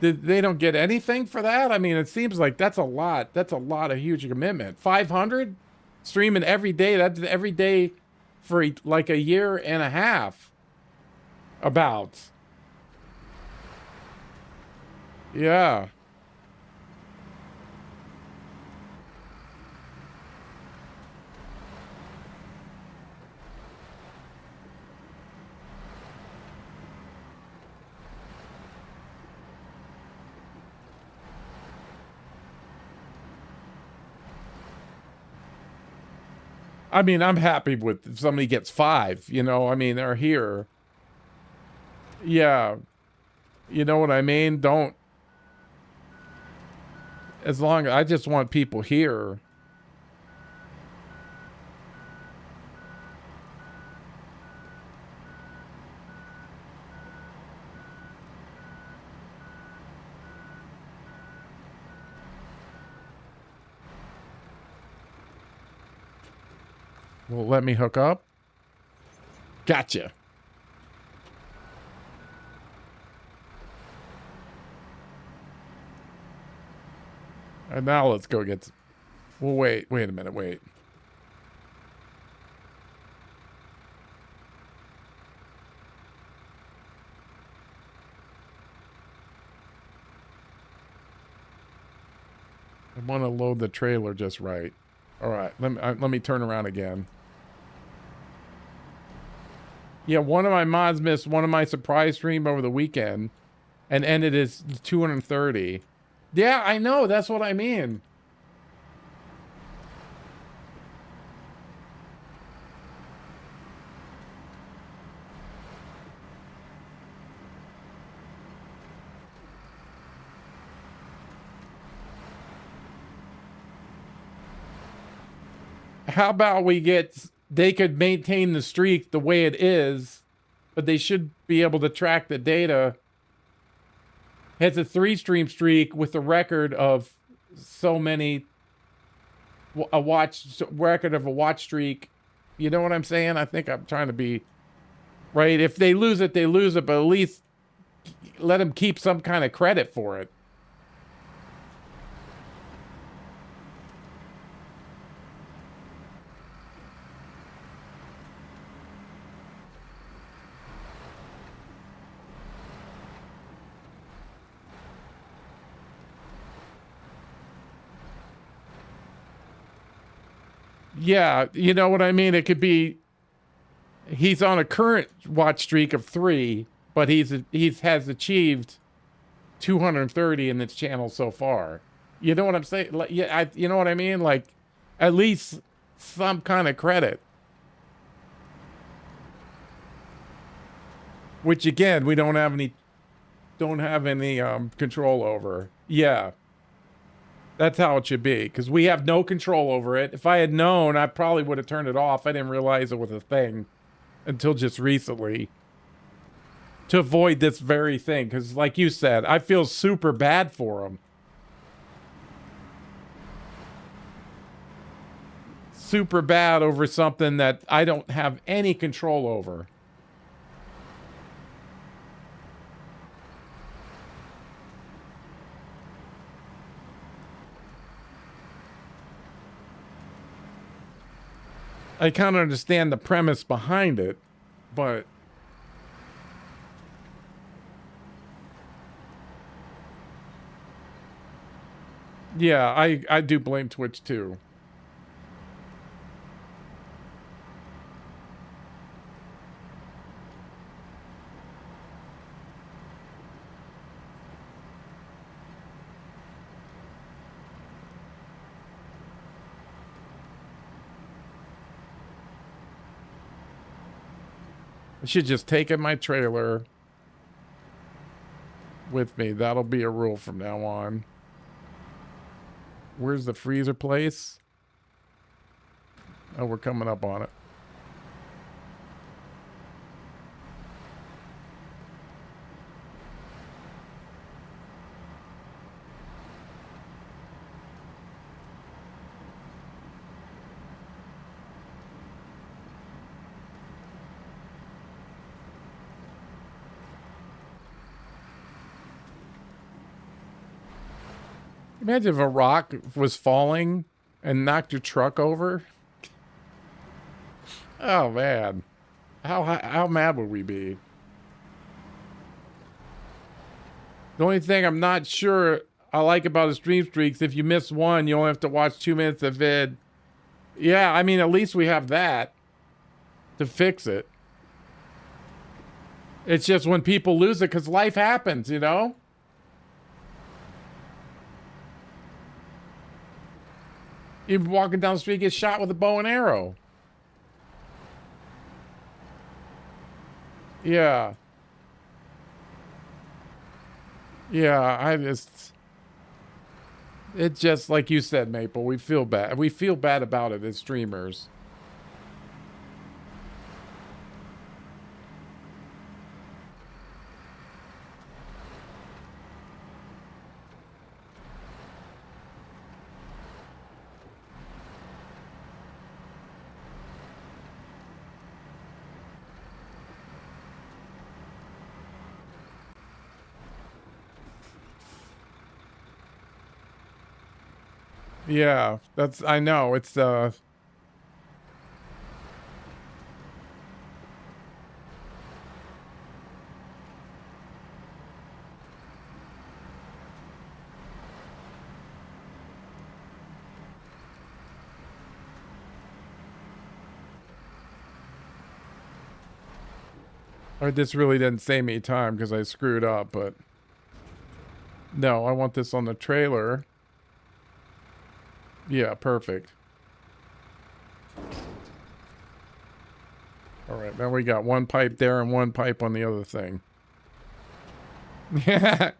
They don't get anything for that? I mean, it seems like that's a lot. That's a lot of huge commitment. 500 streaming every day. That's every day for like a year and a half. About. Yeah. I mean, I'm happy with if somebody gets 5, you know, I mean, they're here. Yeah. You know what I mean? Don't, as long I just want people here. Well, let me hook up. Gotcha. And now let's go get. Well, wait a minute, wait. I want to load the trailer just right. All right, let me turn around again. Yeah, one of my mods missed one of my surprise stream over the weekend and ended as 230. Yeah, I know. That's what I mean. How about we get, they could maintain the streak the way it is, but they should be able to track the data. It's a 3-stream streak with a record of so many, a record of a watch streak. You know what I'm saying? I think I'm trying to be right. If they lose it, they lose it, but at least let them keep some kind of credit for it. Yeah, you know what I mean? It could be he's on a current watch streak of 3, but he's has achieved 230 in this channel so far. You know what I'm saying? Like, yeah, you know what I mean? Like, at least some kind of credit. Which again, we don't have any control over. Yeah. That's how it should be, because we have no control over it. If I had known, I probably would have turned it off. I didn't realize it was a thing until just recently. To avoid this very thing, because like you said, I feel super bad for him. Super bad over something that I don't have any control over. I kind of understand the premise behind it, but yeah, I do blame Twitch too. I should just take in my trailer with me. That'll be a rule from now on. Where's the freezer place? Oh, we're coming up on it. Imagine if a rock was falling and knocked your truck over. Oh man, how mad would we be? The only thing I'm not sure I like about a stream streaks, if you miss one, you only have to watch 2 minutes of vid. Yeah, I mean, at least we have that to fix it. It's just when people lose it, because life happens, you know? You're walking down the street, get shot with a bow and arrow. Yeah. Yeah, it's just like you said, Maple, we feel bad. We feel bad about it as streamers. Yeah, I know, it's, this really didn't save me time because I screwed up, but no, I want this on the trailer. Yeah, perfect. All right, now we got one pipe there and one pipe on the other thing. Yeah.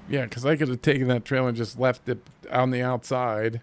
Yeah, because I could have taken that trailer and just left it on the outside.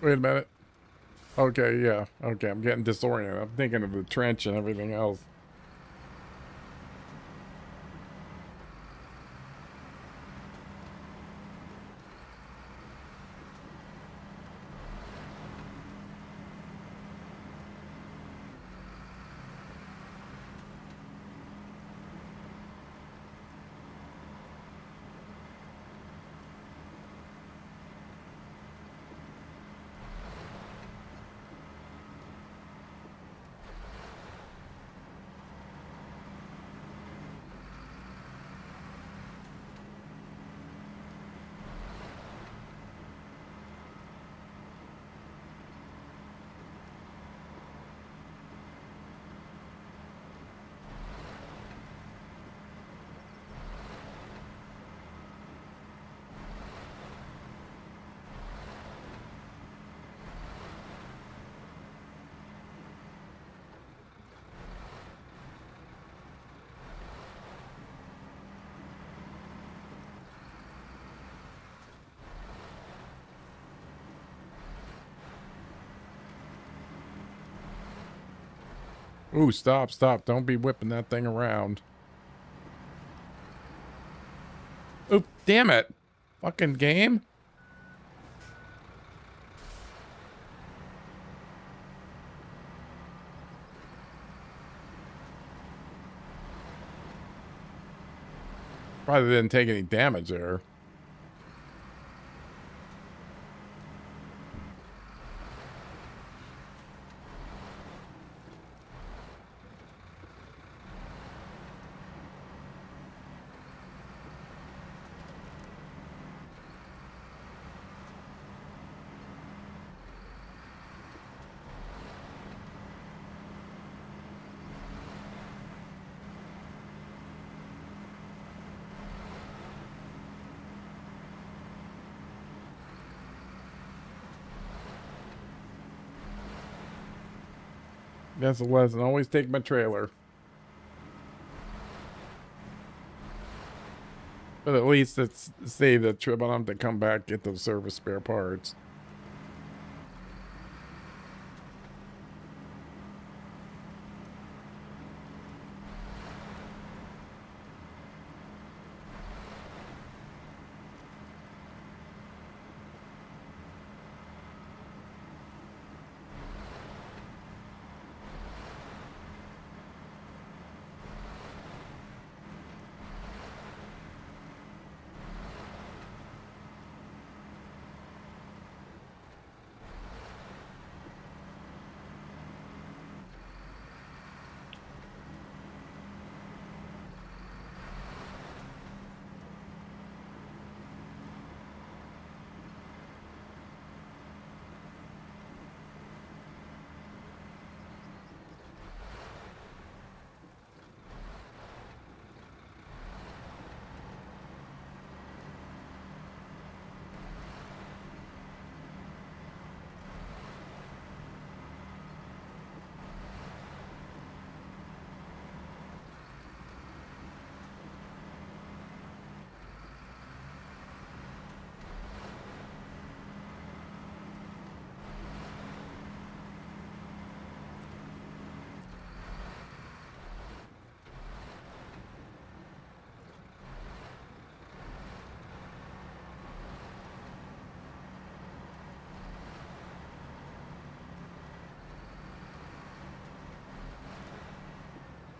Wait a minute. Okay, yeah. Okay, I'm getting disoriented. I'm thinking of the trench and everything else. Ooh, stop, stop. Don't be whipping that thing around. Oop, damn it. Fucking game. Probably didn't take any damage there. That's a lesson. Always take my trailer. But at least it's save the trip. I don't have to come back, get those service spare parts.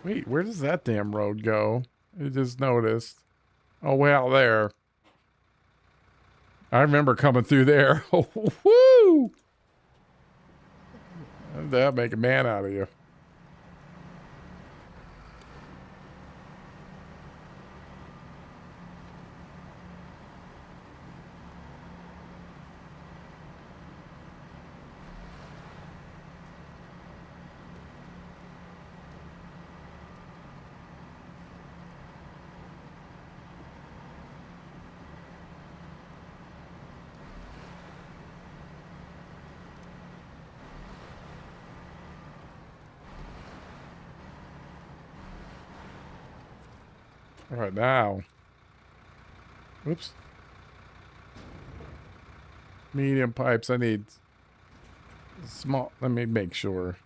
Wait, where does that damn road go? I just noticed. Oh, way out there. I remember coming through there. Oh, woo! That'll make a man out of you. All right, now. Oops. Medium pipes. I need Small. Let me make sure.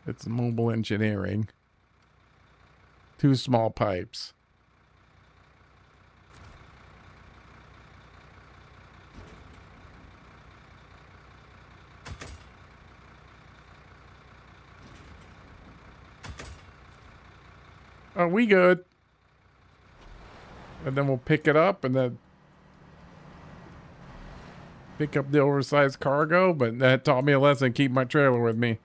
It's mobile engineering. 2 small pipes. Are we good? And then we'll pick it up and then pick up the oversized cargo. But that taught me a lesson. Keep my trailer with me.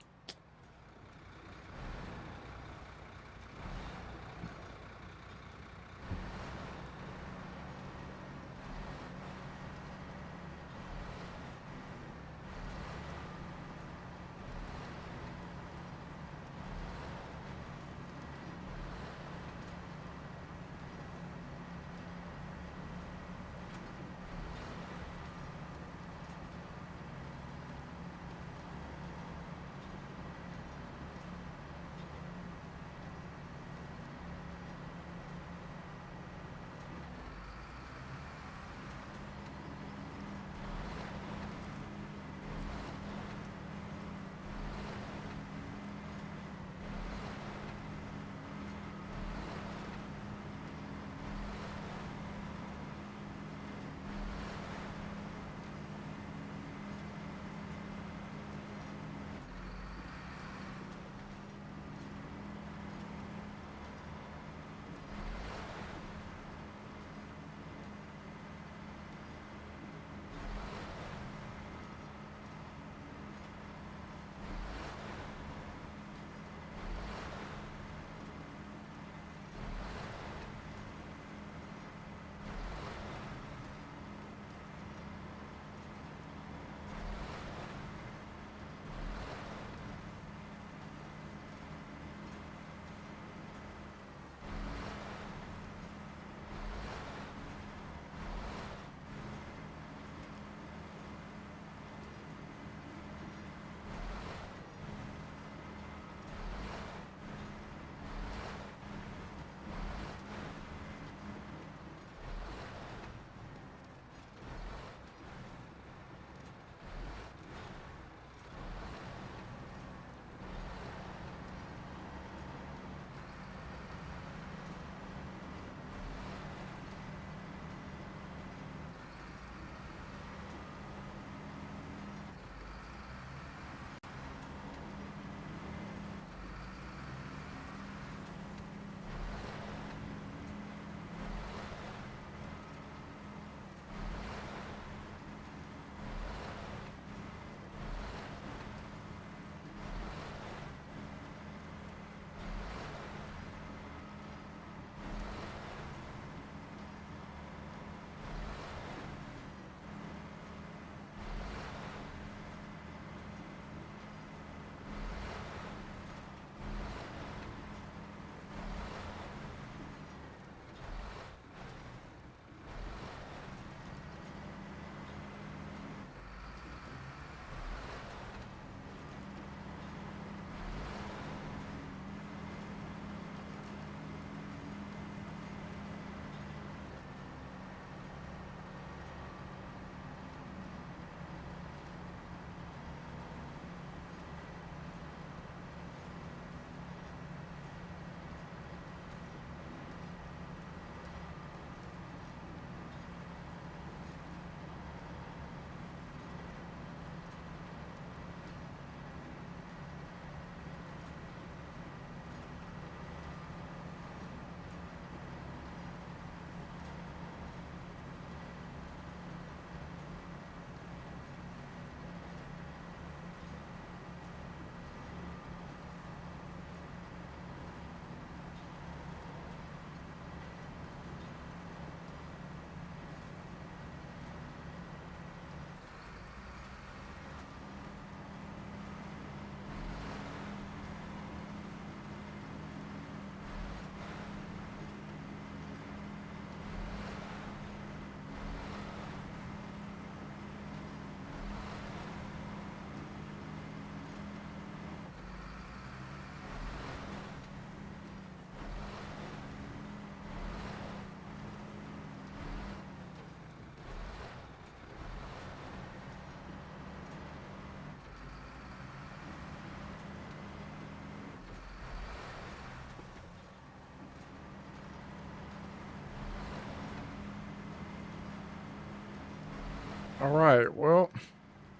All right. Well,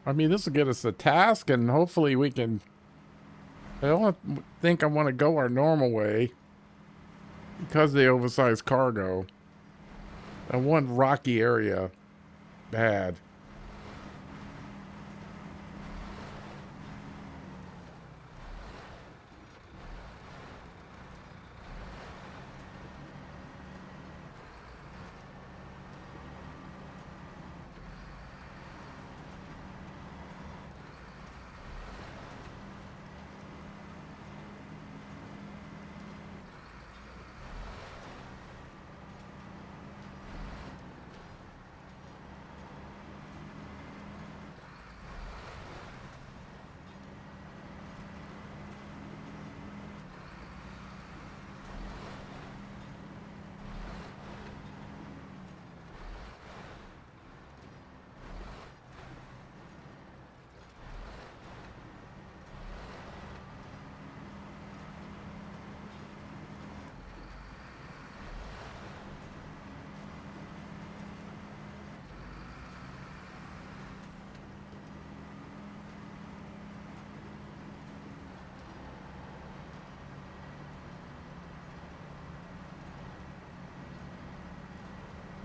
I mean, this will get us a task, and hopefully we can. I don't think I want to go our normal way because of the oversized cargo. That one rocky area, bad.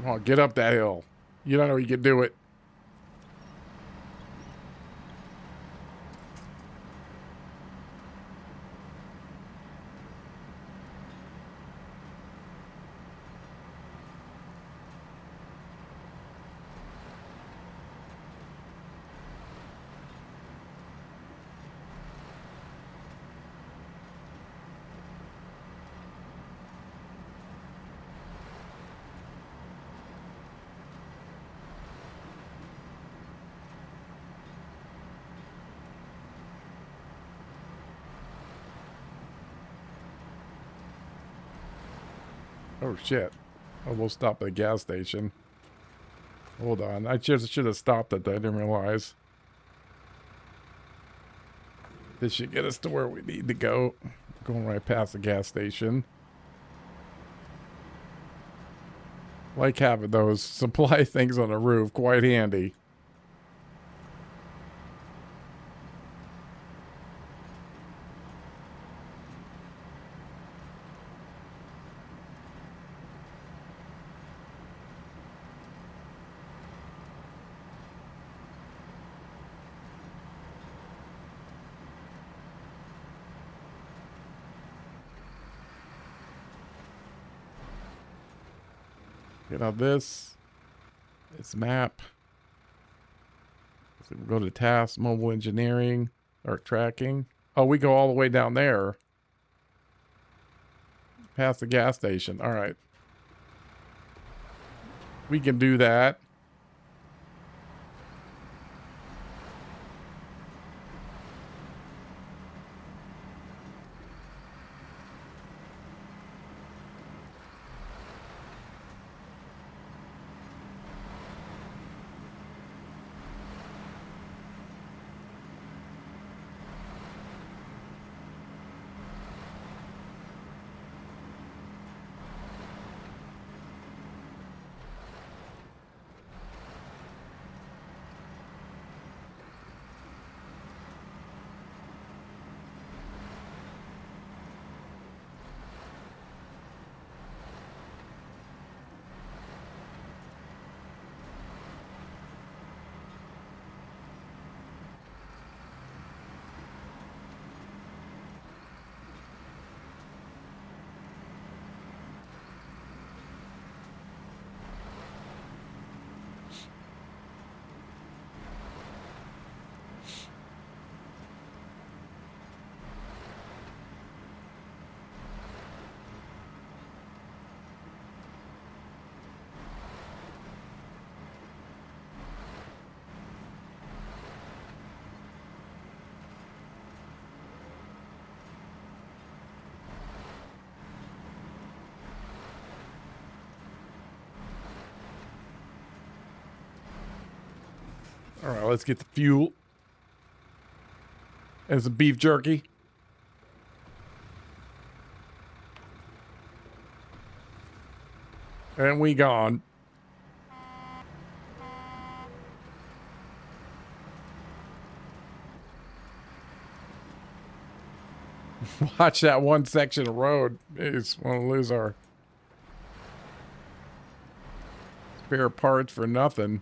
Come on, get up that hill. You don't know you can do it. Oh shit! Almost stopped at the gas station. Hold on, I should have stopped it. I didn't realize. This should get us to where we need to go. Going right past the gas station. Like having those supply things on the roof, quite handy. Get out this map. So we go to task, mobile engineering, or tracking. Oh, we go all the way down there. Past the gas station. All right. We can do that. All right, let's get the fuel. And some beef jerky. And we gone. Watch that one section of road. We just want to lose our spare parts for nothing.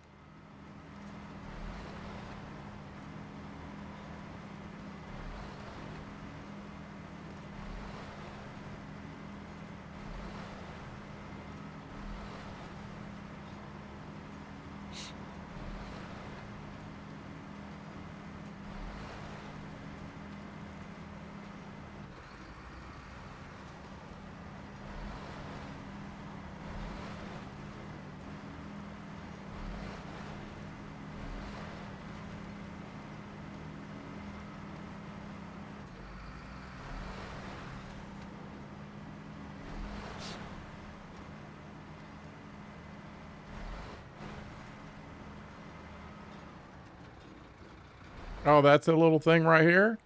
Oh, that's a little thing right here?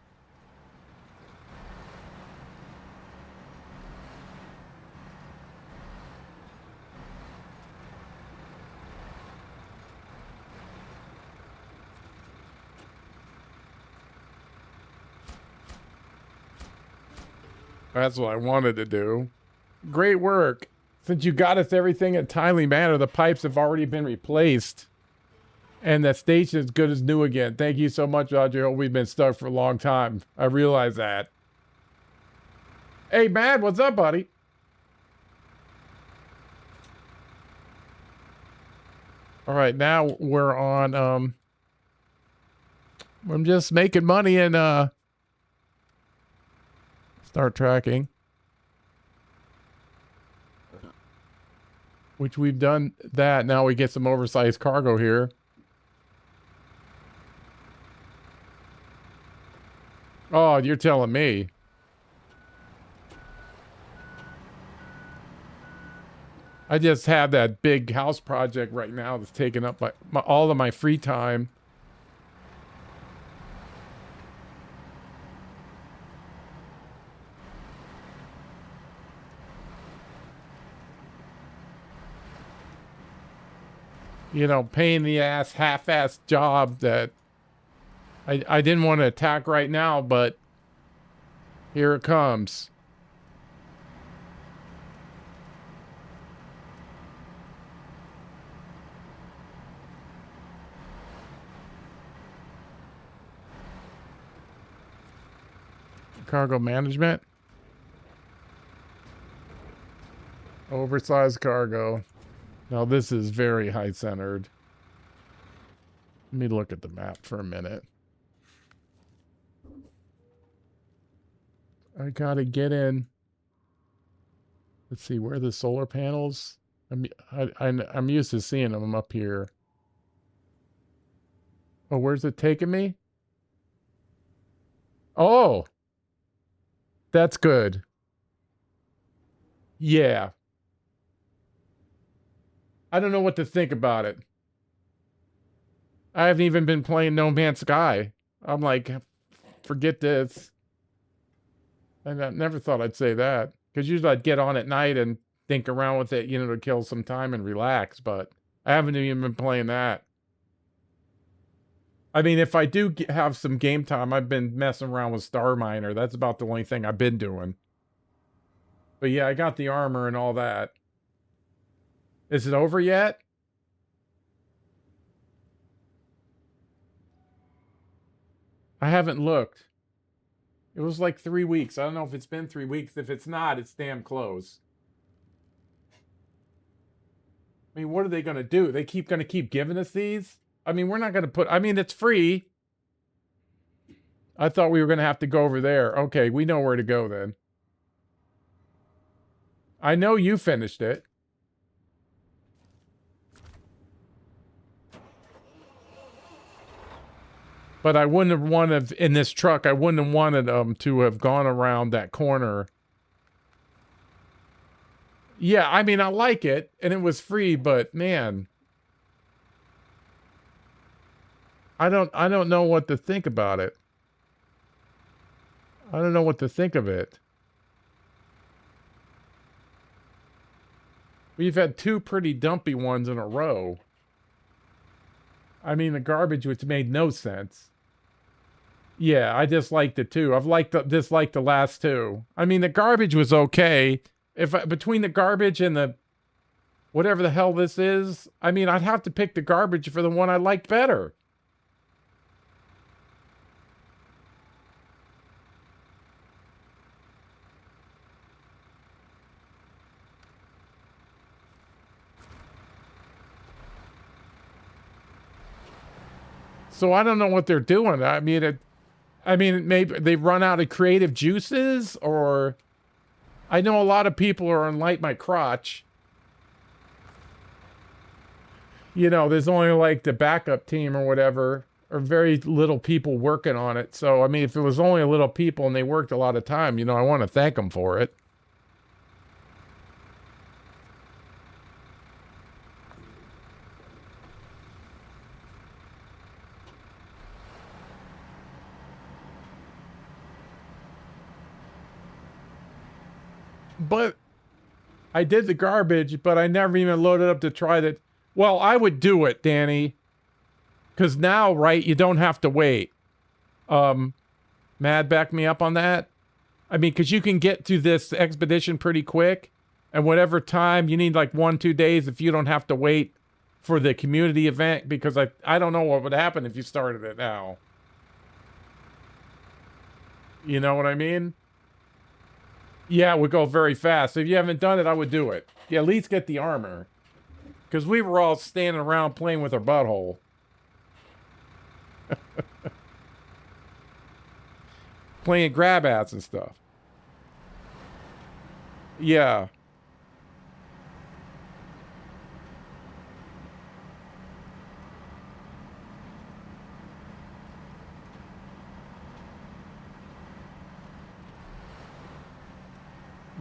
That's what I wanted to do. Great work. Since you got us everything in a timely manner, the pipes have already been replaced. And the station is good as new again. Thank you so much, Roger. We've been stuck for a long time. I realize that. Hey, Mad, what's up, buddy? All right, now we're on, I'm just making money and, start tracking. Which we've done that. Now we get some oversized cargo here. Oh, you're telling me. I just have that big house project right now that's taking up all of my free time. You know, pain in the ass, half-assed job that I didn't want to attack right now, but here it comes. Cargo management. Oversized cargo. Now this is very high-centered. Let me look at the map for a minute. I gotta get in. Let's see, where are the solar panels? I'm used to seeing them up here. Oh, where's it taking me? Oh, that's good. Yeah. I don't know what to think about it. I haven't even been playing No Man's Sky. I'm like, forget this. I never thought I'd say that. Because usually I'd get on at night and think around with it, you know, to kill some time and relax. But I haven't even been playing that. I mean, if I do have some game time, I've been messing around with Star Miner. That's about the only thing I've been doing. But yeah, I got the armor and all that. Is it over yet? I haven't looked. It was like 3 weeks. I don't know if it's been 3 weeks. If it's not, it's damn close. I mean, what are they going to do? They going to keep giving us these? I mean, we're not going to put... I mean, it's free. I thought we were going to have to go over there. Okay, we know where to go then. I know you finished it. But I wouldn't have wanted... In this truck, I wouldn't have wanted to have gone around that corner. Yeah, I mean, I like it. And it was free, but man... I don't know what to think about it. I don't know what to think of it. We've had two pretty dumpy ones in a row. I mean, the garbage, which made no sense. Yeah, I disliked it too. I've disliked the last two. I mean, the garbage was okay. Between the garbage and the whatever the hell this is, I mean, I'd have to pick the garbage for the one I liked better. So I don't know what they're doing. I mean, maybe they run out of creative juices, or I know a lot of people are on Light My Crotch. You know, there's only like the backup team or whatever, or very little people working on it. So, I mean, if it was only a little people and they worked a lot of time, you know, I want to thank them for it. But I did the garbage, but I never even loaded up to try that. Well, I would do it, Danny, because now, right, you don't have to wait. Mad, back me up on that. I mean, because you can get to this expedition pretty quick, and whatever time you need, like 1-2 days, if you don't have to wait for the community event, because I don't know what would happen if you started it now. You know what I mean? Yeah, it would go very fast. If you haven't done it, I would do it. Yeah, at least get the armor. Because we were all standing around playing with our butthole. Playing grab ass and stuff. Yeah.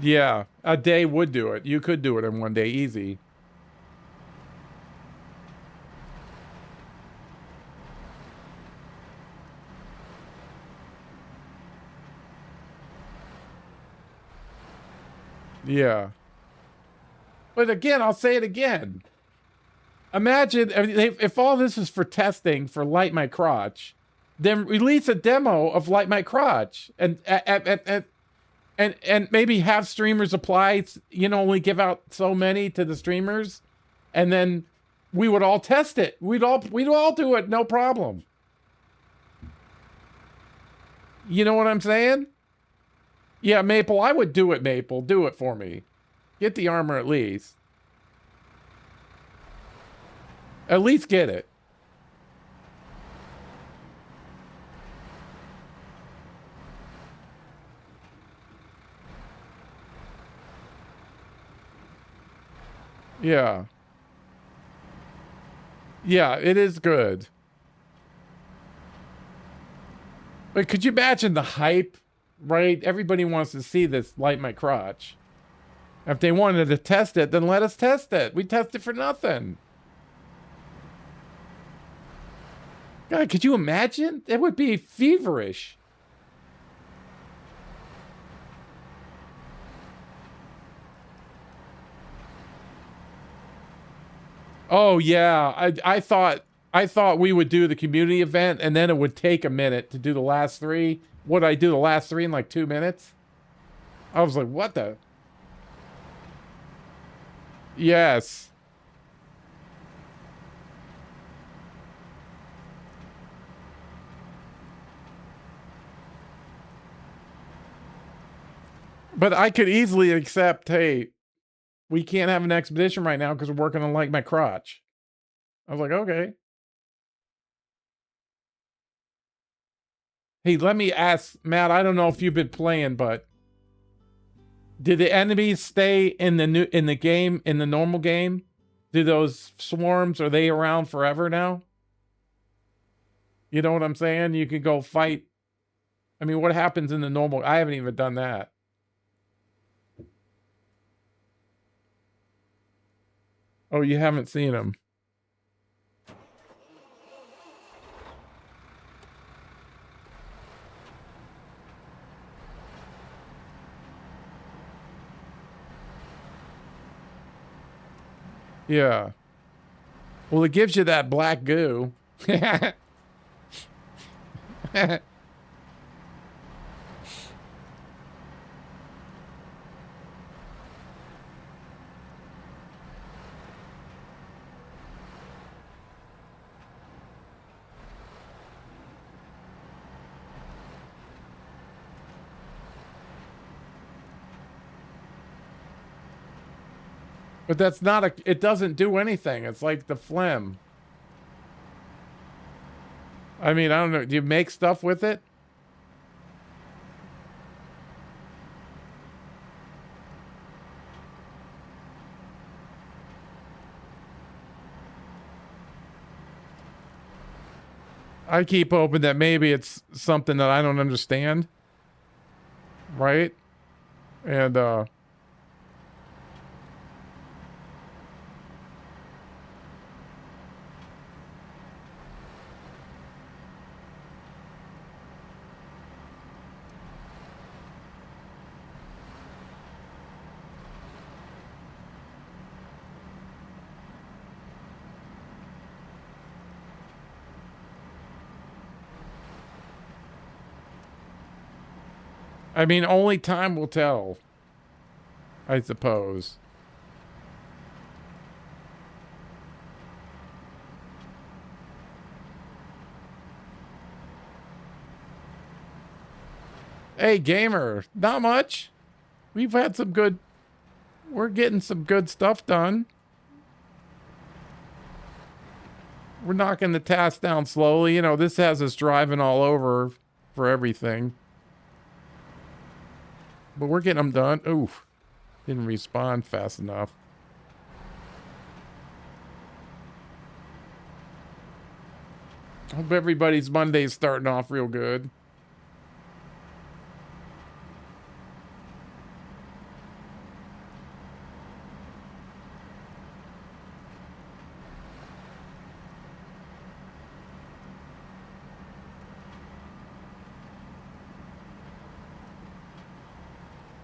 Yeah, a day would do it. You could do it in one day, easy. Yeah. But again, I'll say it again. Imagine if all this is for testing for Light My Crotch, then release a demo of Light My Crotch and maybe have streamers apply. You know, only give out so many to the streamers, and then we would all test it. We'd all do it, no problem. You know what I'm saying? Yeah, Maple, I would do it, Maple. Do it for me. Get the armor at least. At least get it. Yeah. Yeah, it is good. But could you imagine the hype, right? Everybody wants to see this Light My Crotch. If they wanted to test it, then let us test it. We test it for nothing. God, could you imagine? It would be feverish. Oh yeah, I thought we would do the community event and then it would take a minute to do the last three. Would I do the last three in like 2 minutes? I was like, what the? Yes. But I could easily accept, hey, we can't have an expedition right now because we're working on Like My Crotch. I was like, okay. Hey, let me ask, Matt, I don't know if you've been playing, but did the enemies stay in the game, in the normal game? Do those swarms, are they around forever now? You know what I'm saying? You can go fight. I mean, what happens in the normal? I haven't even done that. Oh, you haven't seen them. Yeah. Well, it gives you that black goo. But that's not a, it doesn't do anything. It's like the phlegm. I mean, I don't know. Do you make stuff with it? I keep hoping that maybe it's something that I don't understand. Right? And, I mean, only time will tell, I suppose. Hey, gamer, not much. We've had some good, we're getting some good stuff done. We're knocking the tasks down slowly. You know, this has us driving all over for everything. But we're getting them done. Oof. Didn't respawn fast enough. Hope everybody's Monday's starting off real good.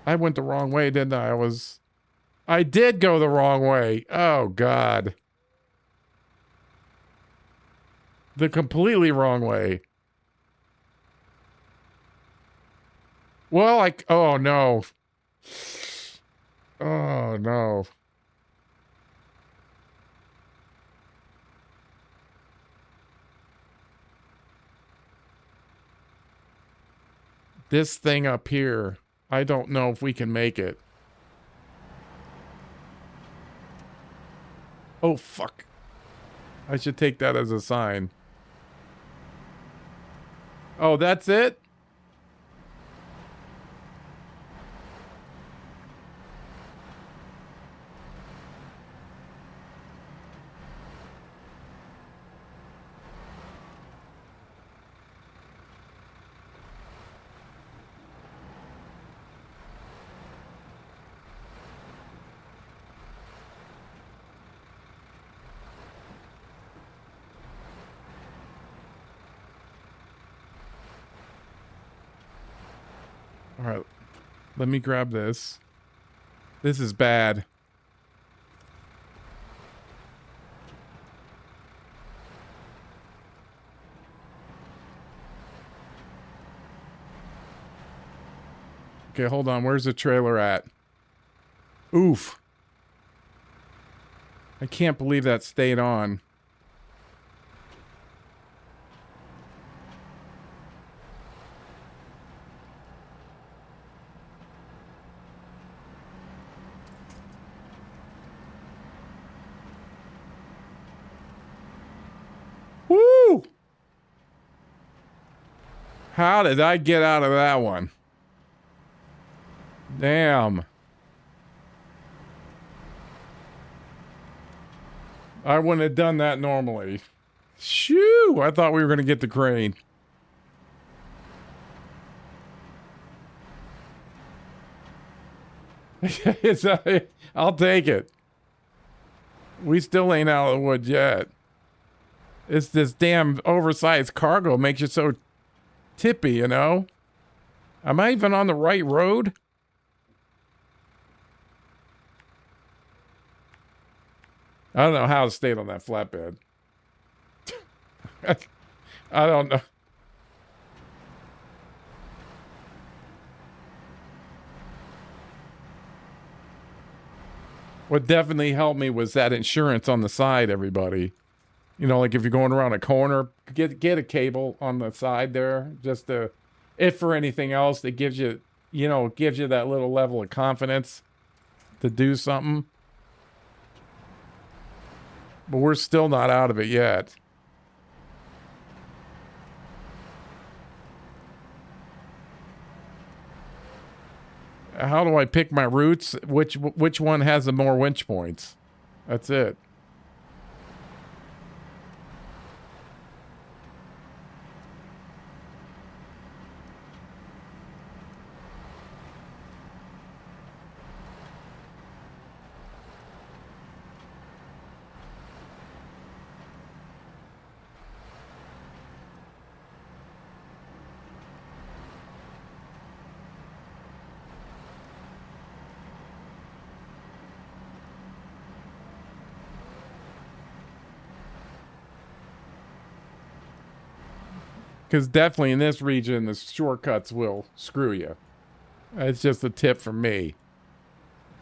I went the wrong way, didn't I? I did go the wrong way. Oh, God. The completely wrong way. Well, oh, no. Oh, no. This thing up here, I don't know if we can make it. Oh, fuck. I should take that as a sign. Oh, that's it? All right, let me grab this. This is bad. Okay, hold on. Where's the trailer at? Oof. I can't believe that stayed on. Woo! How did I get out of that one? Damn. I wouldn't have done that normally. Shoo! I thought we were going to get the crane. I'll take it. We still ain't out of the woods yet. It's this damn oversized cargo makes you so tippy, you know? Am I even on the right road? I don't know how it stayed on that flatbed. I don't know. What definitely helped me was that insurance on the side, everybody. You know, like if you're going around a corner, get a cable on the side there, just to, if for anything else, it gives you, you know, gives you that little level of confidence to do something. But we're still not out of it yet. How do I pick my routes? Which one has the more winch points? That's it. Because definitely in this region, the shortcuts will screw you. It's just a tip from me.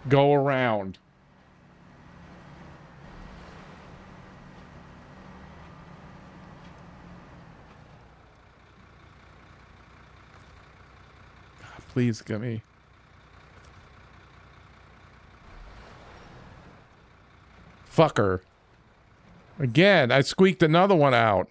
Go around. Please give me. Fucker. Again, I squeaked another one out.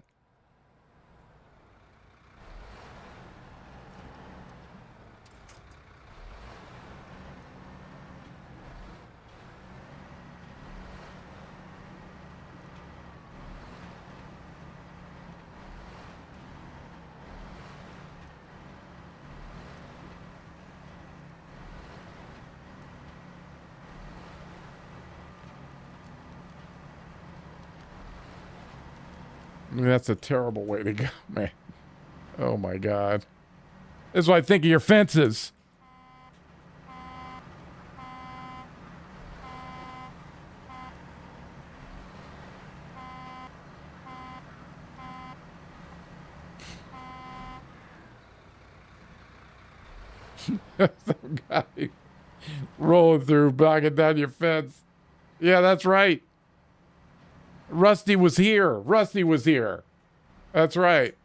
I mean, that's a terrible way to go, man. Oh my god. That's what I think of your fences. Some guy rolling through, knocking down your fence. Yeah, that's right. Rusty was here. Rusty was here. That's right.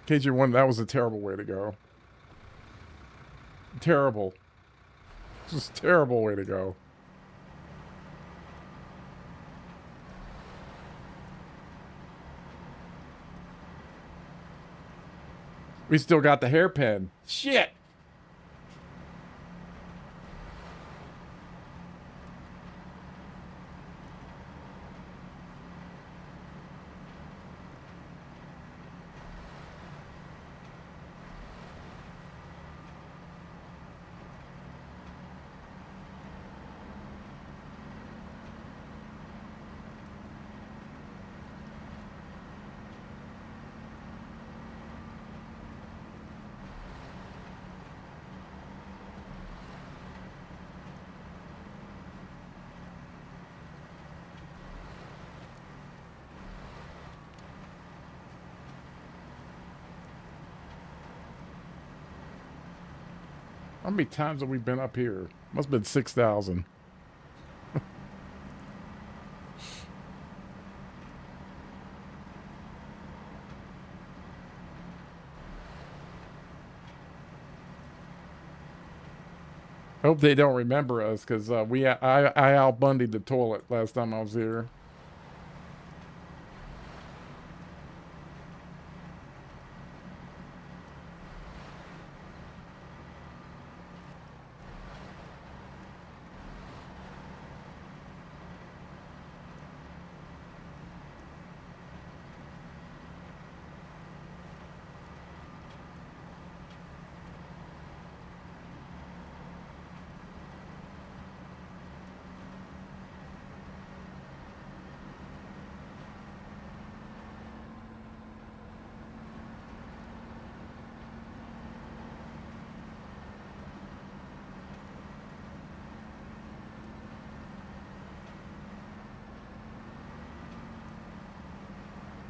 In case you're wondering, that was a terrible way to go. Terrible. Just terrible way to go. We still got the hairpin. Shit. How many times have we been up here? Must have been 6,000. Hope they don't remember us, because I outbundied the toilet last time I was here.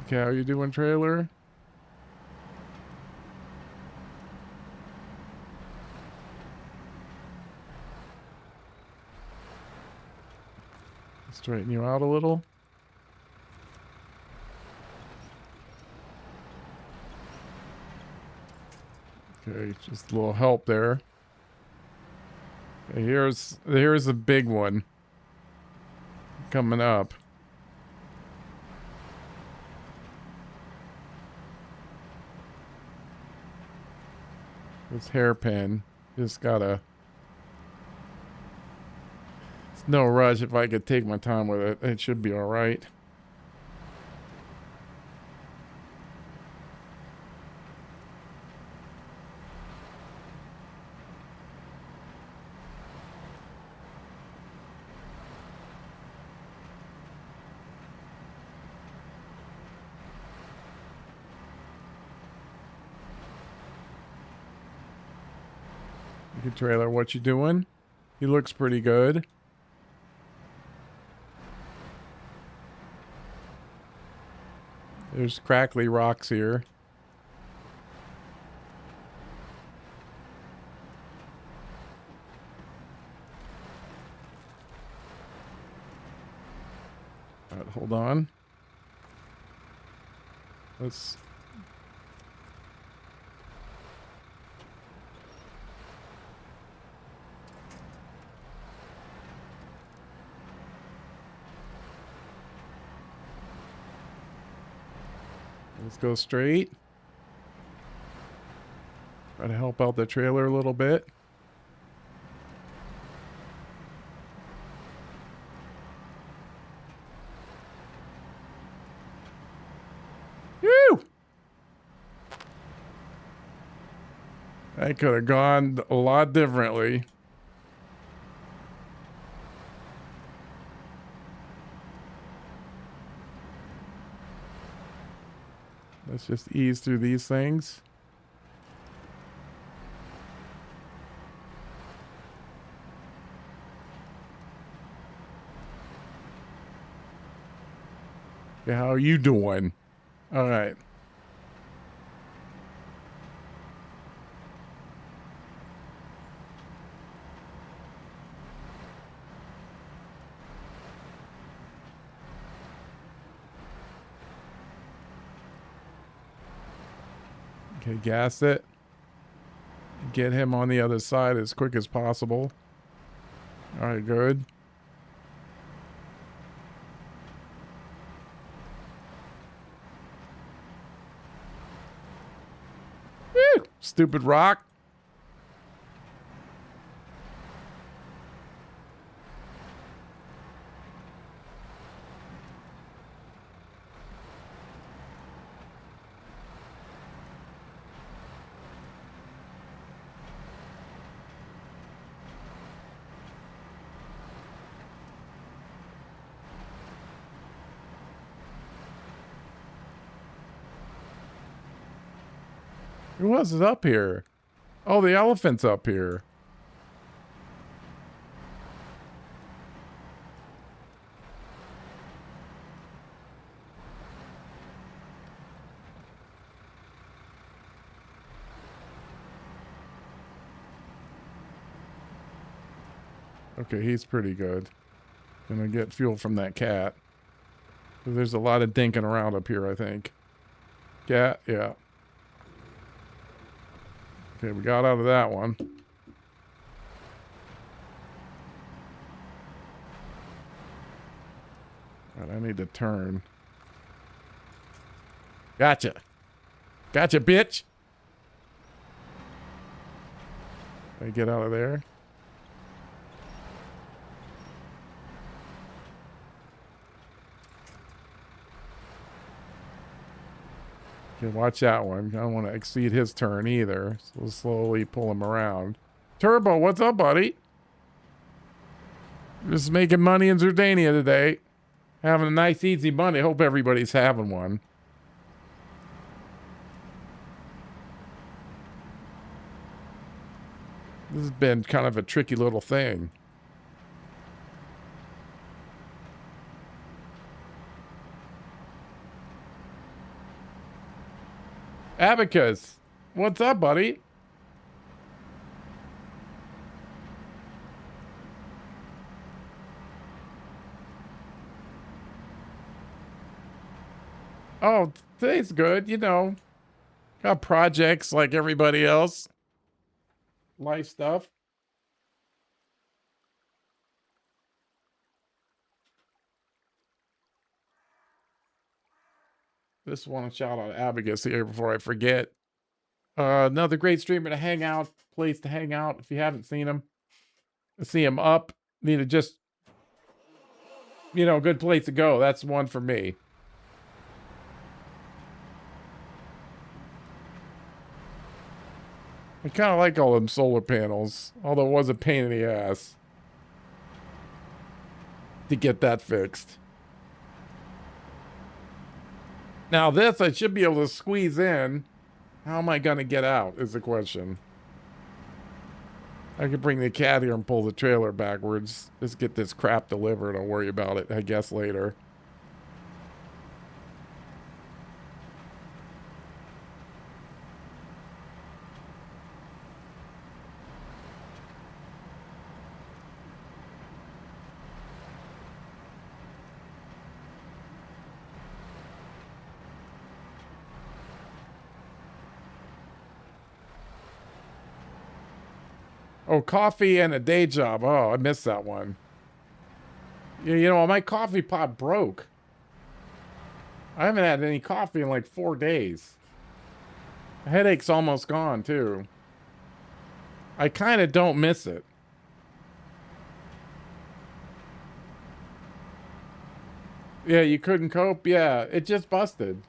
Okay, how you doing, trailer? Straighten you out a little. Okay, just a little help there. Okay, here's a big one coming up. This hairpin just gotta. It's no rush. If I could take my time with it, it should be all right. Good trailer, what you doing? He looks pretty good. There's crackly rocks here. All right, hold on. Let's. Let's go straight. Try to help out the trailer a little bit. Woo! That could have gone a lot differently. Let's just ease through these things. Okay, how are you doing? All right. Okay, gas it. Get him on the other side as quick as possible. All right, good. Woo! Stupid rock. Who was it up here? Oh, the elephant's up here. Okay, he's pretty good. Gonna get fuel from that cat. There's a lot of dinking around up here, I think. Cat, yeah. Okay, we got out of that one. Right, I need to turn. Gotcha. Gotcha, bitch. Can I get out of there? Okay, watch that one. I don't want to exceed his turn either. So we'll slowly pull him around. Turbo, what's up, buddy? Just making money in Zerdania today. Having a nice, easy Monday. Hope everybody's having one. This has been kind of a tricky little thing. Abacus, what's up, buddy? Oh, today's good. You know, got projects like everybody else. Life stuff. Just want to shout out Abacus here before I forget. Another great streamer to hang out, place to hang out. If you haven't seen him, see him up. Need to just, good place to go. That's one for me. I kind of like all them solar panels, although it was a pain in the ass to get that fixed. Now this I should be able to squeeze in. How am I going to get out is the question. I could bring the cat here and pull the trailer backwards. Just get this crap delivered. I'll worry about it, I guess, later. Oh, coffee and a day job. Oh, I missed that one. You know, my coffee pot broke. I haven't had any coffee in like 4 days. The headache's almost gone, too. I kind of don't miss it. Yeah, you couldn't cope? Yeah, it just busted.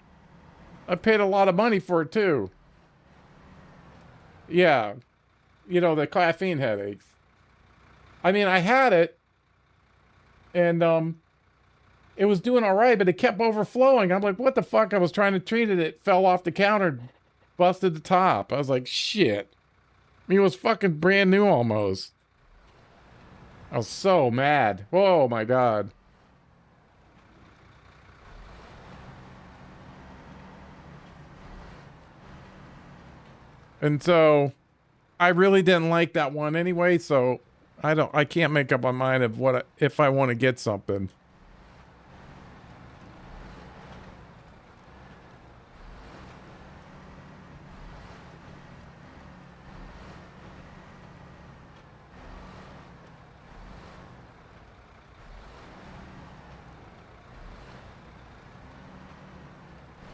I paid a lot of money for it, too. Yeah. You know, the caffeine headaches. I mean, I had it, and it was doing all right, but it kept overflowing. I'm like, what the fuck? I was trying to treat it. It fell off the counter, busted the top. I was like, shit. I mean, it was fucking brand new almost. I was so mad. Oh my God. And so I really didn't like that one anyway, so I can't make up my mind of if I want to get something.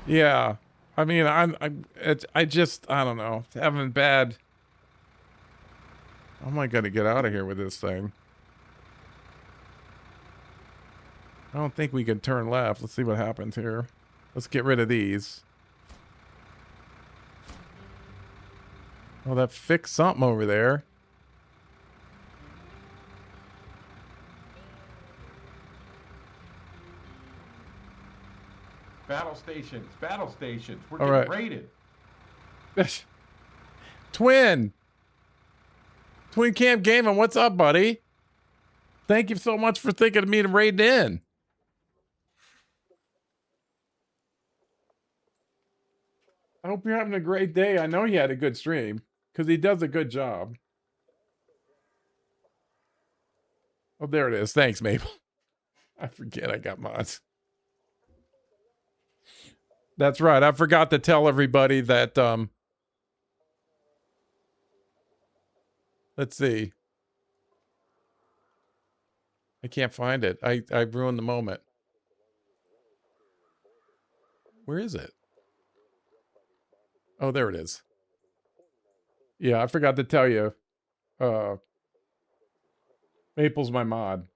Yeah. I mean, I don't know. Having bad. How am I going to get out of here with this thing? I don't think we can turn left. Let's see what happens here. Let's get rid of these. Oh, that fixed something over there. Battle stations. We're All getting right. raided. Twin Camp Gaming, what's up, buddy? Thank you so much for thinking of me to raid in. I hope you're having a great day. I know he had a good stream because he does a good job. Oh, there it is. Thanks, Mabel. I forget I got mods. That's right. I forgot to tell everybody that let's see. I can't find it. I ruined the moment. Where is it? Oh, there it is. Yeah, I forgot to tell you. Maple's my mod.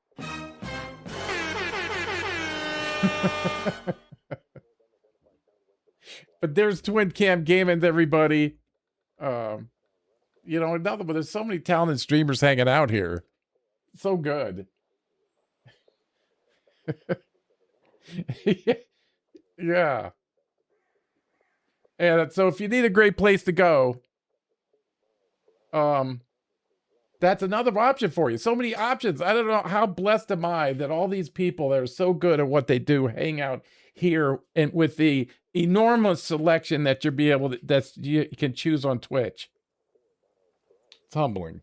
But there's Twin Cam Gaming, everybody. You know, nothing, but there's so many talented streamers hanging out here. So good. Yeah. And so if you need a great place to go, That's another option for you. So many options. I don't know how blessed am I that all these people that are so good at what they do hang out here and with the enormous selection that you can choose on Twitch. It's humbling.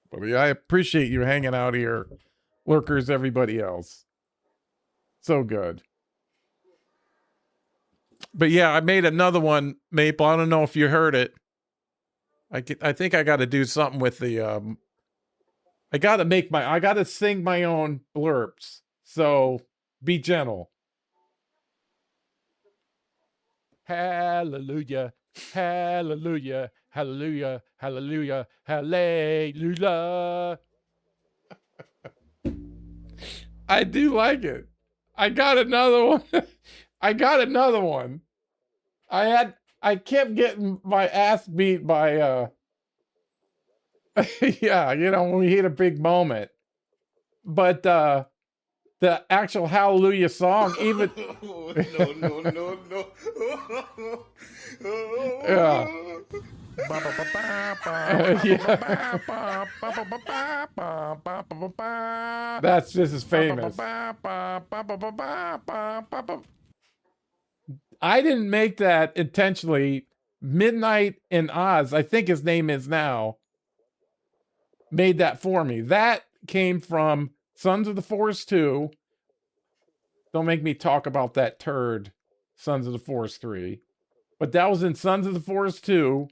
But I appreciate you hanging out here, lurkers, everybody else. So good. But yeah, I made another one, Maple. I don't know if you heard it. I think I got to do something with the I got to sing my own blurbs. So be gentle. Hallelujah. Hallelujah. Hallelujah. Hallelujah. Hallelujah. I do like it. I got another one. I got another one. I kept getting my ass beat by yeah, when we hit a big moment. But the actual hallelujah song, even no. yeah. That's just as famous. I didn't make that intentionally. Midnight in Oz, I think his name is now, made that for me. That came from Sons of the Forest 2. Don't make me talk about that turd, Sons of the Forest 3. But that was in Sons of the Forest 2,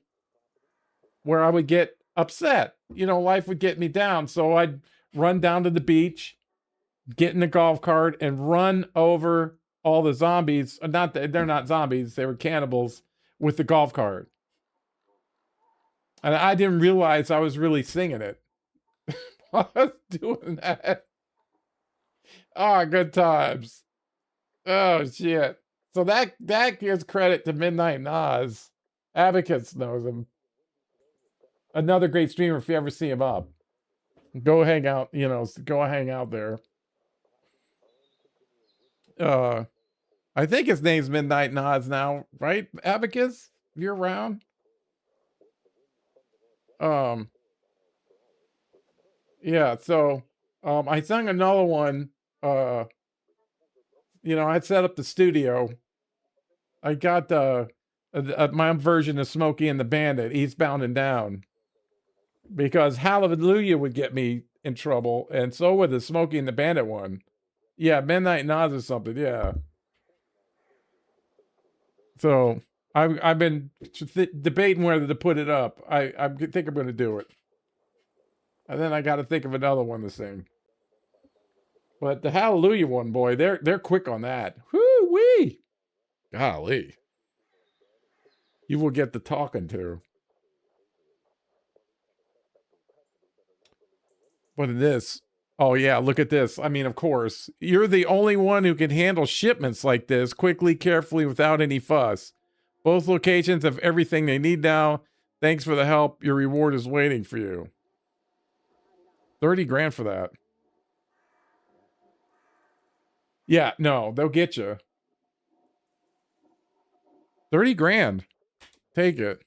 where I would get upset. Life would get me down. So I'd run down to the beach, get in the golf cart, and run over all the zombies. They're not zombies, they were cannibals with the golf cart. And I didn't realize I was really singing it. I was doing that. Oh, good times. Oh, shit. So that gives credit to Midnight Nas. Abacus knows him. Another great streamer if you ever see him up. Go hang out, go hang out there. I think his name's Midnight Nas now, right? Abacus? You're around? Yeah, so I sung another one. I'd set up the studio. I got my version of Smokey and the Bandit, Eastbound and Down. Because Hallelujah would get me in trouble, and so would the Smokey and the Bandit one. Yeah, Midnight Nas or something, yeah. So I've been debating whether to put it up. I think I'm going to do it. And then I got to think of another one to sing. But the Hallelujah one, boy, they're quick on that. Whoo-wee! Golly. You will get the talking to. What is this? Oh, yeah, look at this. I mean, of course. You're the only one who can handle shipments like this quickly, carefully, without any fuss. Both locations have everything they need now. Thanks for the help. Your reward is waiting for you. 30 grand for that. Yeah, no, they'll get you. 30 grand. Take it.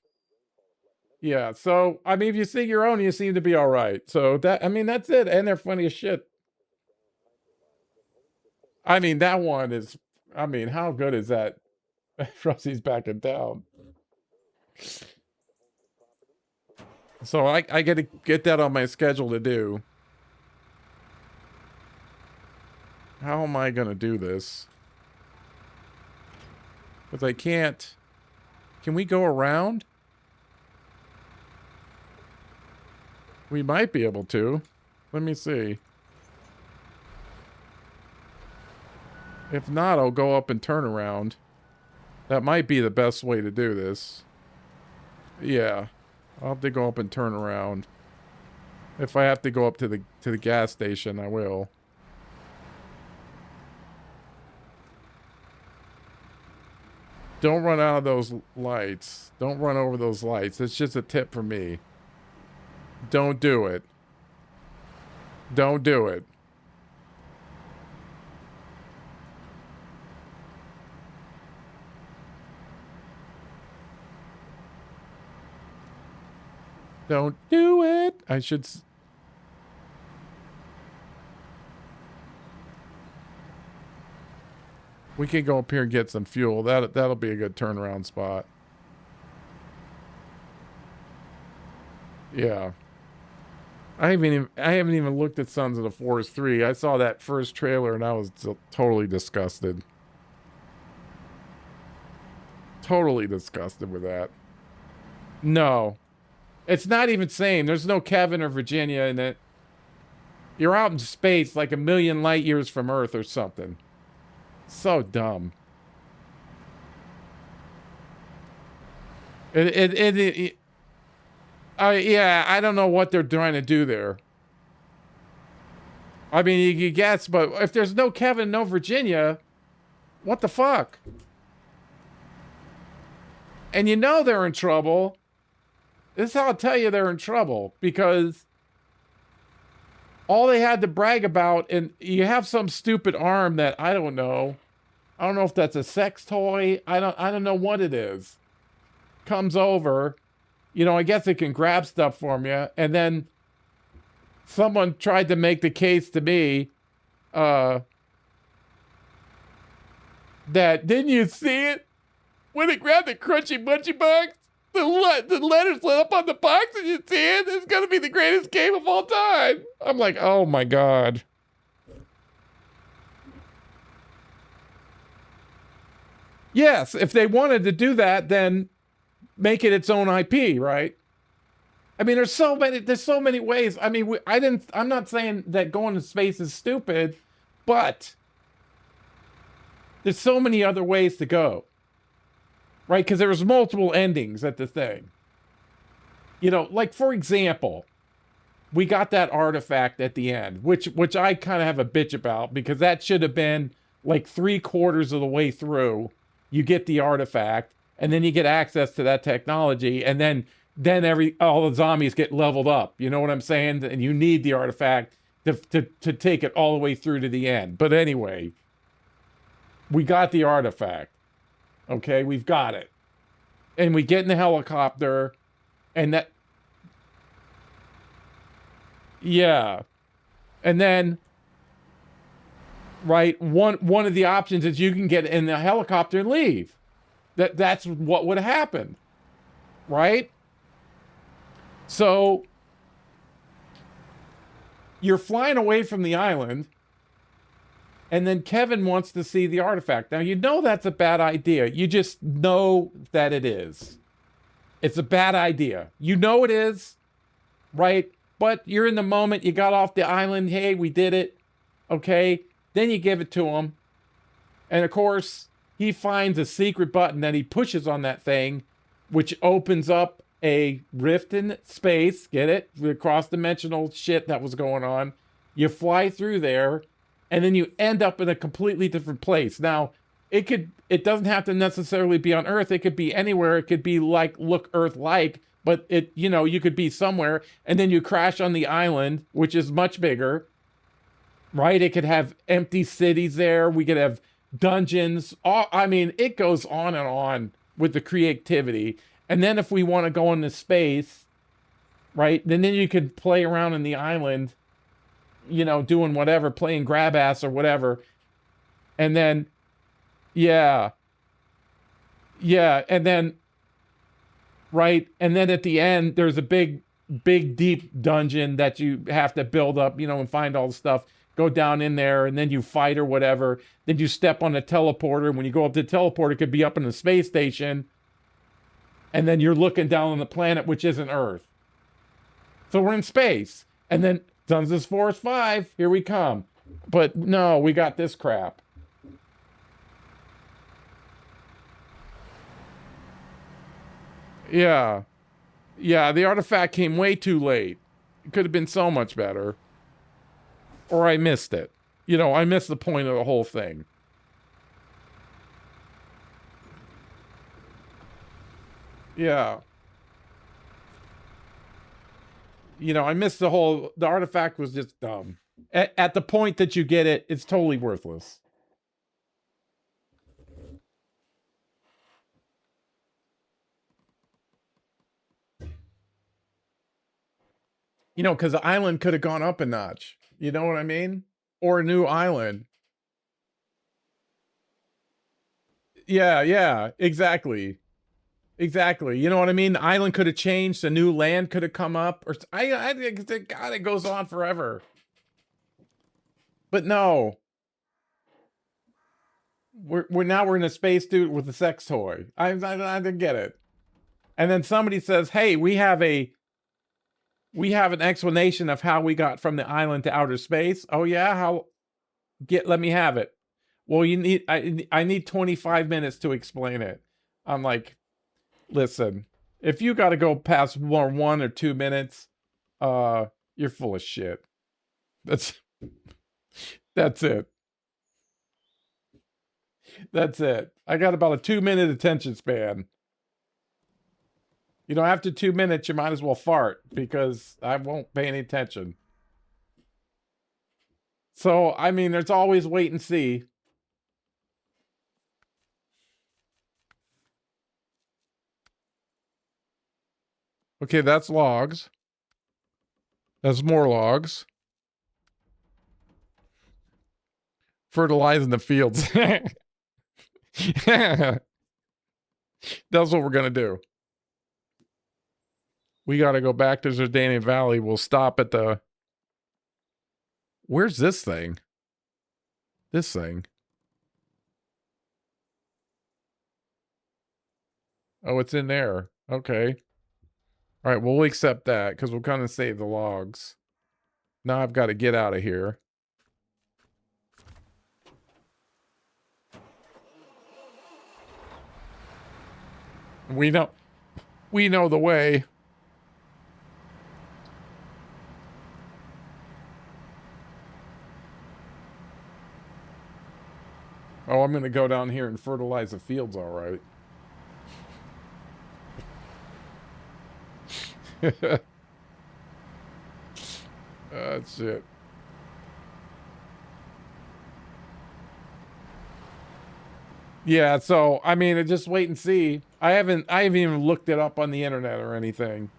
Yeah, so, I mean, if you sing your own, you seem to be all right. So, that's it. And they're funny as shit. I mean, that one is, how good is that? Rusty's back in town. So, I got to get that on my schedule to do. How am I going to do this? Because I can't. Can we go around? We might be able to. Let me see. If not, I'll go up and turn around. That might be the best way to do this. Yeah. I'll have to go up and turn around. If I have to go up to the gas station, I will. Don't run out of those lights. Don't run over those lights. It's just a tip from me. Don't do it. Don't do it. Don't do it. We can go up here and get some fuel. That'll be a good turnaround spot. Yeah. I haven't even looked at Sons of the Forest 3. I saw that first trailer and I was totally disgusted. Totally disgusted with that. No. It's not even same. There's no Kevin or Virginia in it. You're out in space like a million light years from Earth or something. So dumb. Yeah, I don't know what they're trying to do there. I mean, you guess, but if there's no Kevin, no Virginia, what the fuck? And you know they're in trouble. This is how I'll tell you they're in trouble, because all they had to brag about, and you have some stupid arm that I don't know. I don't know if that's a sex toy. I don't know what it is. Comes over, you know, I guess it can grab stuff from you, and then someone tried to make the case to me that, didn't you see it? When it grabbed the crunchy munchy box, the letters lit up on the box, and you see it? It's gonna be the greatest game of all time. I'm like, oh my God. Yes, if they wanted to do that, then make it its own IP, right? I mean, there's so many ways. I mean, I'm not saying that going to space is stupid, but there's so many other ways to go, right? Because there's multiple endings at the thing. You know, like, for example, we got that artifact at the end, which I kind of have a bitch about, because that should have been like 3/4 of the way through. You get the artifact, and then you get access to that technology, and then all the zombies get leveled up. You know what I'm saying? And you need the artifact to take it all the way through to the end. But anyway, we got the artifact. Okay, we've got it. And we get in the helicopter, and that... Yeah. And then, right, one of the options is you can get in the helicopter and leave. That's what would happen, right? So you're flying away from the island, and then Kevin wants to see the artifact. Now, you know that's a bad idea. You just know that it is. It's a bad idea. You know it is, right? But you're in the moment. You got off the island. Hey, we did it. Okay. Then you give it to him. And of course, he finds a secret button that he pushes on that thing, which opens up a rift in space. Get it? The cross-dimensional shit that was going on. You fly through there, and then you end up in a completely different place. Now, it doesn't have to necessarily be on Earth. It could be anywhere. It could be like, look Earth-like, but you could be somewhere, and then you crash on the island, which is much bigger, right? It could have empty cities there. We could have dungeons. I mean, it goes on and on with the creativity. And then if we want to go into space, right, then you could play around in the island, you know, doing whatever, playing grab ass or whatever. And then, yeah, and then, right, and then at the end, there's a big, deep dungeon that you have to build up, you know, and find all the stuff. Go down in there, and then you fight or whatever. Then you step on a teleporter. When you go up to the teleporter, it could be up in the space station. And then you're looking down on the planet, which isn't Earth. So we're in space. And then Sons of the Forest 5, here we come. But no, we got this crap. Yeah. Yeah, the artifact came way too late. It could have been so much better. Or I missed it. You know, I missed the point of the whole thing. Yeah. You know, I missed the artifact was just dumb. At the point that you get it, it's totally worthless. You know, because the island could have gone up a notch. You know what I mean? Or a new island. Yeah, exactly. Exactly. You know what I mean? The island could have changed, a new land could have come up, or I think God, it goes on forever. But no, we're now we're in a space dude with a sex toy. I didn't get it. And then somebody says, "Hey, we have an explanation of how we got from the island to outer space." Oh yeah, how? Let me have it. Well, I need 25 minutes to explain it. I'm like, listen, if you got to go past 1 or 2 minutes, you're full of shit. That's that's it. That's it. I got about a 2 minute attention span. You know, after 2 minutes, you might as well fart because I won't pay any attention. So, I mean, there's always wait and see. Okay, that's logs. That's more logs. Fertilizing the fields. That's what we're gonna do. We gotta go back to Zerdanian Valley. We'll stop at the... Where's this thing? This thing. Oh, it's in there. Okay. All right, we'll accept that because we'll kind of save the logs. Now I've got to get out of here. We know the way. Oh, I'm going to go down here and fertilize the fields, all right. That's it. Yeah, so I mean, just wait and see. I haven't even looked it up on the internet or anything.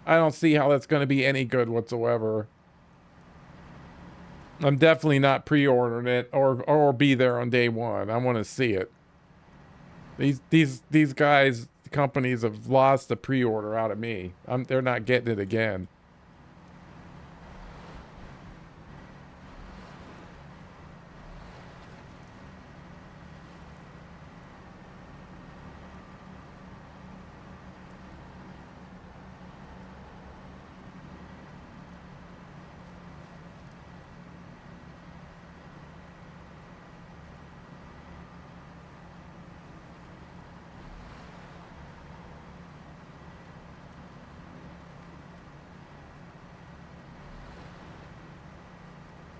I don't see how that's going to be any good whatsoever. I'm definitely not pre-ordering it or be there on day one. I want to see it. These guys, companies have lost the pre-order out of me. They're not getting it again.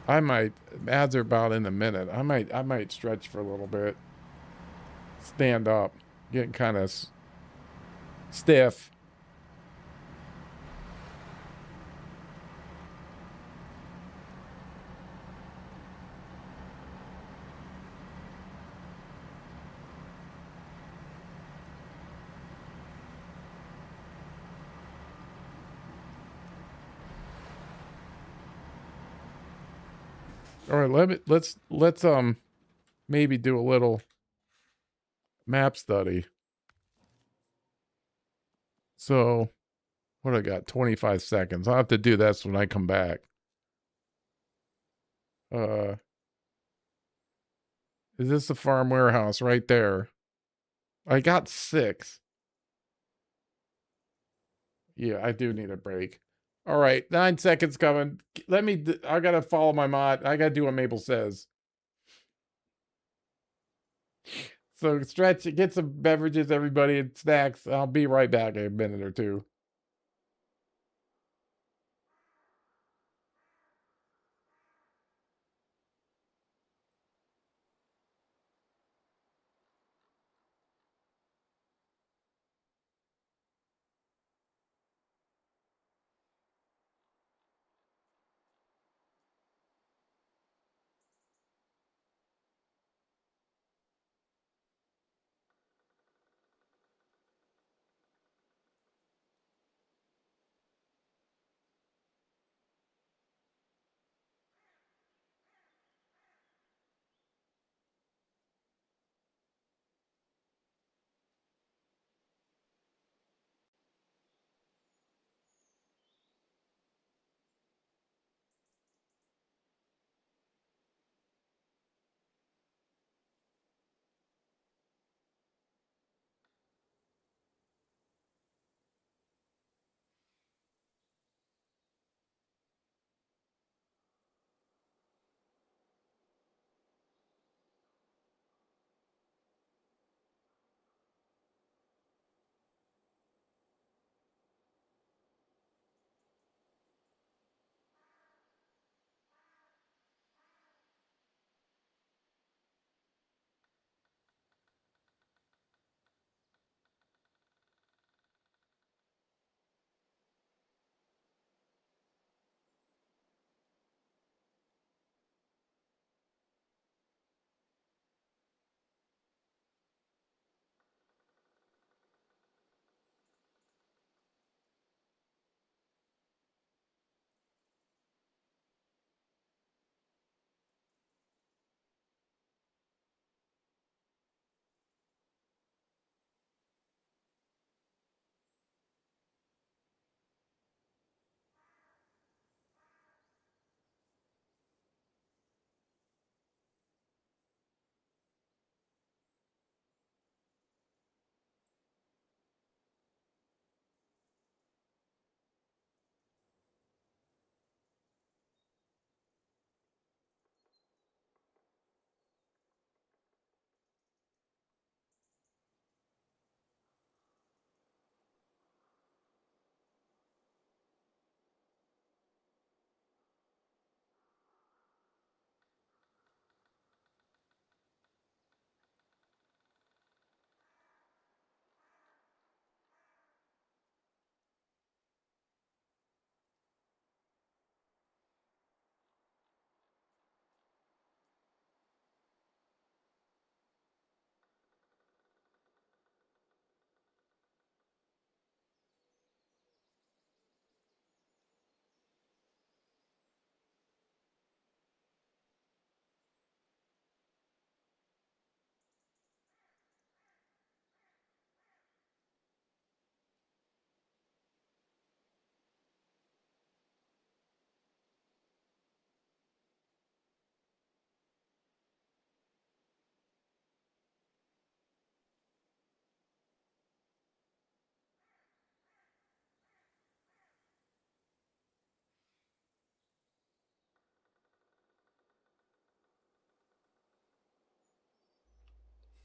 I might, ads are about in a minute. I might stretch for a little bit. Stand up. Getting kind of stiff. All right, let's maybe do a little map study. So, what I got? 25 seconds. I'll have to do this when I come back. Uh, is this the farm warehouse right there? I got 6. Yeah, I do need a break. All right, 9 seconds coming. I gotta follow my mod. I gotta do what Mabel says. So stretch, get some beverages, everybody, and snacks. I'll be right back in a minute or two.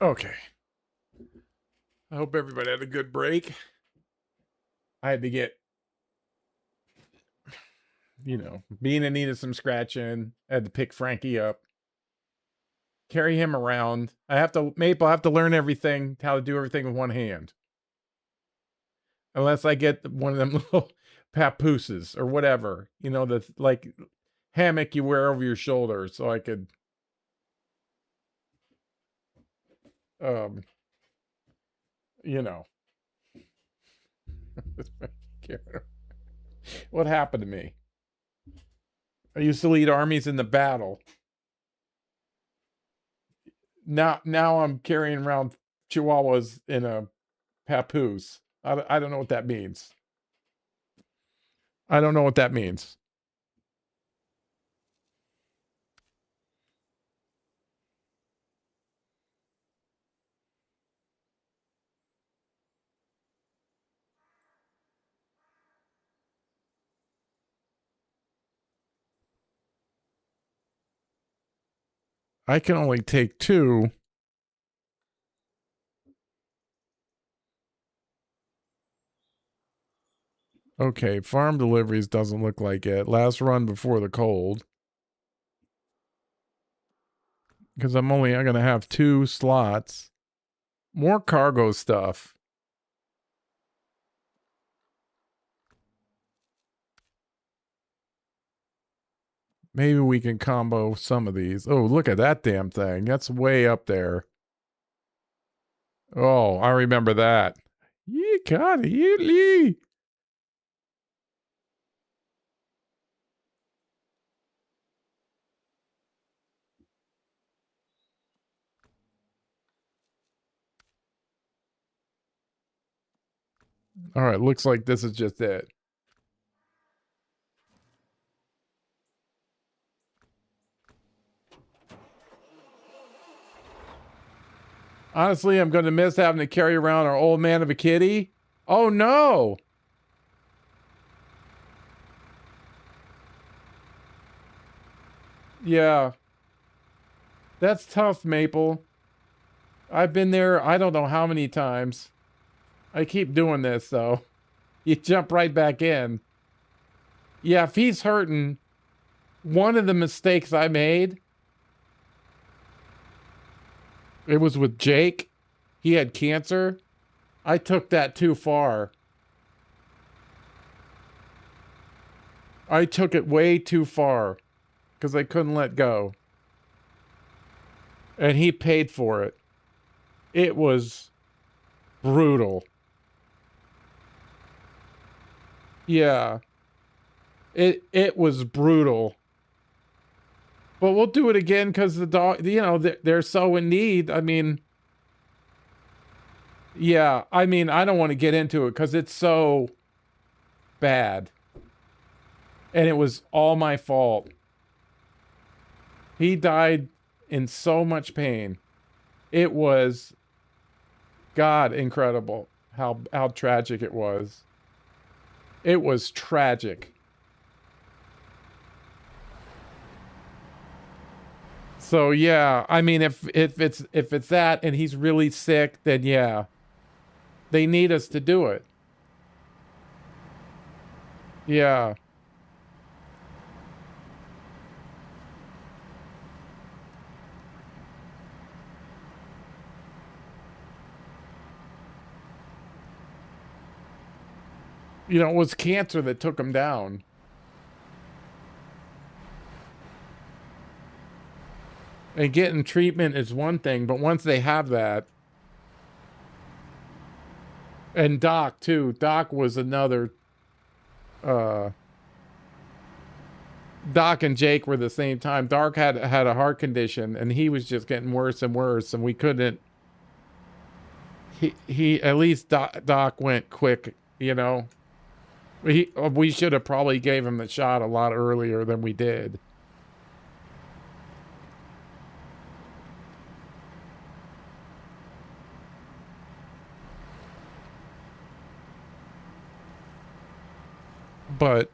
Okay. I hope everybody had a good break. I had to get, Beana needed some scratching. I had to pick Frankie up, carry him around. Maple, I have to learn everything, how to do everything with one hand. Unless I get one of them little papooses or whatever, the like hammock you wear over your shoulder, so I could, you know. What happened to me? I used to lead armies in the battle. Now I'm carrying around chihuahuas in a papoose. I don't know what that means. I don't know what that means. I can only take 2. Okay, farm deliveries doesn't look like it. Last run before the cold. Because I'm going to have 2 slots. More cargo stuff. Maybe we can combo some of these. Oh, look at that damn thing. That's way up there. Oh, I remember that. You got it. All right, looks like this is just it. Honestly, I'm going to miss having to carry around our old man of a kitty. Oh, no. Yeah. That's tough, Maple. I've been there I don't know how many times. I keep doing this, though. You jump right back in. Yeah, if he's hurting, one of the mistakes I made, it was with Jake. He had cancer. I took that too far. I took it way too far because I couldn't let go. And he paid for it. It was brutal. Yeah. It was brutal. But we'll do it again because the dog, they're so in need. I mean, yeah, I don't want to get into it because it's so bad. And it was all my fault. He died in so much pain. It was, God, incredible how tragic it was. It was tragic. So yeah, if it's that and he's really sick, then yeah, they need us to do it. Yeah. It was cancer that took him down. And getting treatment is one thing, but once they have that, and Doc too. Doc was another. Doc and Jake were the same time. Doc had a heart condition, and he was just getting worse and worse, and we couldn't. He at least Doc went quick. We should have probably gave him the shot a lot earlier than we did. But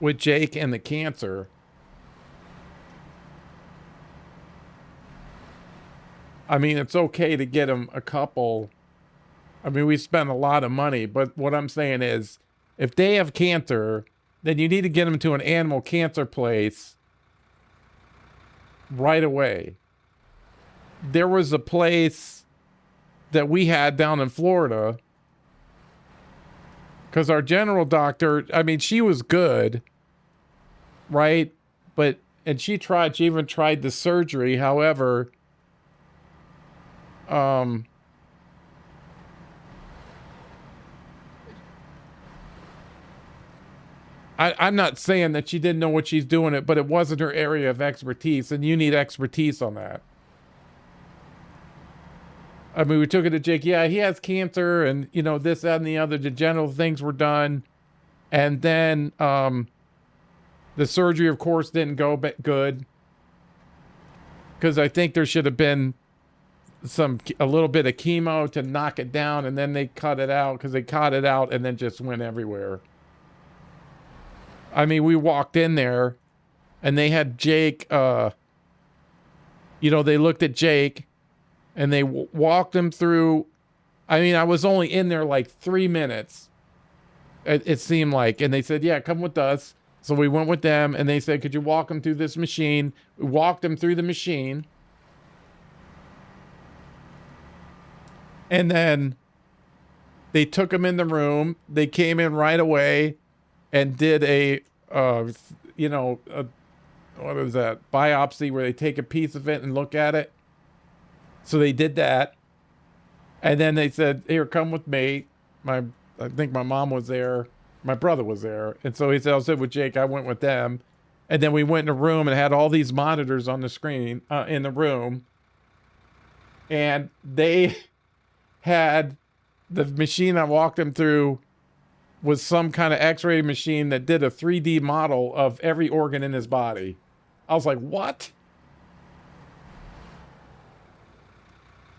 with Jake and the cancer, I mean, it's okay to get them a couple. I mean, we spent a lot of money, but what I'm saying is, if they have cancer, then you need to get them to an animal cancer place right away. There was a place that we had down in Florida because our general doctor, I mean, she was good, right? But, and she even tried the surgery. However, I'm not saying that she didn't know what she's doing it, but it wasn't her area of expertise, and you need expertise on that. I mean, we took it to Jake. Yeah, he has cancer, and you know this, that, and the other. The general things were done, and then the surgery, of course, didn't go good because I think there should have been a little bit of chemo to knock it down, and then they cut it out because they cut it out and then just went everywhere. I mean, we walked in there, and they had Jake. You know, they looked at Jake. And they walked him through. I mean, I was only in there like 3 minutes, it seemed like. And they said, yeah, come with us. So we went with them, and they said, could you walk him through this machine? We walked him through the machine. And then they took him in the room. They came in right away and did what is that? Biopsy, where they take a piece of it and look at it. So they did that. And then they said, here, come with me. I think my mom was there. My brother was there. And so he said, I'll sit with Jake. I went with them. And then we went in a room and had all these monitors on the screen in the room. And they had the machine I walked him through was some kind of x-ray machine that did a 3D model of every organ in his body. I was like, what?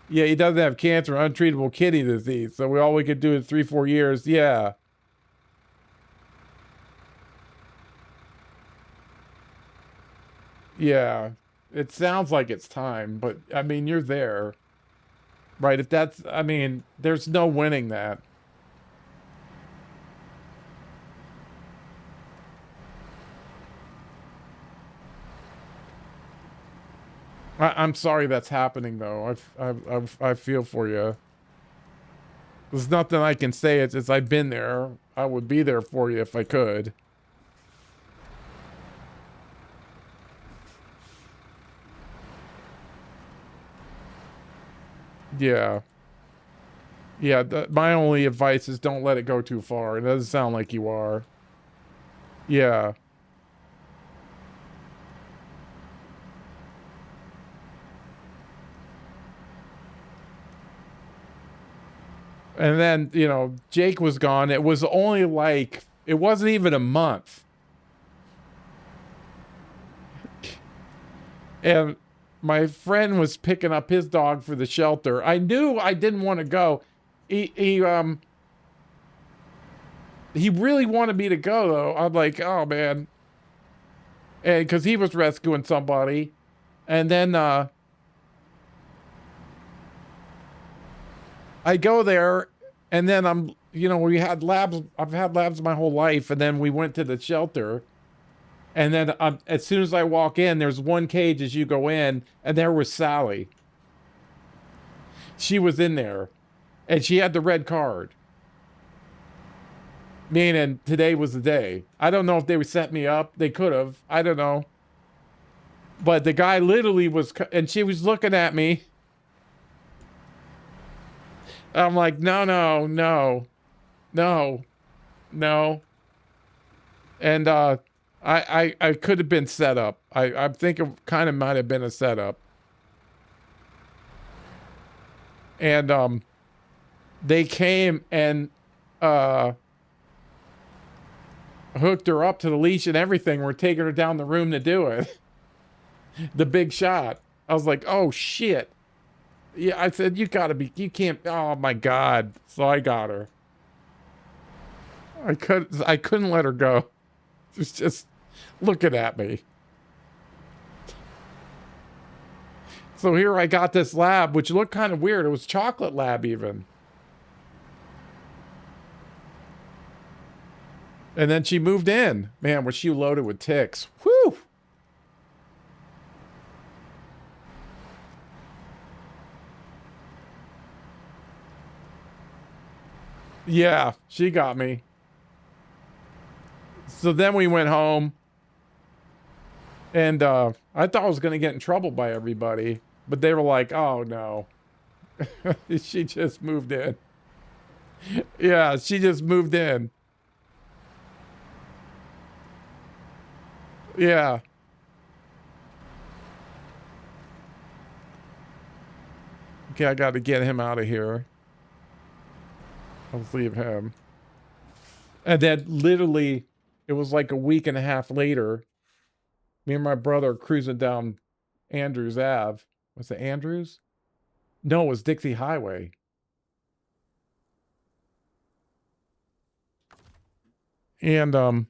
Yeah, he doesn't have cancer, untreatable kidney disease. So all we could do is 3-4 years. Yeah. Yeah. It sounds like it's time, but I mean, you're there. Right? If that's, I mean, there's no winning that. I'm sorry that's happening, though. I feel for you. There's nothing I can say. It's I've been there. I would be there for you if I could. Yeah. Yeah, my only advice is don't let it go too far. It doesn't sound like you are. Yeah. And then, you know, Jake was gone. It was only like, it wasn't even a month. And my friend was picking up his dog for the shelter. I knew I didn't want to go. He really wanted me to go, though. I'm like, oh, man. And because he was rescuing somebody. And then I go there, and then we had labs. I've had labs my whole life, and then we went to the shelter. And then as soon as I walk in, there's one cage as you go in, and there was Sally. She was in there, and she had the red card. Meaning today was the day. I don't know if they would set me up. They could have. I don't know. But the guy literally was, and she was looking at me. I'm like, no. And I could have been set up. I think it kind of might have been a setup. And they came and hooked her up to the leash and everything. We're taking her down the room to do it. The big shot. I was like, oh shit. Yeah, I said, you can't, oh my God. So I got her. I couldn't let her go. She's just looking at me. So here I got this lab, which looked kind of weird. It was chocolate lab even. And then she moved in. Man, was she loaded with ticks. Whew. Yeah, she got me. So then we went home. And I thought I was going to get in trouble by everybody. But they were like, oh, no. She just moved in. Yeah, she just moved in. Yeah. Okay, I got to get him out of here. Let's leave him. And then literally, it was like a week and a half later, me and my brother are cruising down Andrews Ave. Was it Andrews? No, it was Dixie Highway. And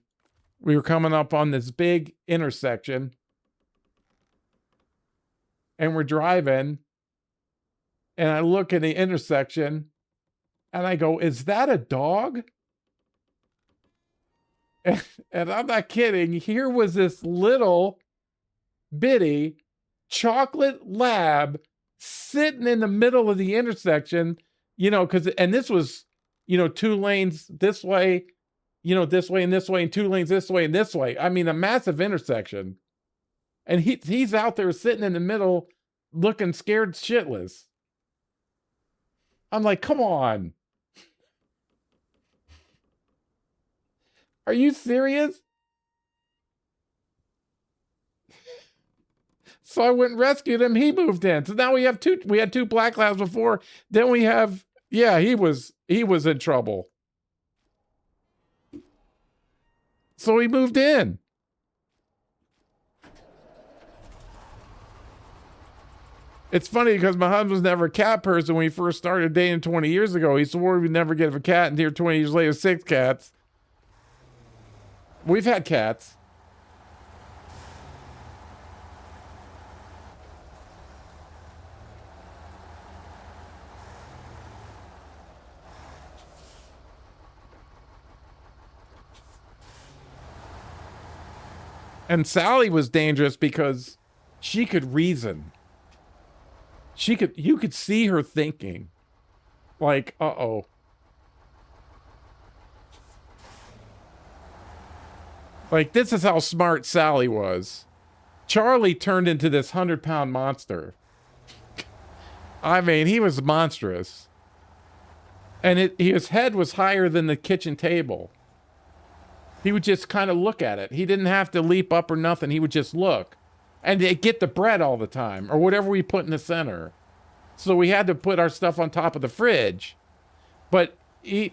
we were coming up on this big intersection. And we're driving. And I look at the intersection. And I go, is that a dog? And I'm not kidding. Here was this little bitty chocolate lab sitting in the middle of the intersection, you know, and this was, you know, 2 lanes this way, you know, this way and this way, and 2 lanes this way and this way. I mean, a massive intersection. And he's out there sitting in the middle looking scared shitless. I'm like, come on. Are you serious? So I went and rescued him. He moved in. So now we have we had 2 black labs before. Then we have, yeah, he was in trouble. So he moved in. It's funny because my husband was never a cat person when we first started dating 20 years ago. He swore we'd never get a cat, and here 20 years later, 6 cats. We've had cats. And Sally was dangerous because she could reason. You could see her thinking. Like, uh-oh. Like, this is how smart Sally was. Charlie turned into this 100-pound monster. I mean, he was monstrous. And his head was higher than the kitchen table. He would just kind of look at it. He didn't have to leap up or nothing. He would just look. And they get the bread all the time, or whatever we put in the center. So we had to put our stuff on top of the fridge. But he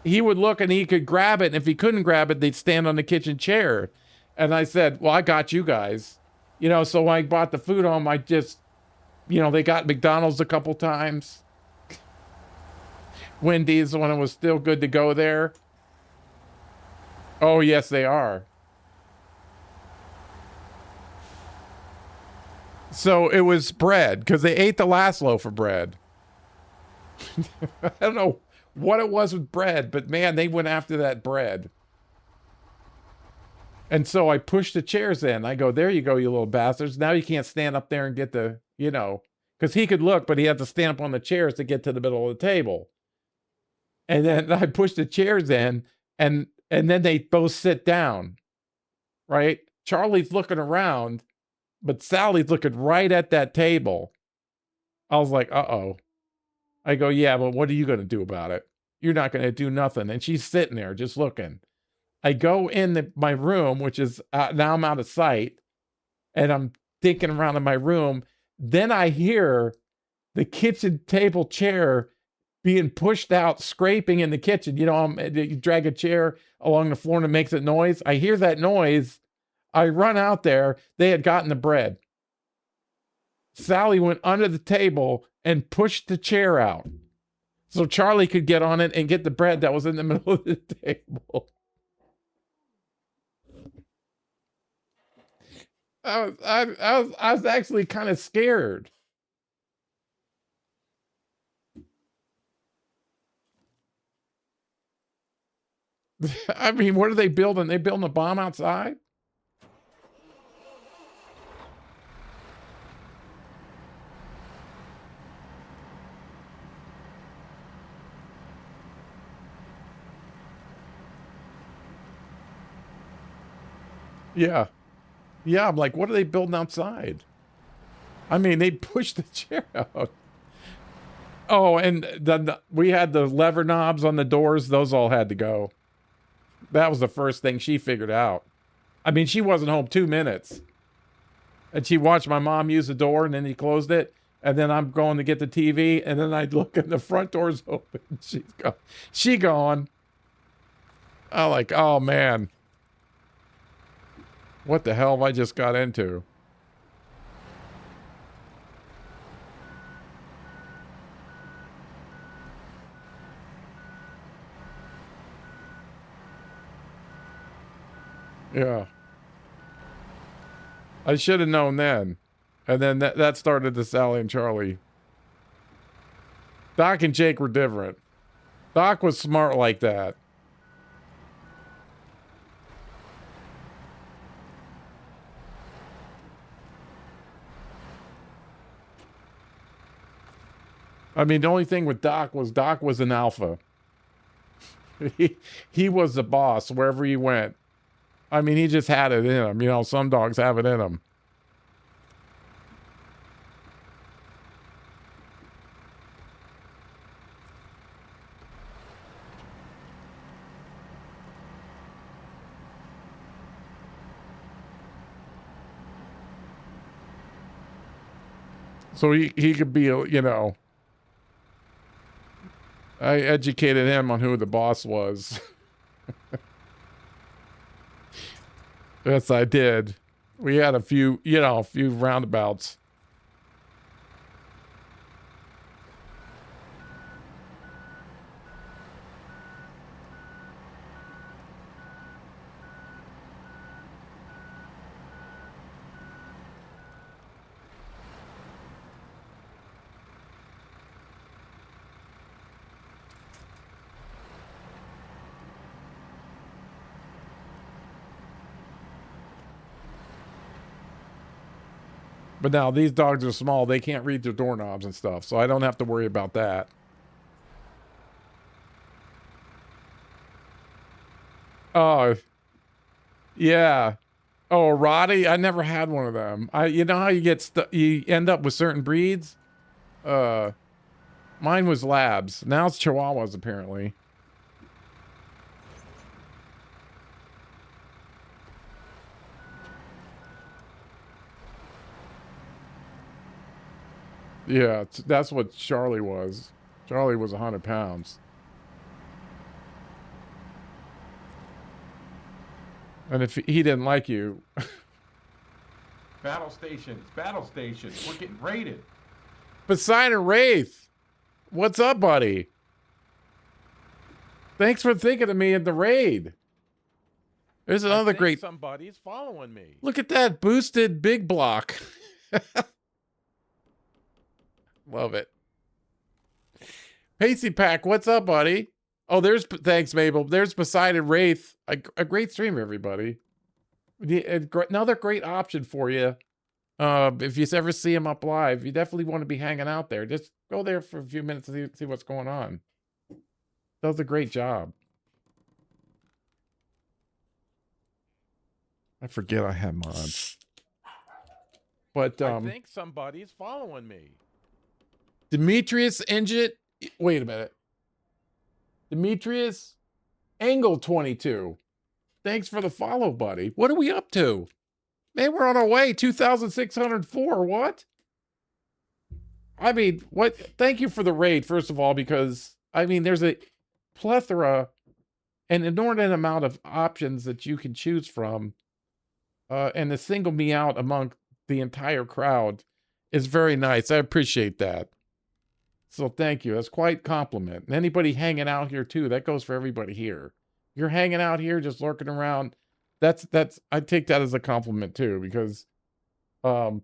would look and he could grab it. And if he couldn't grab it, they'd stand on the kitchen chair. And I said, well, I got you guys. You know, so when I brought the food home, I just, you know, they got McDonald's a couple times. Wendy's when it was still good to go there. Oh, yes, they are. So it was bread, because they ate the last loaf of bread. I don't know what it was with bread, but man, they went after that bread. And so I pushed the chairs in. I go, there you go, you little bastards. Now you can't stand up there and get the, you know, because he could look, but he had to stand up on the chairs to get to the middle of the table. And then I pushed the chairs in, and then they both sit down, right? Charlie's looking around, but Sally's looking right at that table. I was like, uh-oh. I go, yeah, but what are you going to do about it? You're not going to do nothing. And she's sitting there just looking. I go in my room, which is, now I'm out of sight, and I'm thinking around in my room. Then I hear the kitchen table chair being pushed out, scraping in the kitchen. You know, you drag a chair along the floor and it makes a noise. I hear that noise. I run out there. They had gotten the bread. Sally went under the table and pushed the chair out so Charlie could get on it and get the bread that was in the middle of the table. I was actually kind of scared. I mean, what are they building? They building a bomb outside? Yeah. Yeah, I'm like, what are they building outside? I mean, they pushed the chair out. Oh, and we had the lever knobs on the doors. Those all had to go. That was the first thing she figured out. I mean, she wasn't home 2 minutes. And she watched my mom use the door, and then he closed it. And then I'm going to get the TV, and then I look and the front door's open. She's gone. She gone. I'm like, oh, man. What the hell have I just got into? Yeah. I should have known then. And then that started the Sally and Charlie. Doc and Jake were different. Doc was smart like that. I mean, the only thing with Doc was an alpha. he was the boss wherever he went. I mean, he just had it in him. You know, some dogs have it in them. So he could be, you know, I educated him on who the boss was. Yes, I did. We had a few, you know, a few roundabouts. But now these dogs are small. They can't read their doorknobs and stuff. So I don't have to worry about that. Oh, yeah. Oh, a Rottie? I never had one of them. You know how you end up with certain breeds? Mine was Labs. Now it's Chihuahuas, apparently. Yeah, that's what Charlie was. Charlie was 100 pounds. And if he didn't like you... Battle stations. Battle stations. We're getting raided. Poseidon Wraith! What's up, buddy? Thanks for thinking of me at the raid. There's another great... Somebody's following me. Look at that boosted big block. Love it. Pacey Pack, what's up, buddy? Oh, thanks, Mabel. There's Poseidon Wraith, a great streamer, everybody. Another great option for you. If you ever see him up live, you definitely want to be hanging out there. Just go there for a few minutes to see what's going on. Does a great job. I forget I have mods. But I think somebody's following me. Demetrius Engit. Wait a minute. Demetrius Angle 22. Thanks for the follow, buddy. What are we up to? Man, we're on our way. 2,604. What? I mean, what? Thank you for the raid, first of all, because, I mean, there's a plethora, an inordinate amount of options that you can choose from. And to single me out among the entire crowd is very nice. I appreciate that. So thank you. That's quite a compliment. And anybody hanging out here too, that goes for everybody here. You're hanging out here, just lurking around. I take that as a compliment too, because Oh,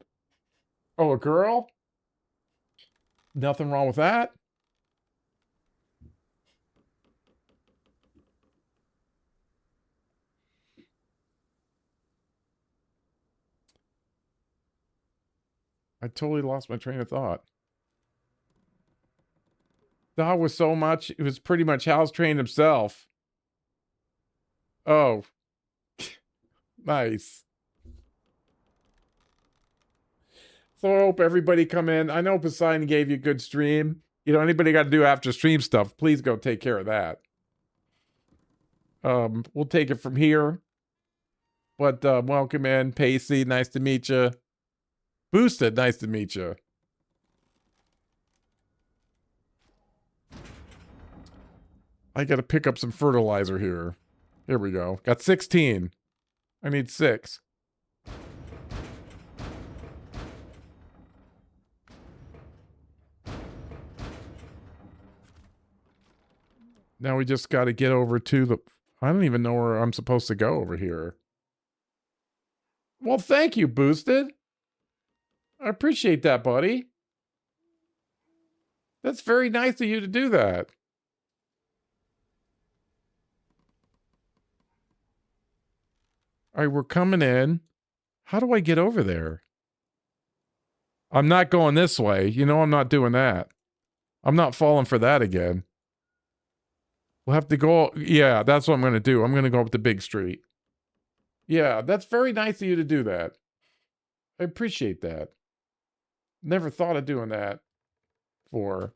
a girl? Nothing wrong with that. I totally lost my train of thought. Dog was so much, it was pretty much house trained himself. Oh, nice. So I hope everybody come in. I know Poseidon gave you a good stream. You know, anybody got to do after stream stuff, please go take care of that. We'll take it from here. But welcome in, Pacey. Nice to meet you. Boosted, nice to meet you. I got to pick up some fertilizer here. Here we go. Got 16. I need 6. Now we just got to get over to the... I don't even know where I'm supposed to go over here. Well, thank you, Boosted. I appreciate that, buddy. That's very nice of you to do that. All right, we're coming in. How do I get over there? I'm not going this way. You know I'm not doing that. I'm not falling for that again. We'll have to go... Yeah, that's what I'm going to do. I'm going to go up the big street. Yeah, that's very nice of you to do that. I appreciate that. Never thought of doing that before.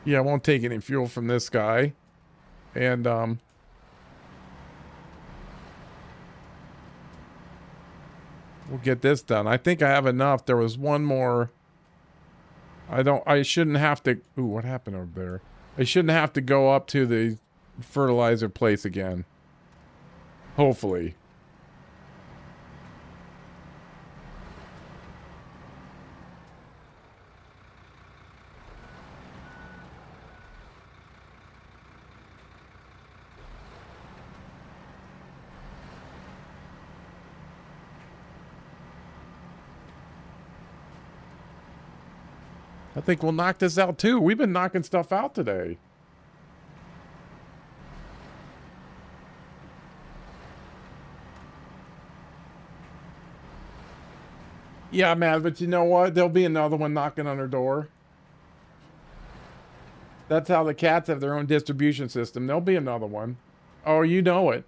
Yeah, I won't take any fuel from this guy. And, we'll get this done. I think I have enough. There was one more. I shouldn't have to... Ooh, what happened over there? I shouldn't have to go up to the fertilizer place again. Hopefully. I think we'll knock this out too. We've been knocking stuff out today. Yeah, man, but you know what? There'll be another one knocking on her door. That's how the cats have their own distribution system. There'll be another one. Oh, you know it.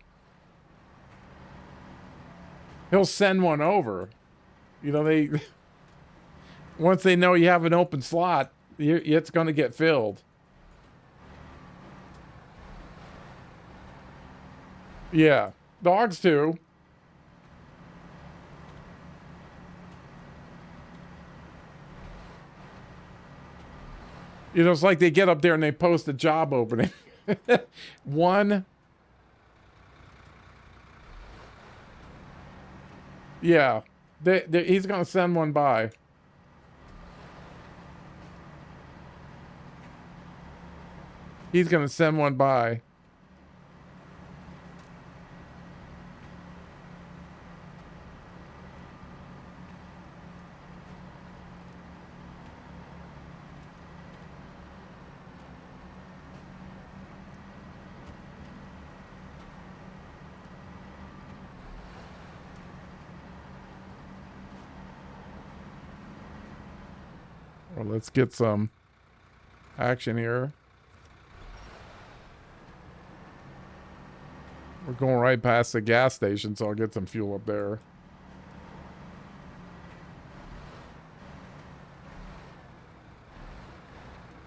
He'll send one over. You know, they... Once they know you have an open slot, it's going to get filled. Yeah. Dogs too. You know, it's like they get up there and they post a job opening. One. Yeah. He's going to send one by. He's going to send one by. Well, let's get some action here. We're going right past the gas station, so I'll get some fuel up there.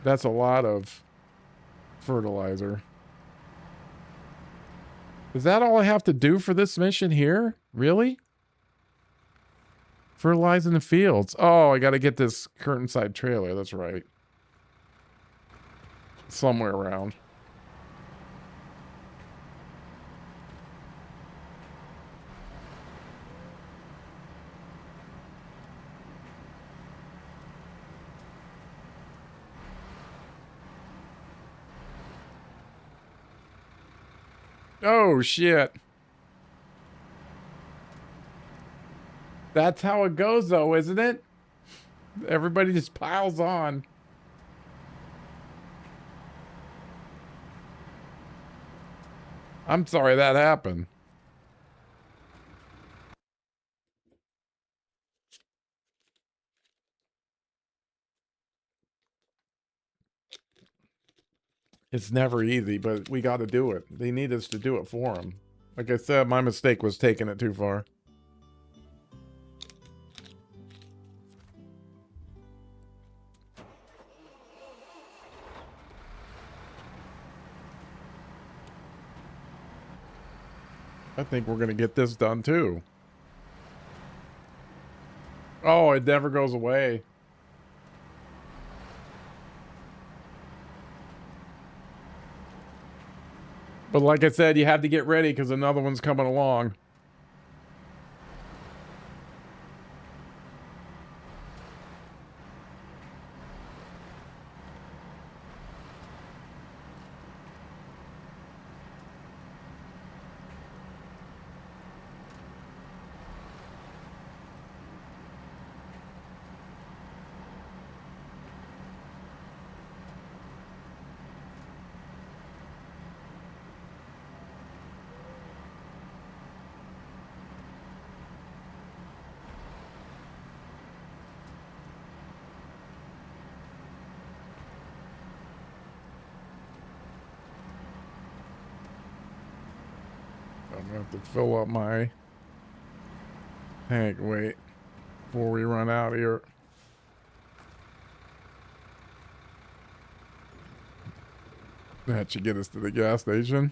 That's a lot of fertilizer. Is that all I have to do for this mission here? Really? Fertilizing the fields. Oh, I got to get this curtain side trailer. That's right. Somewhere around. Oh, shit. That's how it goes, though, isn't it? Everybody just piles on. I'm sorry that happened. It's never easy, but we got to do it. They need us to do it for them. Like I said, my mistake was taking it too far. I think we're going to get this done too. Oh, it never goes away. But like I said, you have to get ready because another one's coming along. I'm gonna have to fill up my tank. Wait, before we run out here. That should get us to the gas station.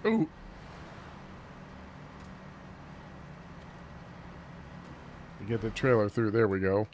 Ooh. Get the trailer through. There we go.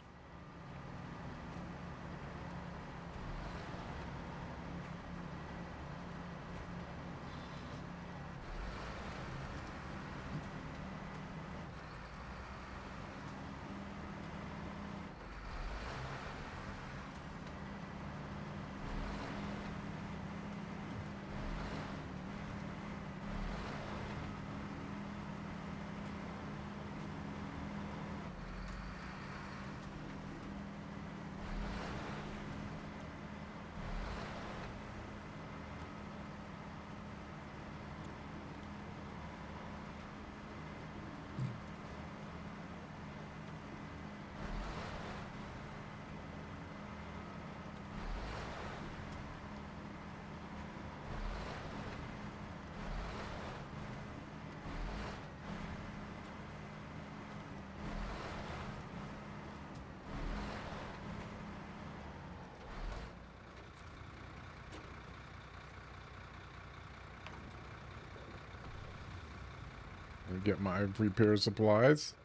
Get my repair supplies.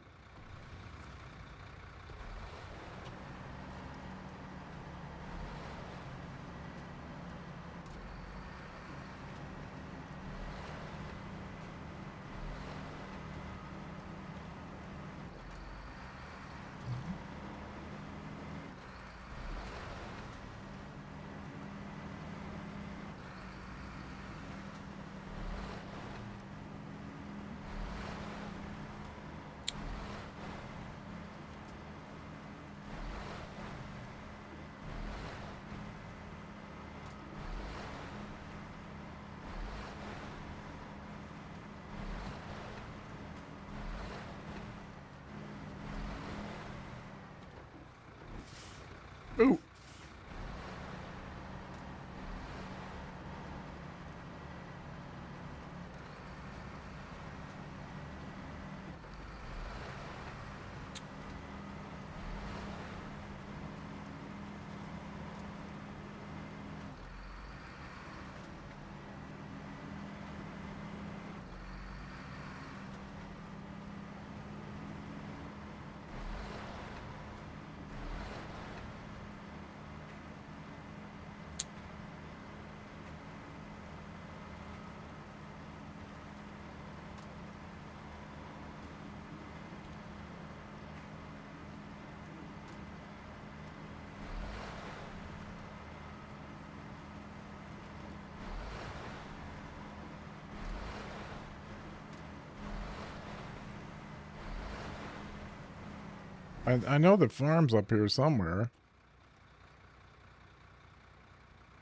I know the farm's up here somewhere.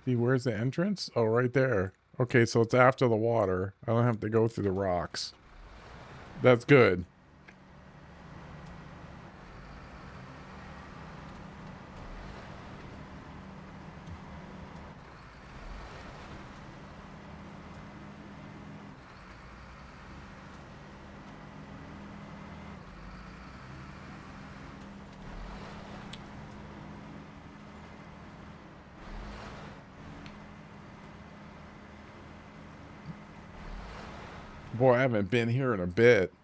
See, where's the entrance? Oh, right there. Okay, so it's after the water. I don't have to go through the rocks. That's good. Boy, I haven't been here in a bit.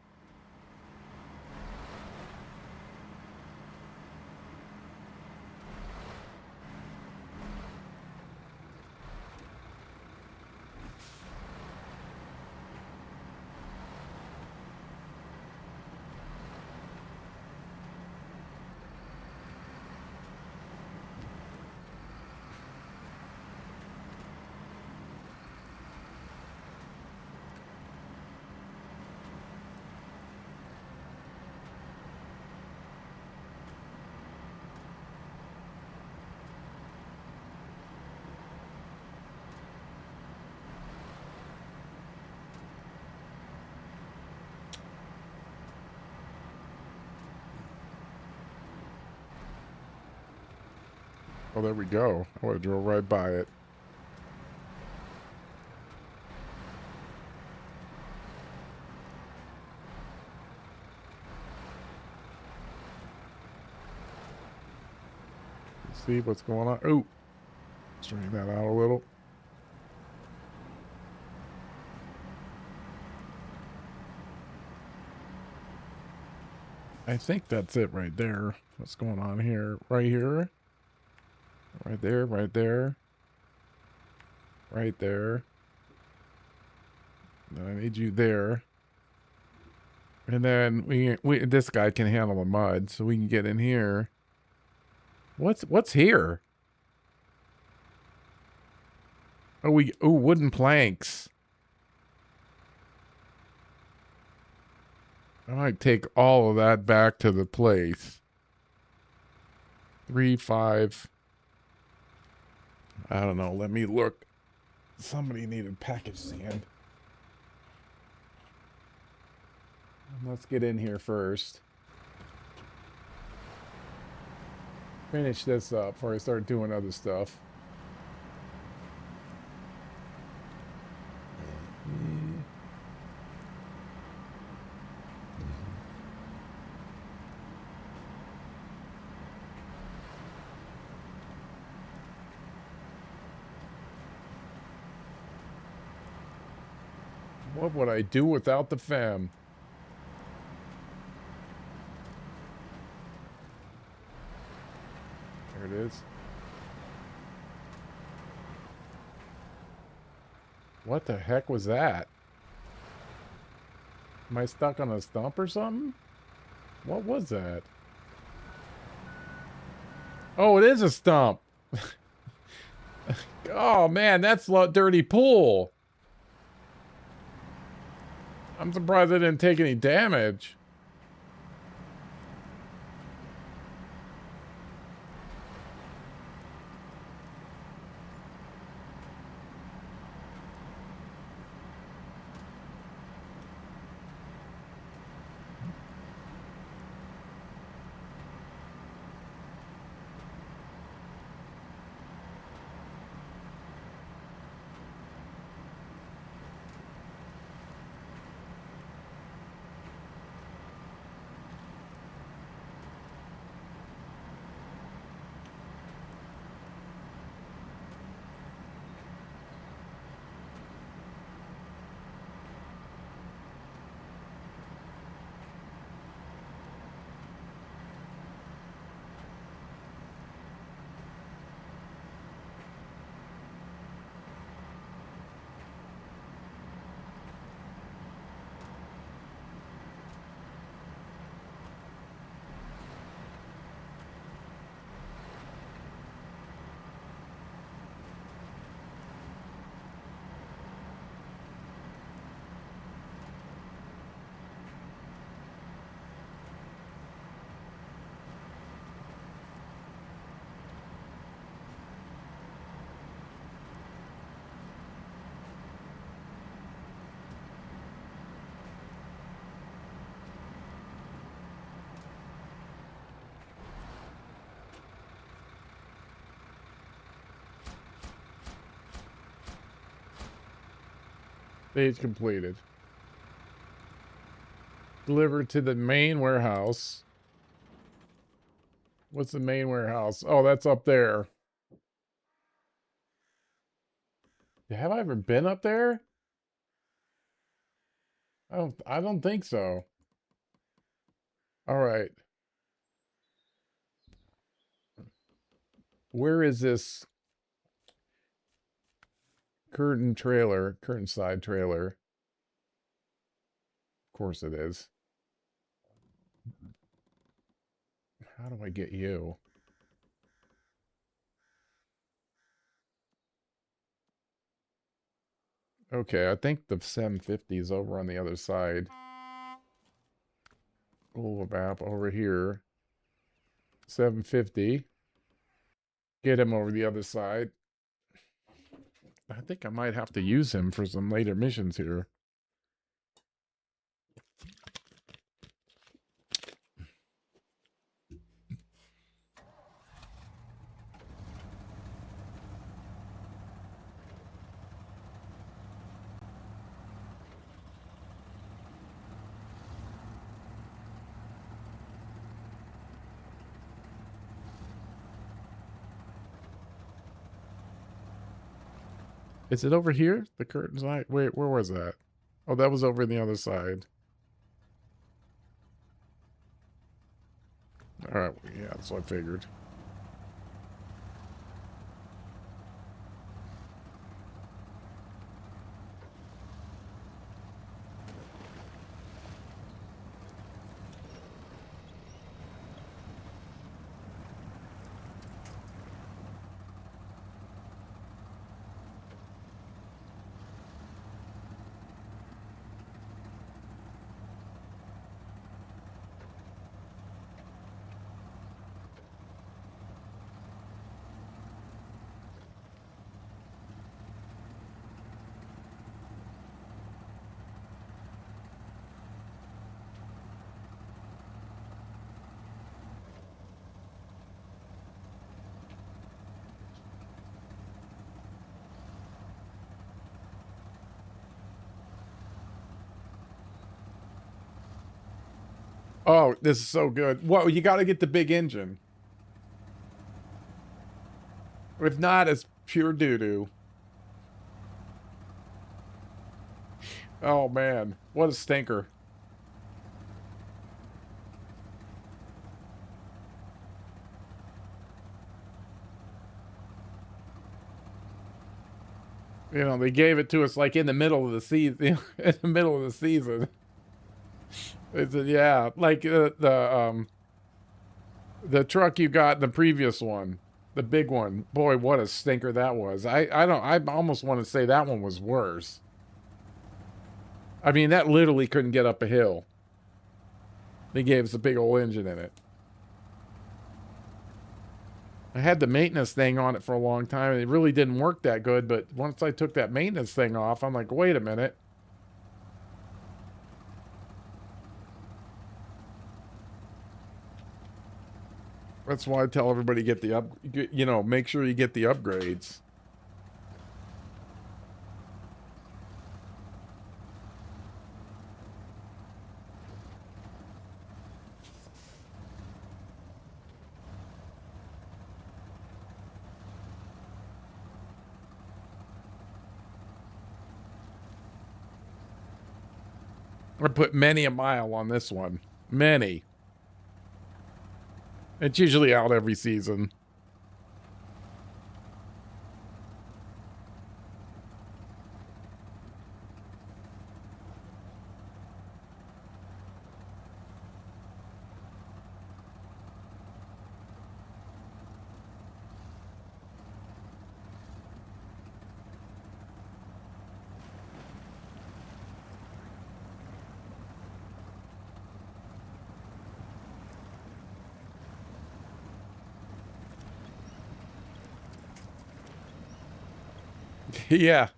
Oh, there we go. I would have drove right by it. See what's going on. Oh, straighten that out a little. I think that's it right there. What's going on here? Right here. Right there, right there. Right there. Then I need you there. And then we this guy can handle the mud, so we can get in here. What's here? Oh, wooden planks. I might take all of that back to the place. 3, 5. I don't know. Let me look. Somebody needed package sand. Let's get in here first. Finish this up before I start doing other stuff. What would I do without the fam? There it is. What the heck was that? Am I stuck on a stump or something? What was that? Oh, it is a stump. Oh man, that's a dirty pool. I'm surprised I didn't take any damage. Stage completed. Delivered to the main warehouse. What's the main warehouse? Oh, that's up there. Have I ever been up there? I don't think so. All right. Where is this curtain side trailer? Of course it is. How do I get you? Okay, I think the 750 is over on the other side. Google map over here. 750. Get him over the other side. I think I might have to use him for some later missions here. Is it over here? The curtain's light? Wait, where was that? Oh, that was over on the other side. All right, yeah, that's what I figured. Oh, this is so good. Whoa, you got to get the big engine. If not, it's pure doo-doo. Oh, man. What a stinker. You know, they gave it to us like in the middle of the season. In the middle of the season. It's yeah, like the truck you got in the previous one, the big one. Boy, what a stinker that was. I almost want to say that one was worse. I mean, that literally couldn't get up a hill. They gave us a big old engine in it. I had the maintenance thing on it for a long time, and it really didn't work that good, but once I took that maintenance thing off, I'm like, wait a minute. That's why I tell everybody get the make sure you get the upgrades. I put many a mile on this one. Many. It's usually out every season. Yeah.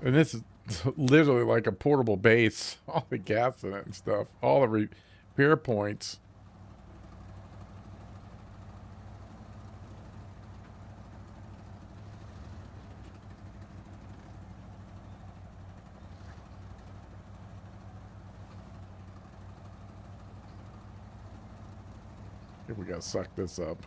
And this is literally like a portable base. All the gas in it and stuff. All the repair points. Here we gotta suck this up.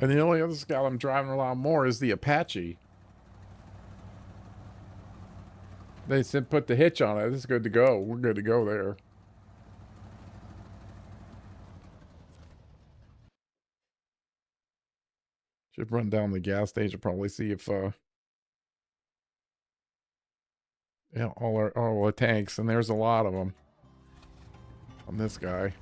And the only other scout I'm driving a lot more is the Apache. They said put the hitch on it. It's good to go. We're good to go there. Should run down the gas station, probably see if yeah, all the tanks, and there's a lot of them on this guy.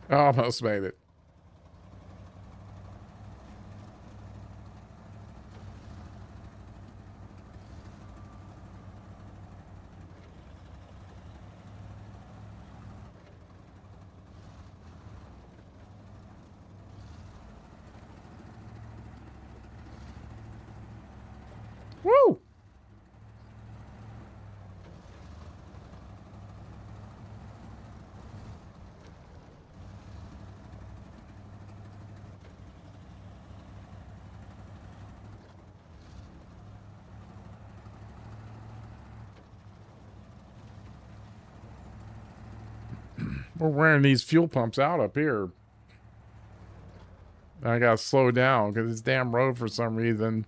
Almost made it. Woo! We're wearing these fuel pumps out up here. I gotta slow down because this damn road for some reason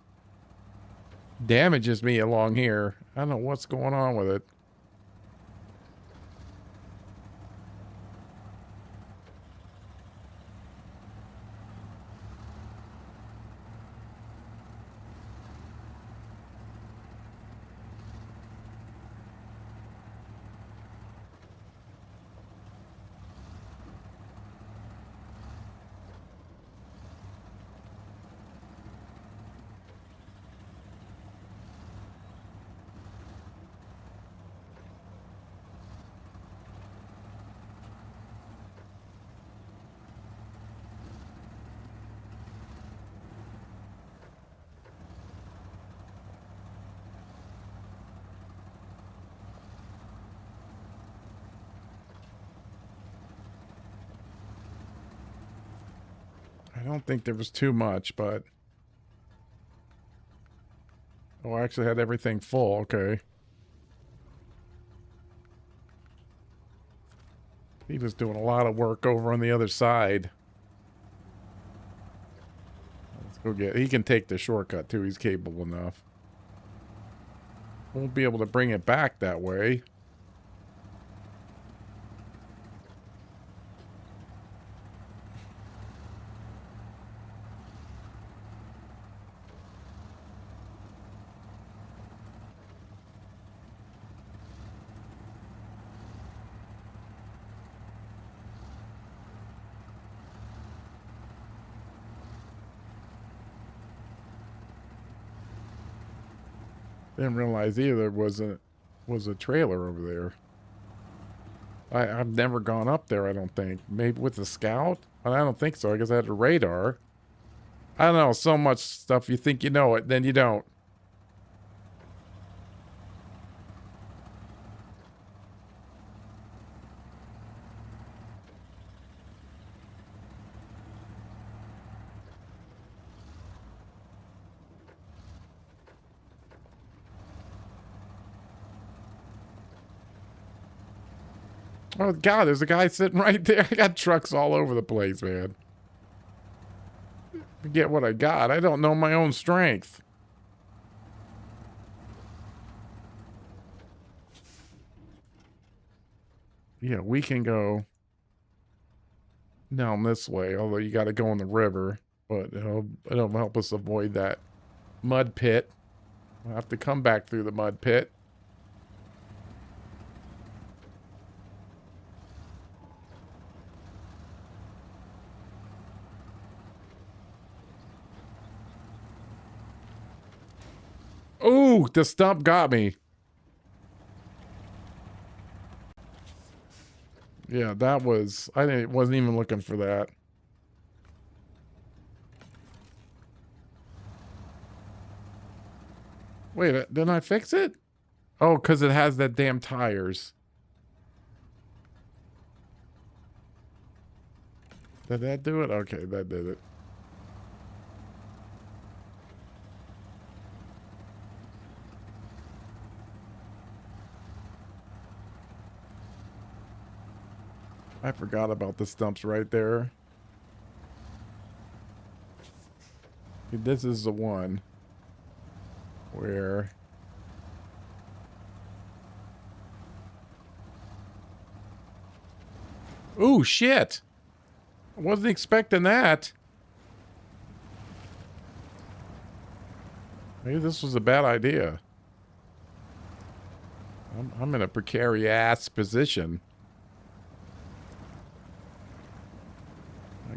damages me along here. I don't know what's going on with it. I don't think there was too much, but... Oh, I actually had everything full. Okay. He was doing a lot of work over on the other side. Let's go get... He can take the shortcut, too. He's capable enough. Won't be able to bring it back that way. Didn't realize either was a trailer over there. I've never gone up there, I don't think. Maybe with the scout? I don't think so. I guess I had a radar. I don't know, so much stuff you think you know it, then you don't. Oh, God, there's a guy sitting right there. I got trucks all over the place, man. Forget what I got. I don't know my own strength. Yeah, we can go down this way, although you got to go in the river. But it'll help us avoid that mud pit. We'll have to come back through the mud pit. Ooh, the stump got me. Yeah, that was... wasn't even looking for that. Wait, didn't I fix it? Oh, because it has that damn tires. Did that do it? Okay, that did it. I forgot about the stumps right there. This is the one where... Ooh, shit! I wasn't expecting that. Maybe this was a bad idea. I'm in a precarious position.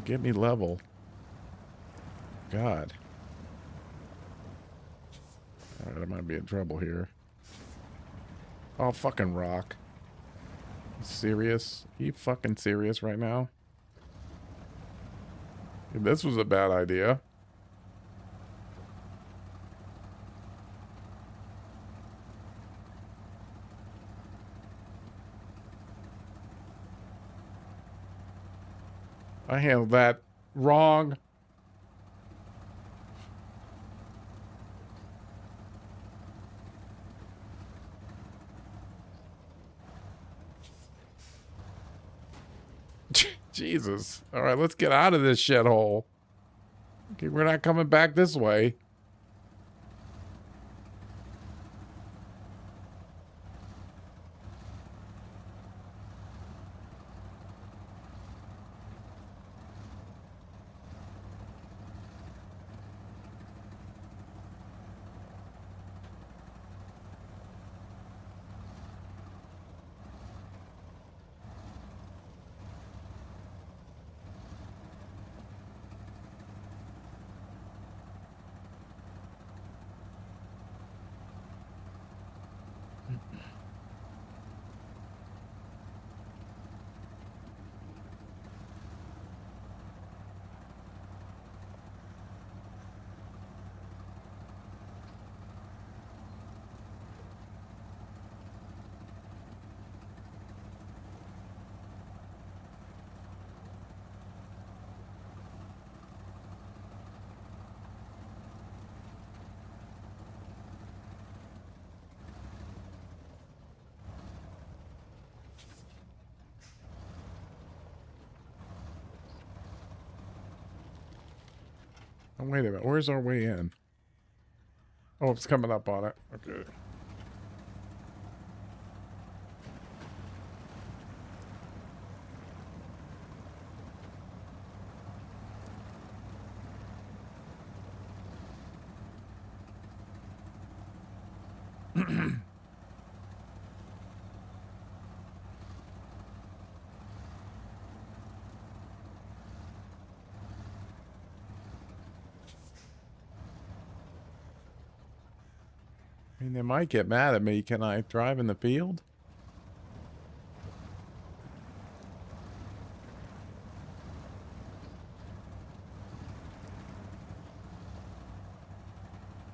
Get me level. God. Alright, I might be in trouble here. Oh, fucking rock. Serious? Are you fucking serious right now? This was a bad idea. I handled that wrong. Jesus. All right, let's get out of this shithole. Okay, we're not coming back this way. Oh, wait a minute. Where's our way in? Oh, it's coming up on it. Okay. I mean, they might get mad at me. Can I drive in the field?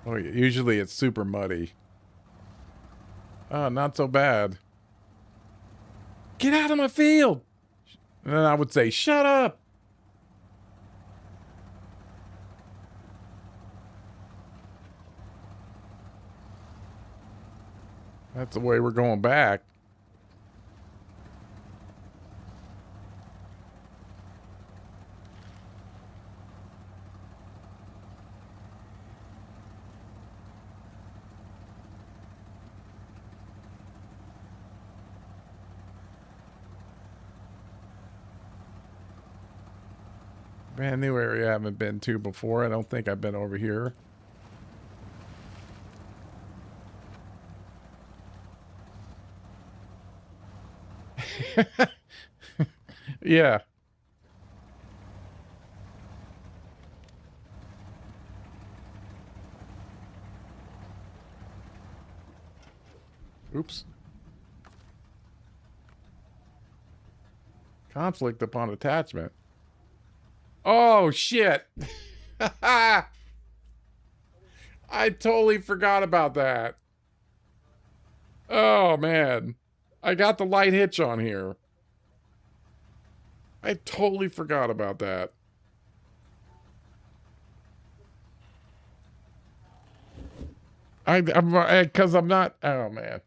Oh, usually it's super muddy. Oh, not so bad. Get out of my field! And then I would say, shut up! That's the way we're going back. Brand new area I haven't been to before. I don't think I've been over here. Yeah. Oops. Conflict upon attachment. Oh, shit. I totally forgot about that. Oh, man. I got the light hitch on here. I totally forgot about that. Because I'm not. Oh man,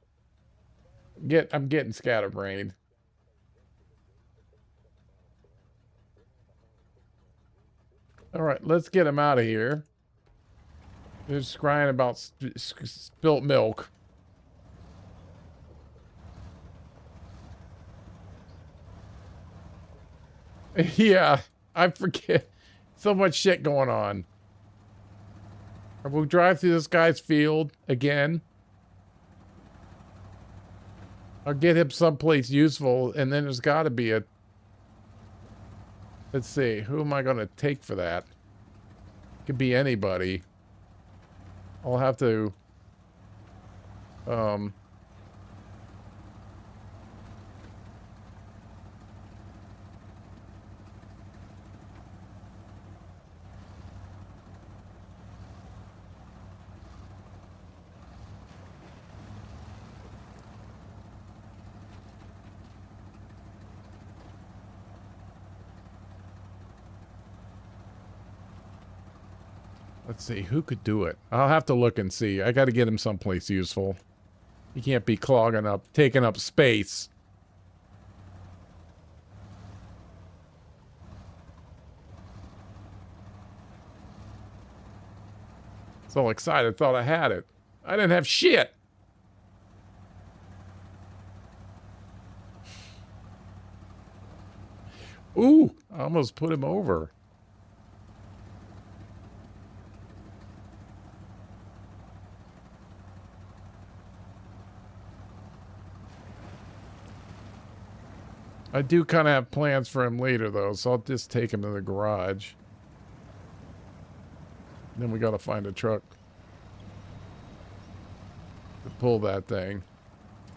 I'm getting scatterbrained. All right, let's get him out of here. They're just crying about spilt milk. Yeah, I forget. So much shit going on. We'll drive through this guy's field again. I'll get him someplace useful, and then there's got to be a... Let's see, who am I going to take for that? Could be anybody. I'll have to... Let's see, who could do it? I'll have to look and see. I got to get him someplace useful. He can't be clogging up, taking up space. So excited, thought I had it. I didn't have shit. Ooh, I almost put him over. I do kind of have plans for him later, though, so I'll just take him to the garage. Then we gotta find a truck to pull that thing.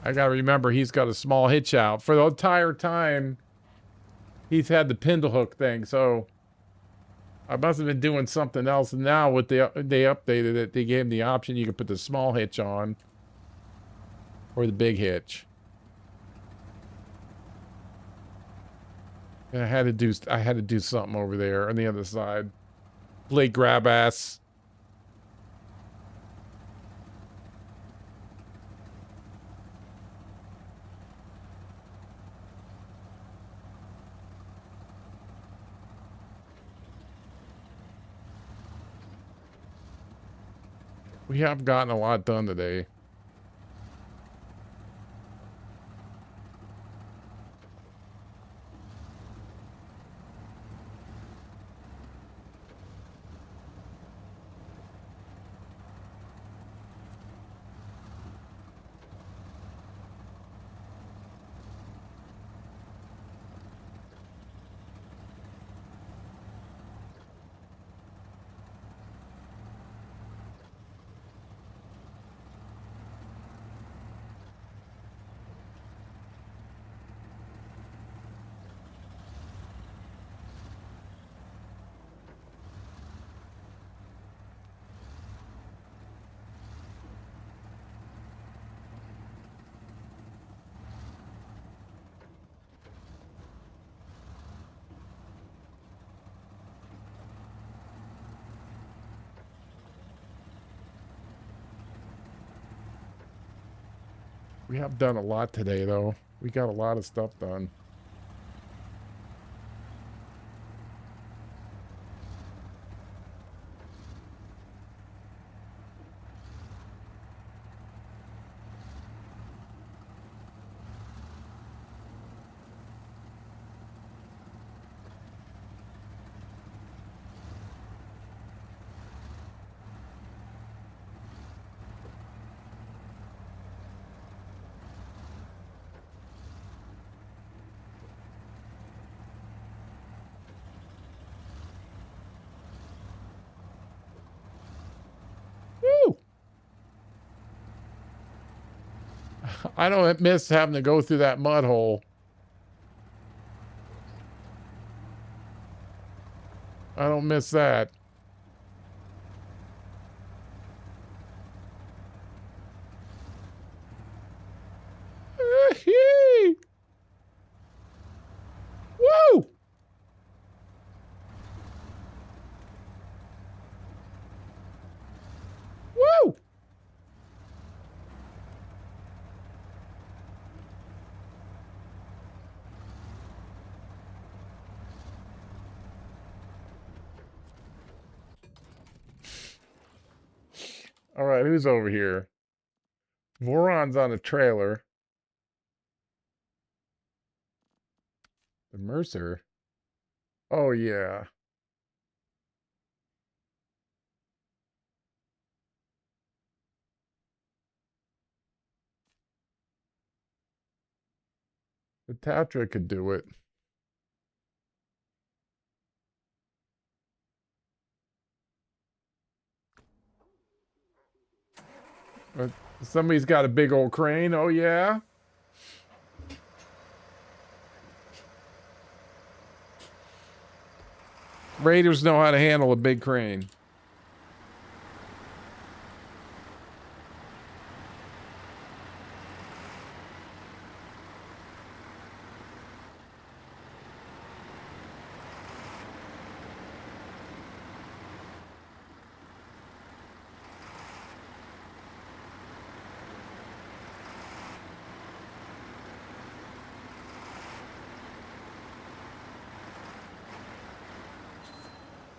I gotta remember he's got a small hitch out. For the entire time, he's had the pindle hook thing, so I must have been doing something else. And now with they updated it, they gave him the option you can put the small hitch on or the big hitch. And I had to do something over there on the other side. Blade grab ass. We have gotten a lot done today. We have done a lot today, though. We got a lot of stuff done. Woo! I don't miss having to go through that mud hole. I don't miss that. Woo! Woo! All right, who's over here? Voron's on a trailer. The Mercer. Oh, yeah. The Tatra could do it. But somebody's got a big old crane. Oh, yeah. Raiders know how to handle a big crane.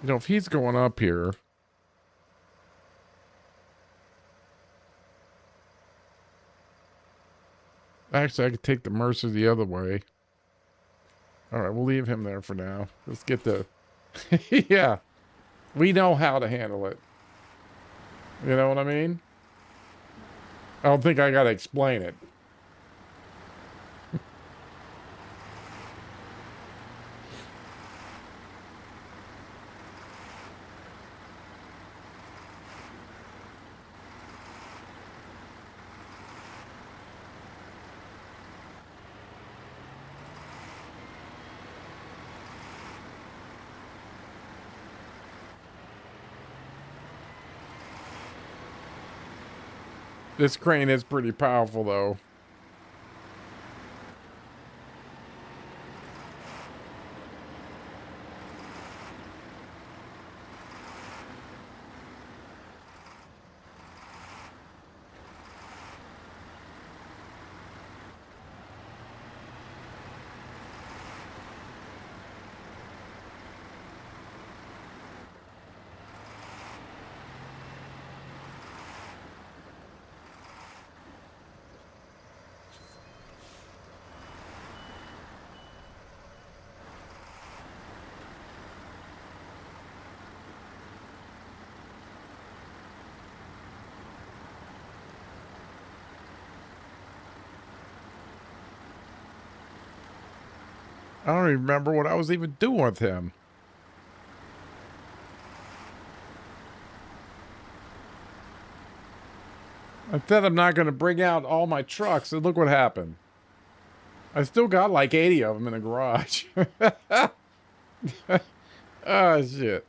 You know, if he's going up here. Actually, I could take the Mercer the other way. All right, we'll leave him there for now. Let's get the... Yeah. We know how to handle it. You know what I mean? I don't think I gotta explain it. This crane is pretty powerful, though. I don't even remember what I was even doing with him. I said I'm not going to bring out all my trucks, and look what happened. I still got like 80 of them in the garage. Oh, shit.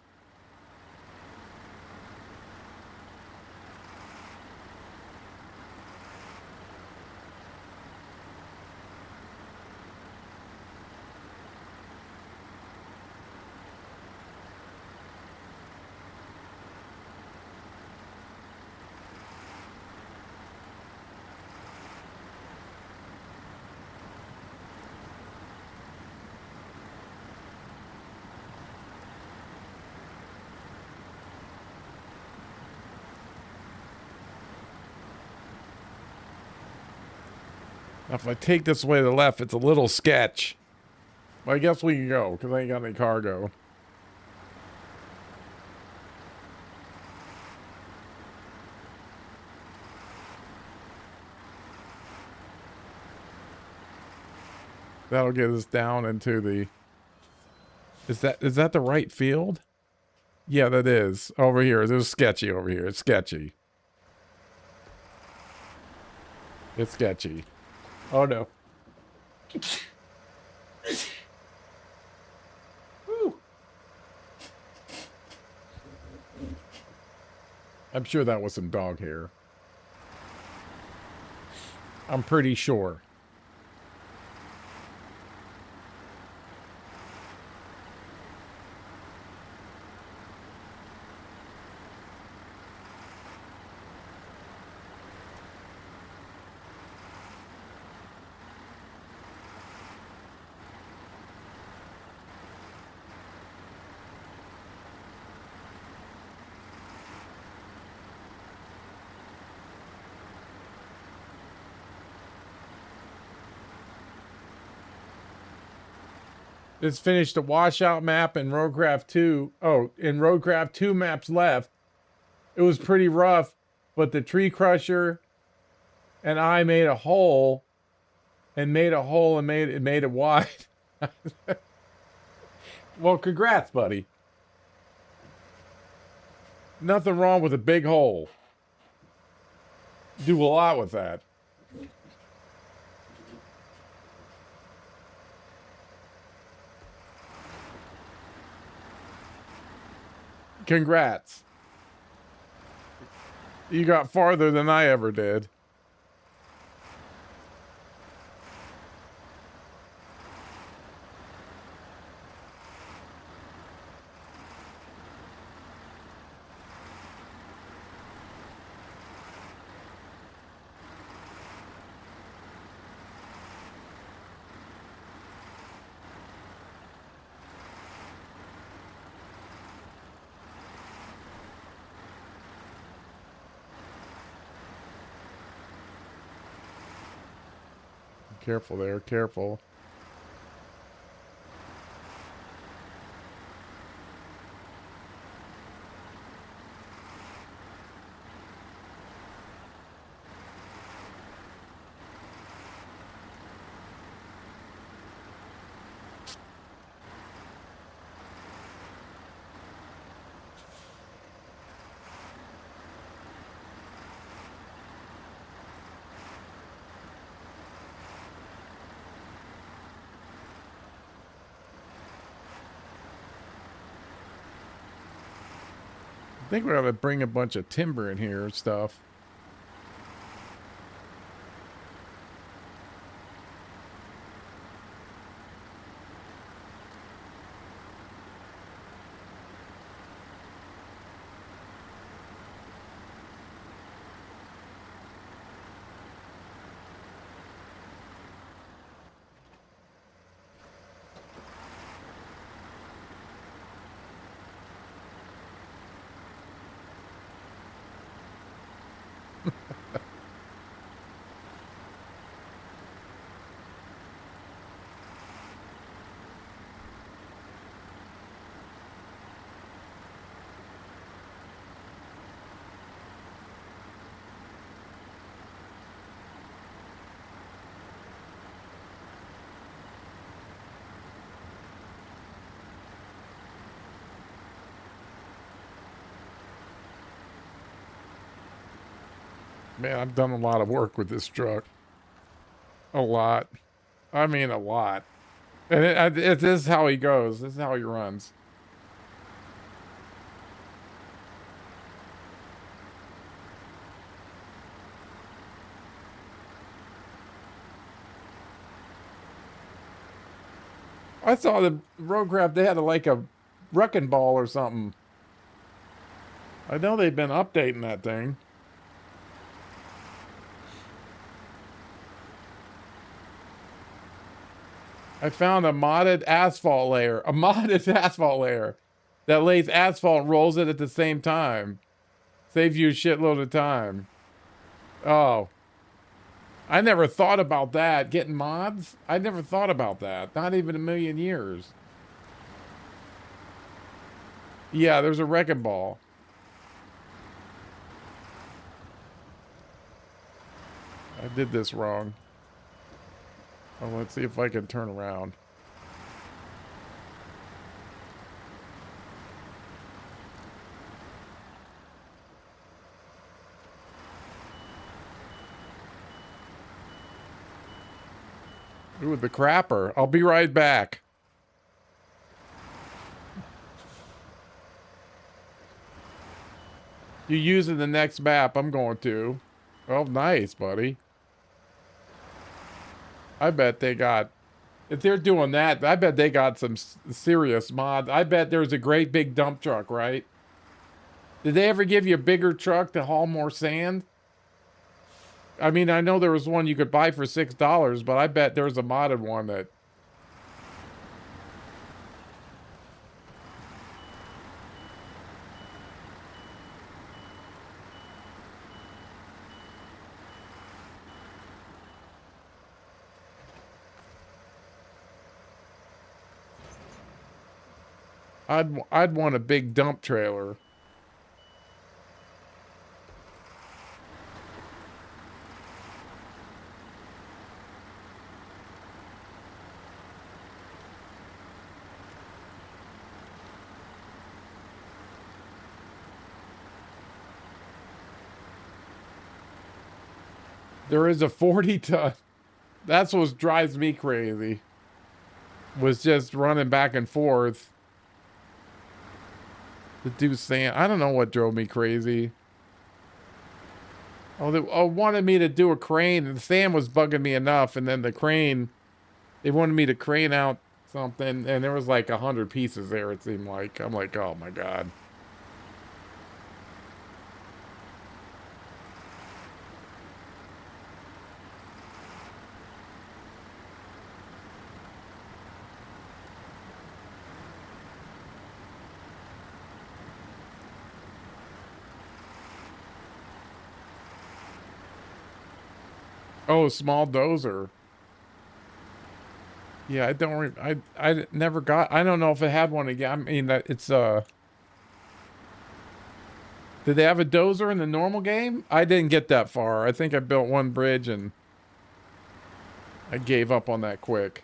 Now, if I take this way to the left, it's a little sketch. But I guess we can go, because I ain't got any cargo. That'll get us down into the... Is that the right field? Yeah, that is. Over here. This is sketchy over here. It's sketchy. It's sketchy. Oh, no. Woo. I'm sure that was some dog hair. I'm pretty sure. Just finished the washout map in Roadcraft 2. Oh, in Roadcraft 2 maps left. It was pretty rough, but the tree crusher and I made a hole and made it wide. Well, congrats, buddy. Nothing wrong with a big hole. Do a lot with that. Congrats. You got farther than I ever did. Careful there, careful. I think we're gonna bring a bunch of timber in here and stuff. Man, I've done a lot of work with this truck. A lot. I mean, a lot. And this is how he goes. This is how he runs. I saw the roadcraft. They had like a wrecking ball or something. I know they've been updating that thing. I found a modded asphalt layer. A modded asphalt layer that lays asphalt and rolls it at the same time. Saves you a shitload of time. Oh. I never thought about that. Getting mods? I never thought about that. Not even a million years. Yeah, there's a wrecking ball. I did this wrong. Oh, let's see if I can turn around. Ooh, the crapper. I'll be right back. You using the next map, I'm going to. Oh, nice, buddy. I bet they got... If they're doing that, I bet they got some serious mods. I bet there's a great big dump truck, right? Did they ever give you a bigger truck to haul more sand? I mean, I know there was one you could buy for $6, but I bet there's a modded one that... I'd want a big dump trailer. There is a 40-ton. That's what drives me crazy. Was just running back and forth to do sand. I don't know what drove me crazy. Oh, they wanted me to do a crane, and the sand was bugging me enough, and then the crane, they wanted me to crane out something, and there was like 100 pieces there, it seemed like. I'm like, oh my God. Oh, small dozer. Yeah, I don't. I never got. I don't know if it had one again. I mean, it's Did they have a dozer in the normal game? I didn't get that far. I think I built one bridge and I gave up on that quick.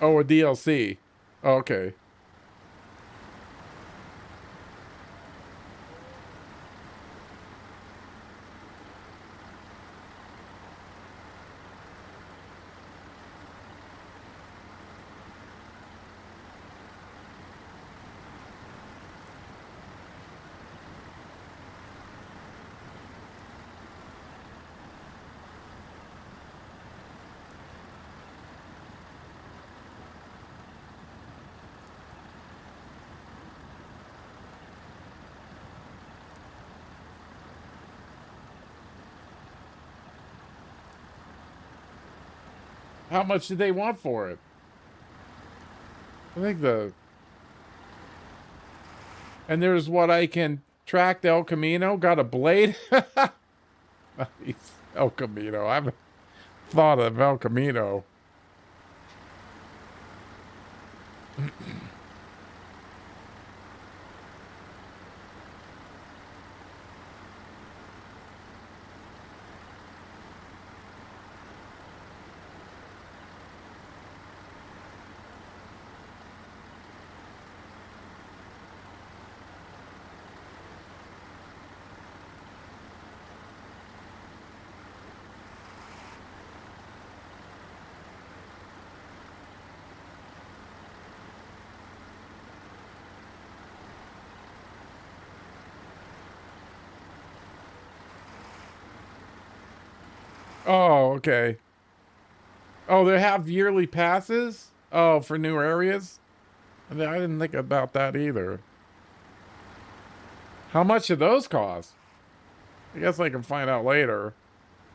Oh, a DLC. Okay. How much did they want for it? I think and there's what I can track the El Camino. Got a blade. Nice. El Camino. I haven't thought of El Camino. Oh, okay. Oh, they have yearly passes? Oh, for new areas? I didn't think about that either. How much do those cost? I guess I can find out later.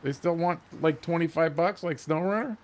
They still want like 25 bucks like Snowrunner?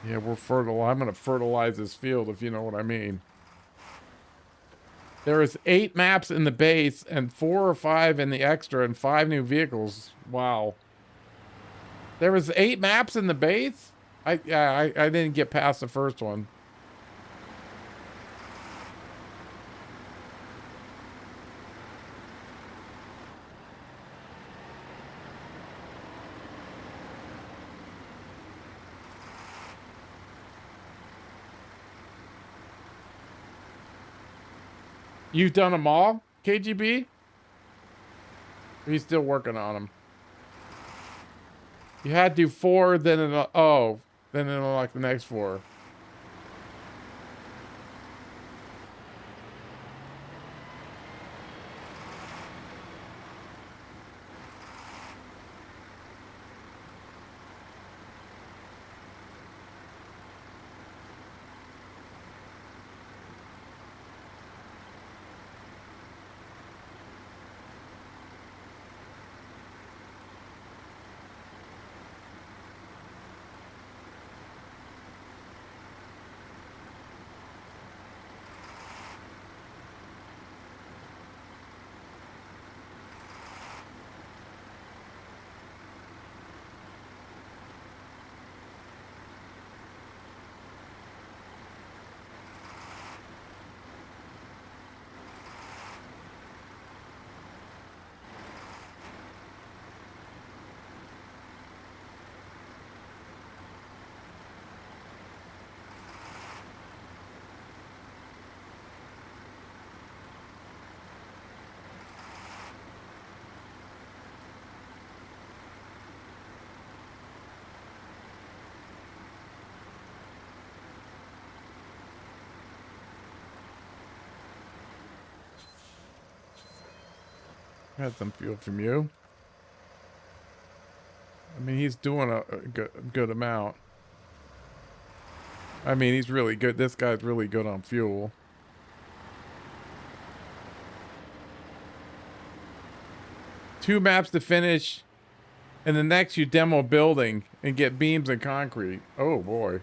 Yeah, we're fertile. I'm gonna fertilize this field if you know what I mean. There is 8 maps in the base and 4 or 5 in the extra and 5 new vehicles. Wow. There was 8 maps in the base? I didn't get past the first one. You've done them all, KGB? He's still working on them. You had to do 4, then then unlock the next 4. Had some fuel from you. I mean, he's doing a good amount. I mean, he's really good. This guy's really good on fuel. Two maps to finish, and the next you demo building and get beams and concrete. Oh boy.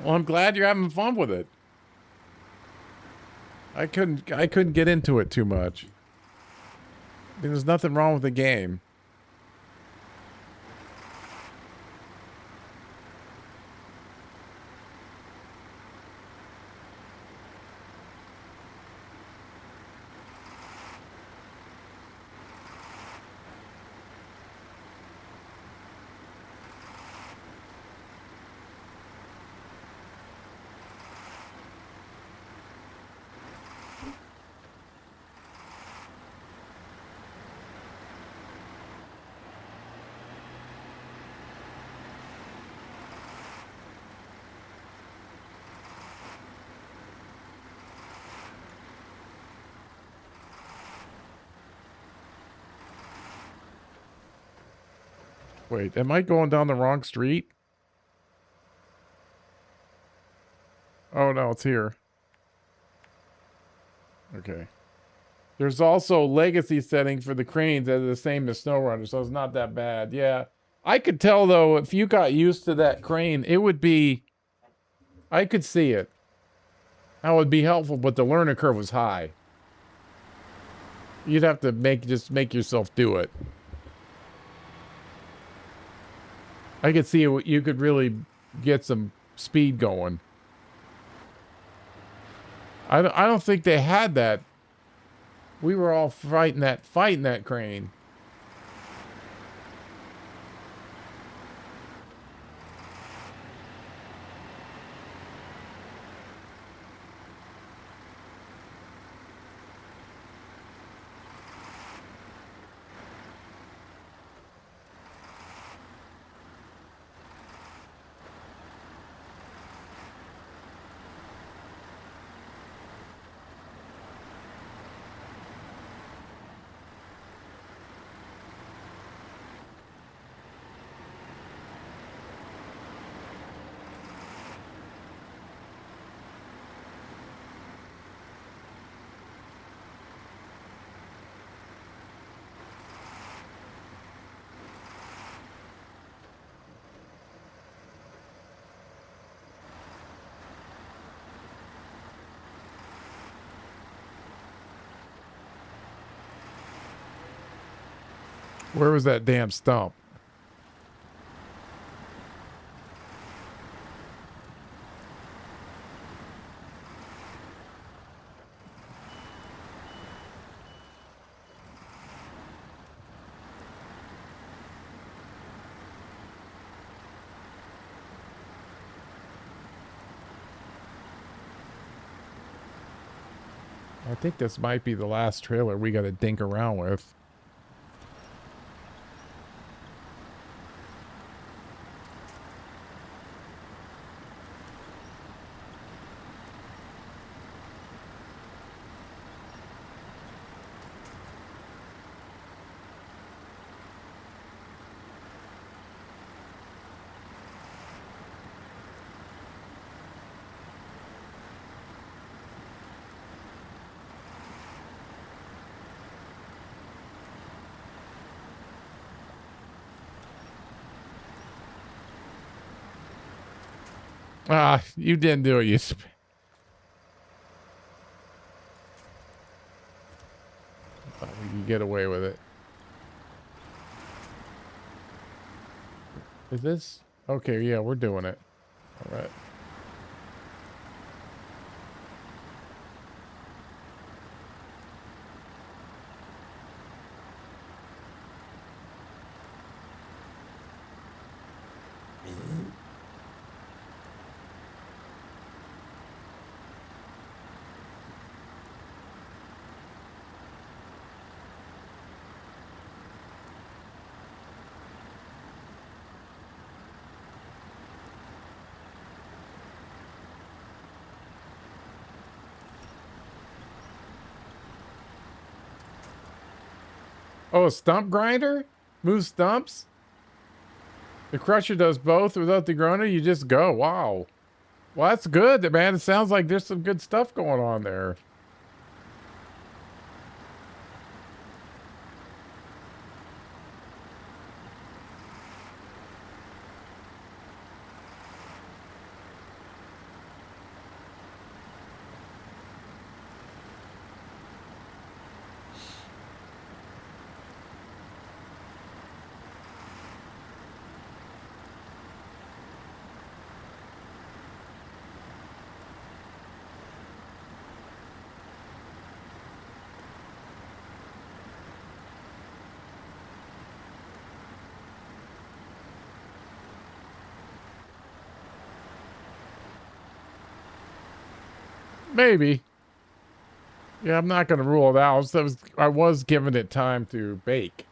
Well, I'm glad you're having fun with it. I couldn't get into it too much. I mean, there's nothing wrong with the game. Wait, am I going down the wrong street? Oh no, it's here. Okay. There's also legacy setting for the cranes that are the same as Snowrunner, so it's not that bad. Yeah. I could tell though, if you got used to that crane, it would be, I could see it. That would be helpful, but the learning curve was high. You'd have to just make yourself do it. I could see you could really get some speed going. I don't think they had that. We were all fighting that crane. Where was that damn stump? I think this might be the last trailer we got to dink around with. Ah, you didn't do it. You thought we could get away with it. Is this okay? Yeah, we're doing it. All right. Oh, a stump grinder? Move stumps? The crusher does both without the grinder? You just go. Wow. Well, that's good, man. It sounds like there's some good stuff going on there. Maybe. Yeah, I'm not going to rule it out. I was giving it time to bake.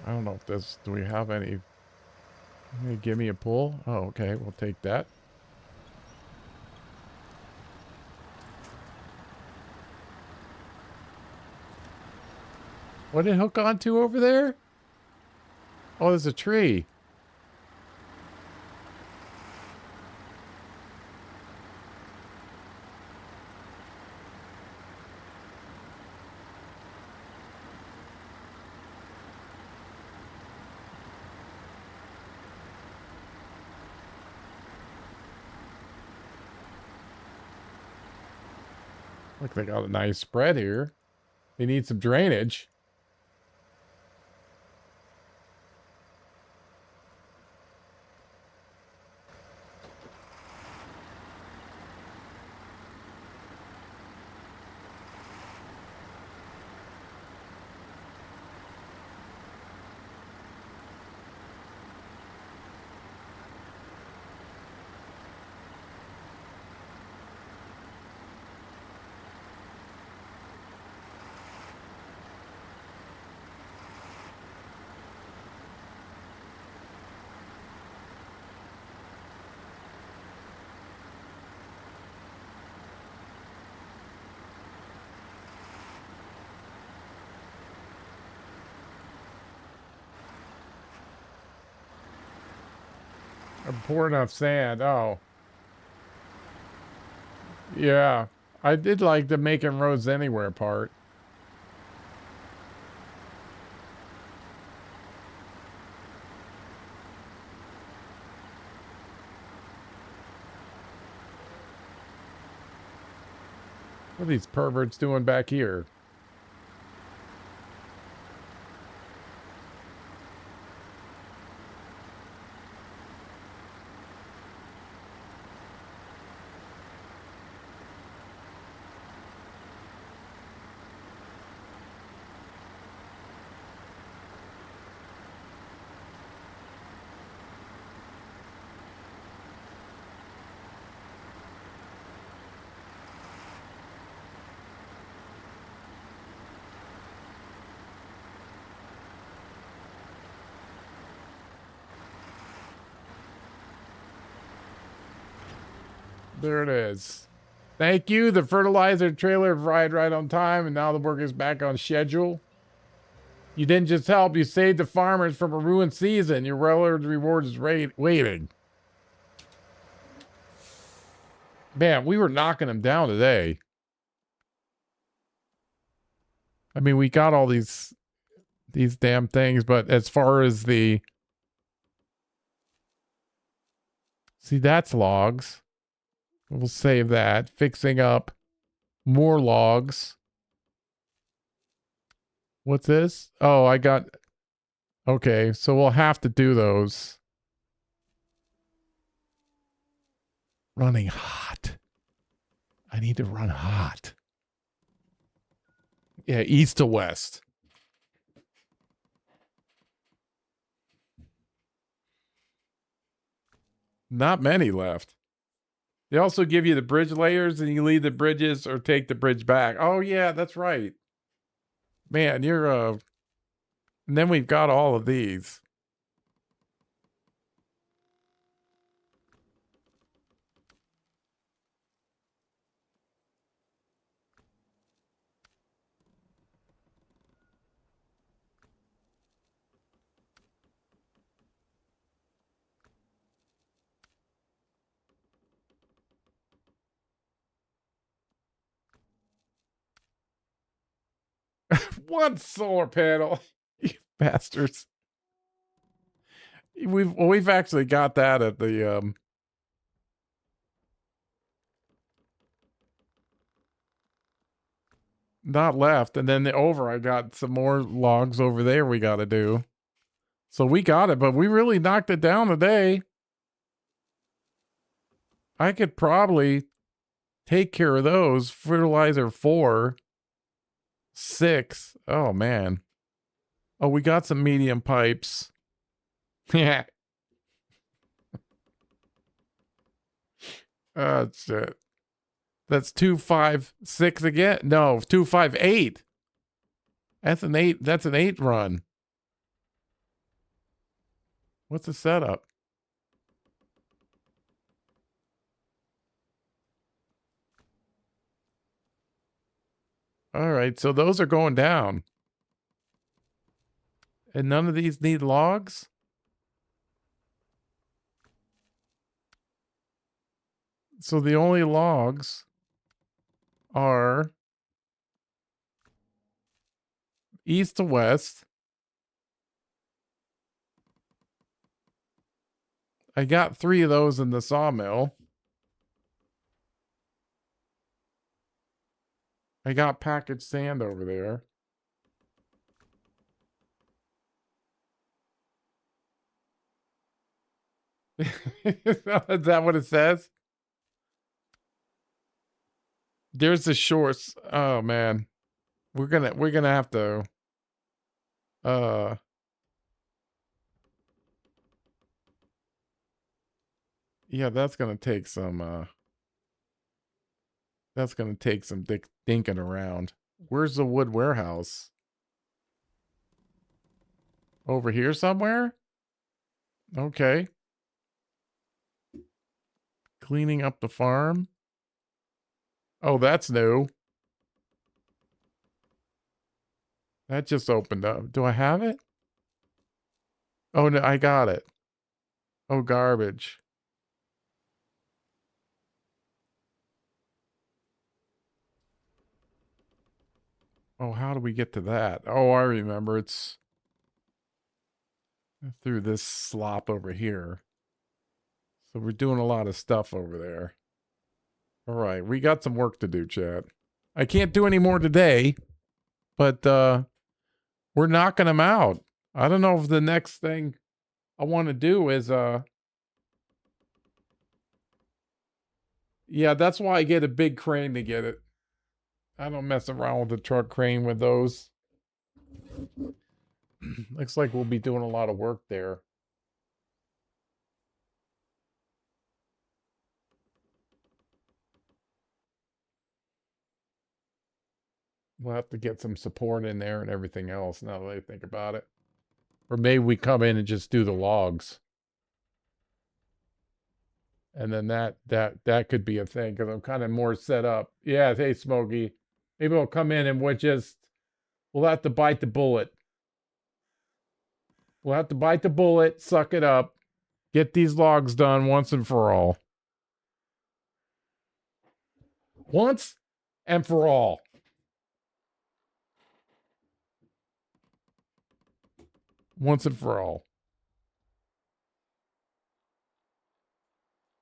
I don't know if this, do we have any, give me a pull? Oh, okay, we'll take that. What did it hook onto over there? Oh, there's a tree. Look, they got a nice spread here. They need some drainage. I'm pouring enough sand. Oh. Yeah. I did like the making roads anywhere part. What are these perverts doing back here? There it is. Thank you. The fertilizer trailer arrived right on time, and now the work is back on schedule. You didn't just help, you saved the farmers from a ruined season. Your reward is waiting. Man, we were knocking them down today. I mean, we got all these damn things, but as far as the... See, that's logs. We'll save that. Fixing up more logs. What's this? Oh, I got... Okay, so we'll have to do those. Running hot. I need to run hot. Yeah, east to west. Not many left. They also give you the bridge layers, and you leave the bridges or take the bridge back. Oh, yeah, that's right. Man, you're... And then we've got all of these. One solar panel. You bastards. We've actually got that at the not left, and then the over I got some more logs over there we got to do. So we got it, but we really knocked it down today. I could probably take care of those. Fertilizer 4, 6. Oh man. Oh, we got some medium pipes. Yeah. Oh shit. That's 256 again. No, 258. That's an 8. That's an 8 run. What's the setup? All right, so those are going down. And none of these need logs? So the only logs are east to west. I got 3 of those in the sawmill. I got packaged sand over there. Is that what it says? There's the shorts. Oh man. We're gonna have to uh yeah, that's gonna take some dinking around. Where's the wood warehouse? Over here somewhere? Okay. Cleaning up the farm. Oh, that's new. That just opened up. Do I have it? Oh, no, I got it. Oh, garbage. Oh, how do we get to that? Oh, I remember. It's through this slop over here. So we're doing a lot of stuff over there. All right, we got some work to do, Chad. I can't do any more today, but we're knocking them out. I don't know if the next thing I want to do is yeah, that's why I get a big crane to get it. I don't mess around with the truck crane with those. Looks like we'll be doing a lot of work there. We'll have to get some support in there and everything else now that I think about it. Or maybe we come in and just do the logs. And then that could be a thing because I'm kind of more set up. Yeah, hey Smokey. Maybe we'll come in and we'll have to bite the bullet. We'll have to bite the bullet, suck it up, get these logs done once and for all. Once and for all. Once and for all.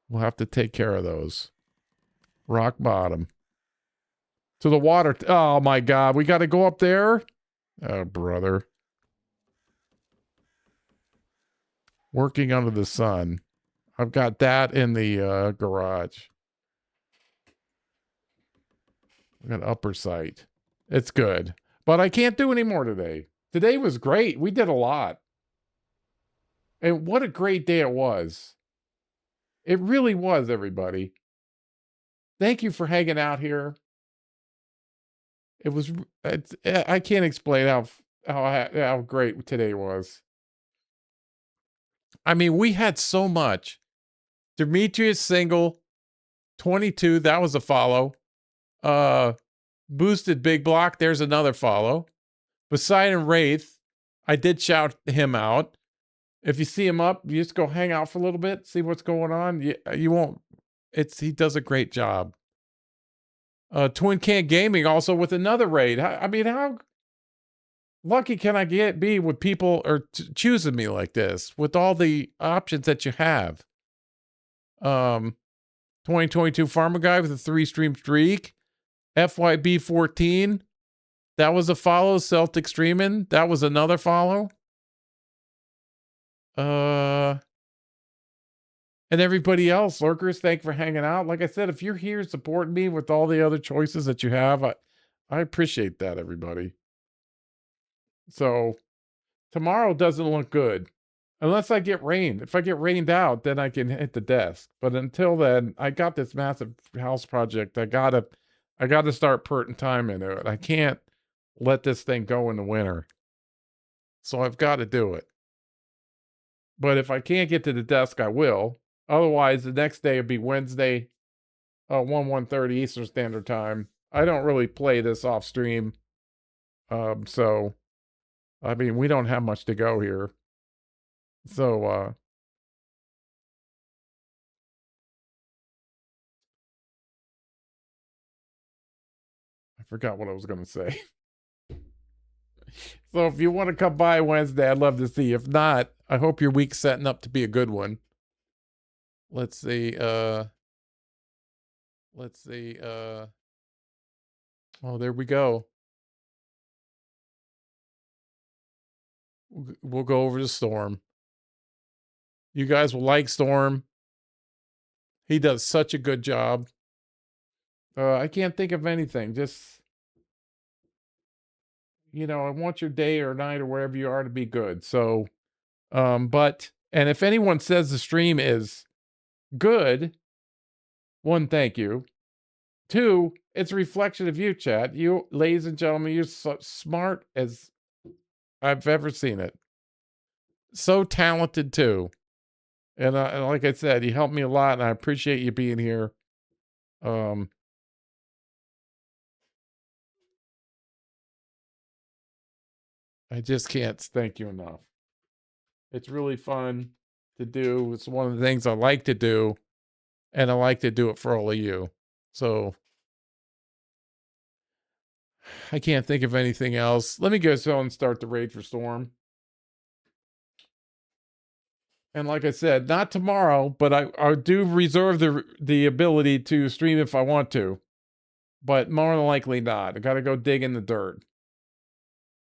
We'll have to take care of those. Rock bottom. To the water. Oh my God. We got to go up there. Oh, brother. Working under the sun. I've got that in the garage. I got upper sight. It's good. But I can't do any more today. Today was great. We did a lot. And what a great day it was. It really was, everybody. Thank you for hanging out here. I can't explain how great today was. I mean, we had so much. Demetrius single, 22, that was a follow. Boosted Big Block, there's another follow. Poseidon Wraith, I did shout him out. If you see him up, you just go hang out for a little bit, see what's going on. You won't. He does a great job. Twin Can Gaming also with another raid. I mean, how lucky can I be with people or choosing me like this with all the options that you have? 2022 Farmer Guy with a 3-stream streak. FYB 14. That was a follow. Celtic Streamin'. That was another follow. And everybody else, lurkers, thank you for hanging out. Like I said, if you're here supporting me with all the other choices that you have, I appreciate that, everybody. So tomorrow doesn't look good unless I get rained. If I get rained out, then I can hit the desk. But until then, I got this massive house project. I gotta start putting time into it. I can't let this thing go in the winter. So I've got to do it. But if I can't get to the desk, I will. Otherwise, the next day would be Wednesday, 1:30 Eastern Standard Time. I don't really play this off stream. So, I mean, we don't have much to go here. So, I forgot what I was going to say. So if you want to come by Wednesday, I'd love to see you. If not, I hope your week's setting up to be a good one. Let's see. Oh, there we go. We'll go over to Storm. You guys will like Storm. He does such a good job. I can't think of anything. Just, I want your day or night or wherever you are to be good. So, and if anyone says the stream is good, one, thank you. Two, it's a reflection of you, chat. You, ladies and gentlemen, you're so smart as I've ever seen it. So talented too. And like I said, you helped me a lot, and I appreciate you being here. I just can't thank you enough. It's really fun to do. It's one of the things I like to do, and I like to do it for all of you. So I can't think of anything else. Let me go and start the raid for Storm. And like I said, not tomorrow, but I do reserve the ability to stream if I want to. But more than likely not. I got to go dig in the dirt.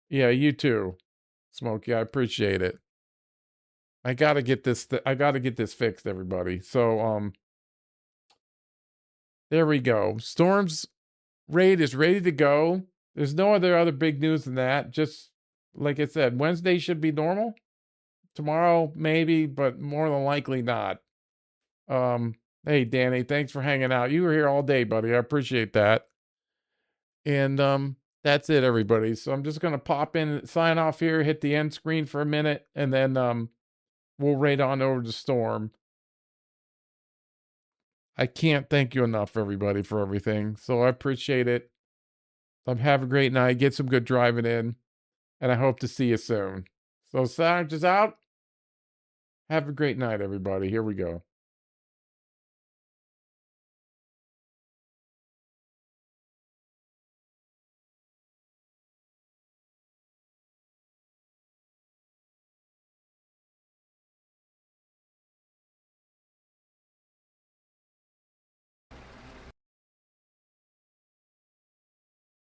Yeah, you too, Smokey. I appreciate it. I got to get this I got to get this fixed, everybody. So there we go. Storm's raid is ready to go. There's no other big news than that. Just like I said, Wednesday should be normal. Tomorrow maybe, but more than likely not. Hey Danny, thanks for hanging out. You were here all day, buddy. I appreciate that. And that's it, everybody. So I'm just gonna pop in, sign off here, hit the end screen for a minute, and then we'll raid on over to Storm. I can't thank you enough, everybody, for everything. So I appreciate it. Have a great night. Get some good driving in. And I hope to see you soon. So Sarge is out. Have a great night, everybody. Here we go.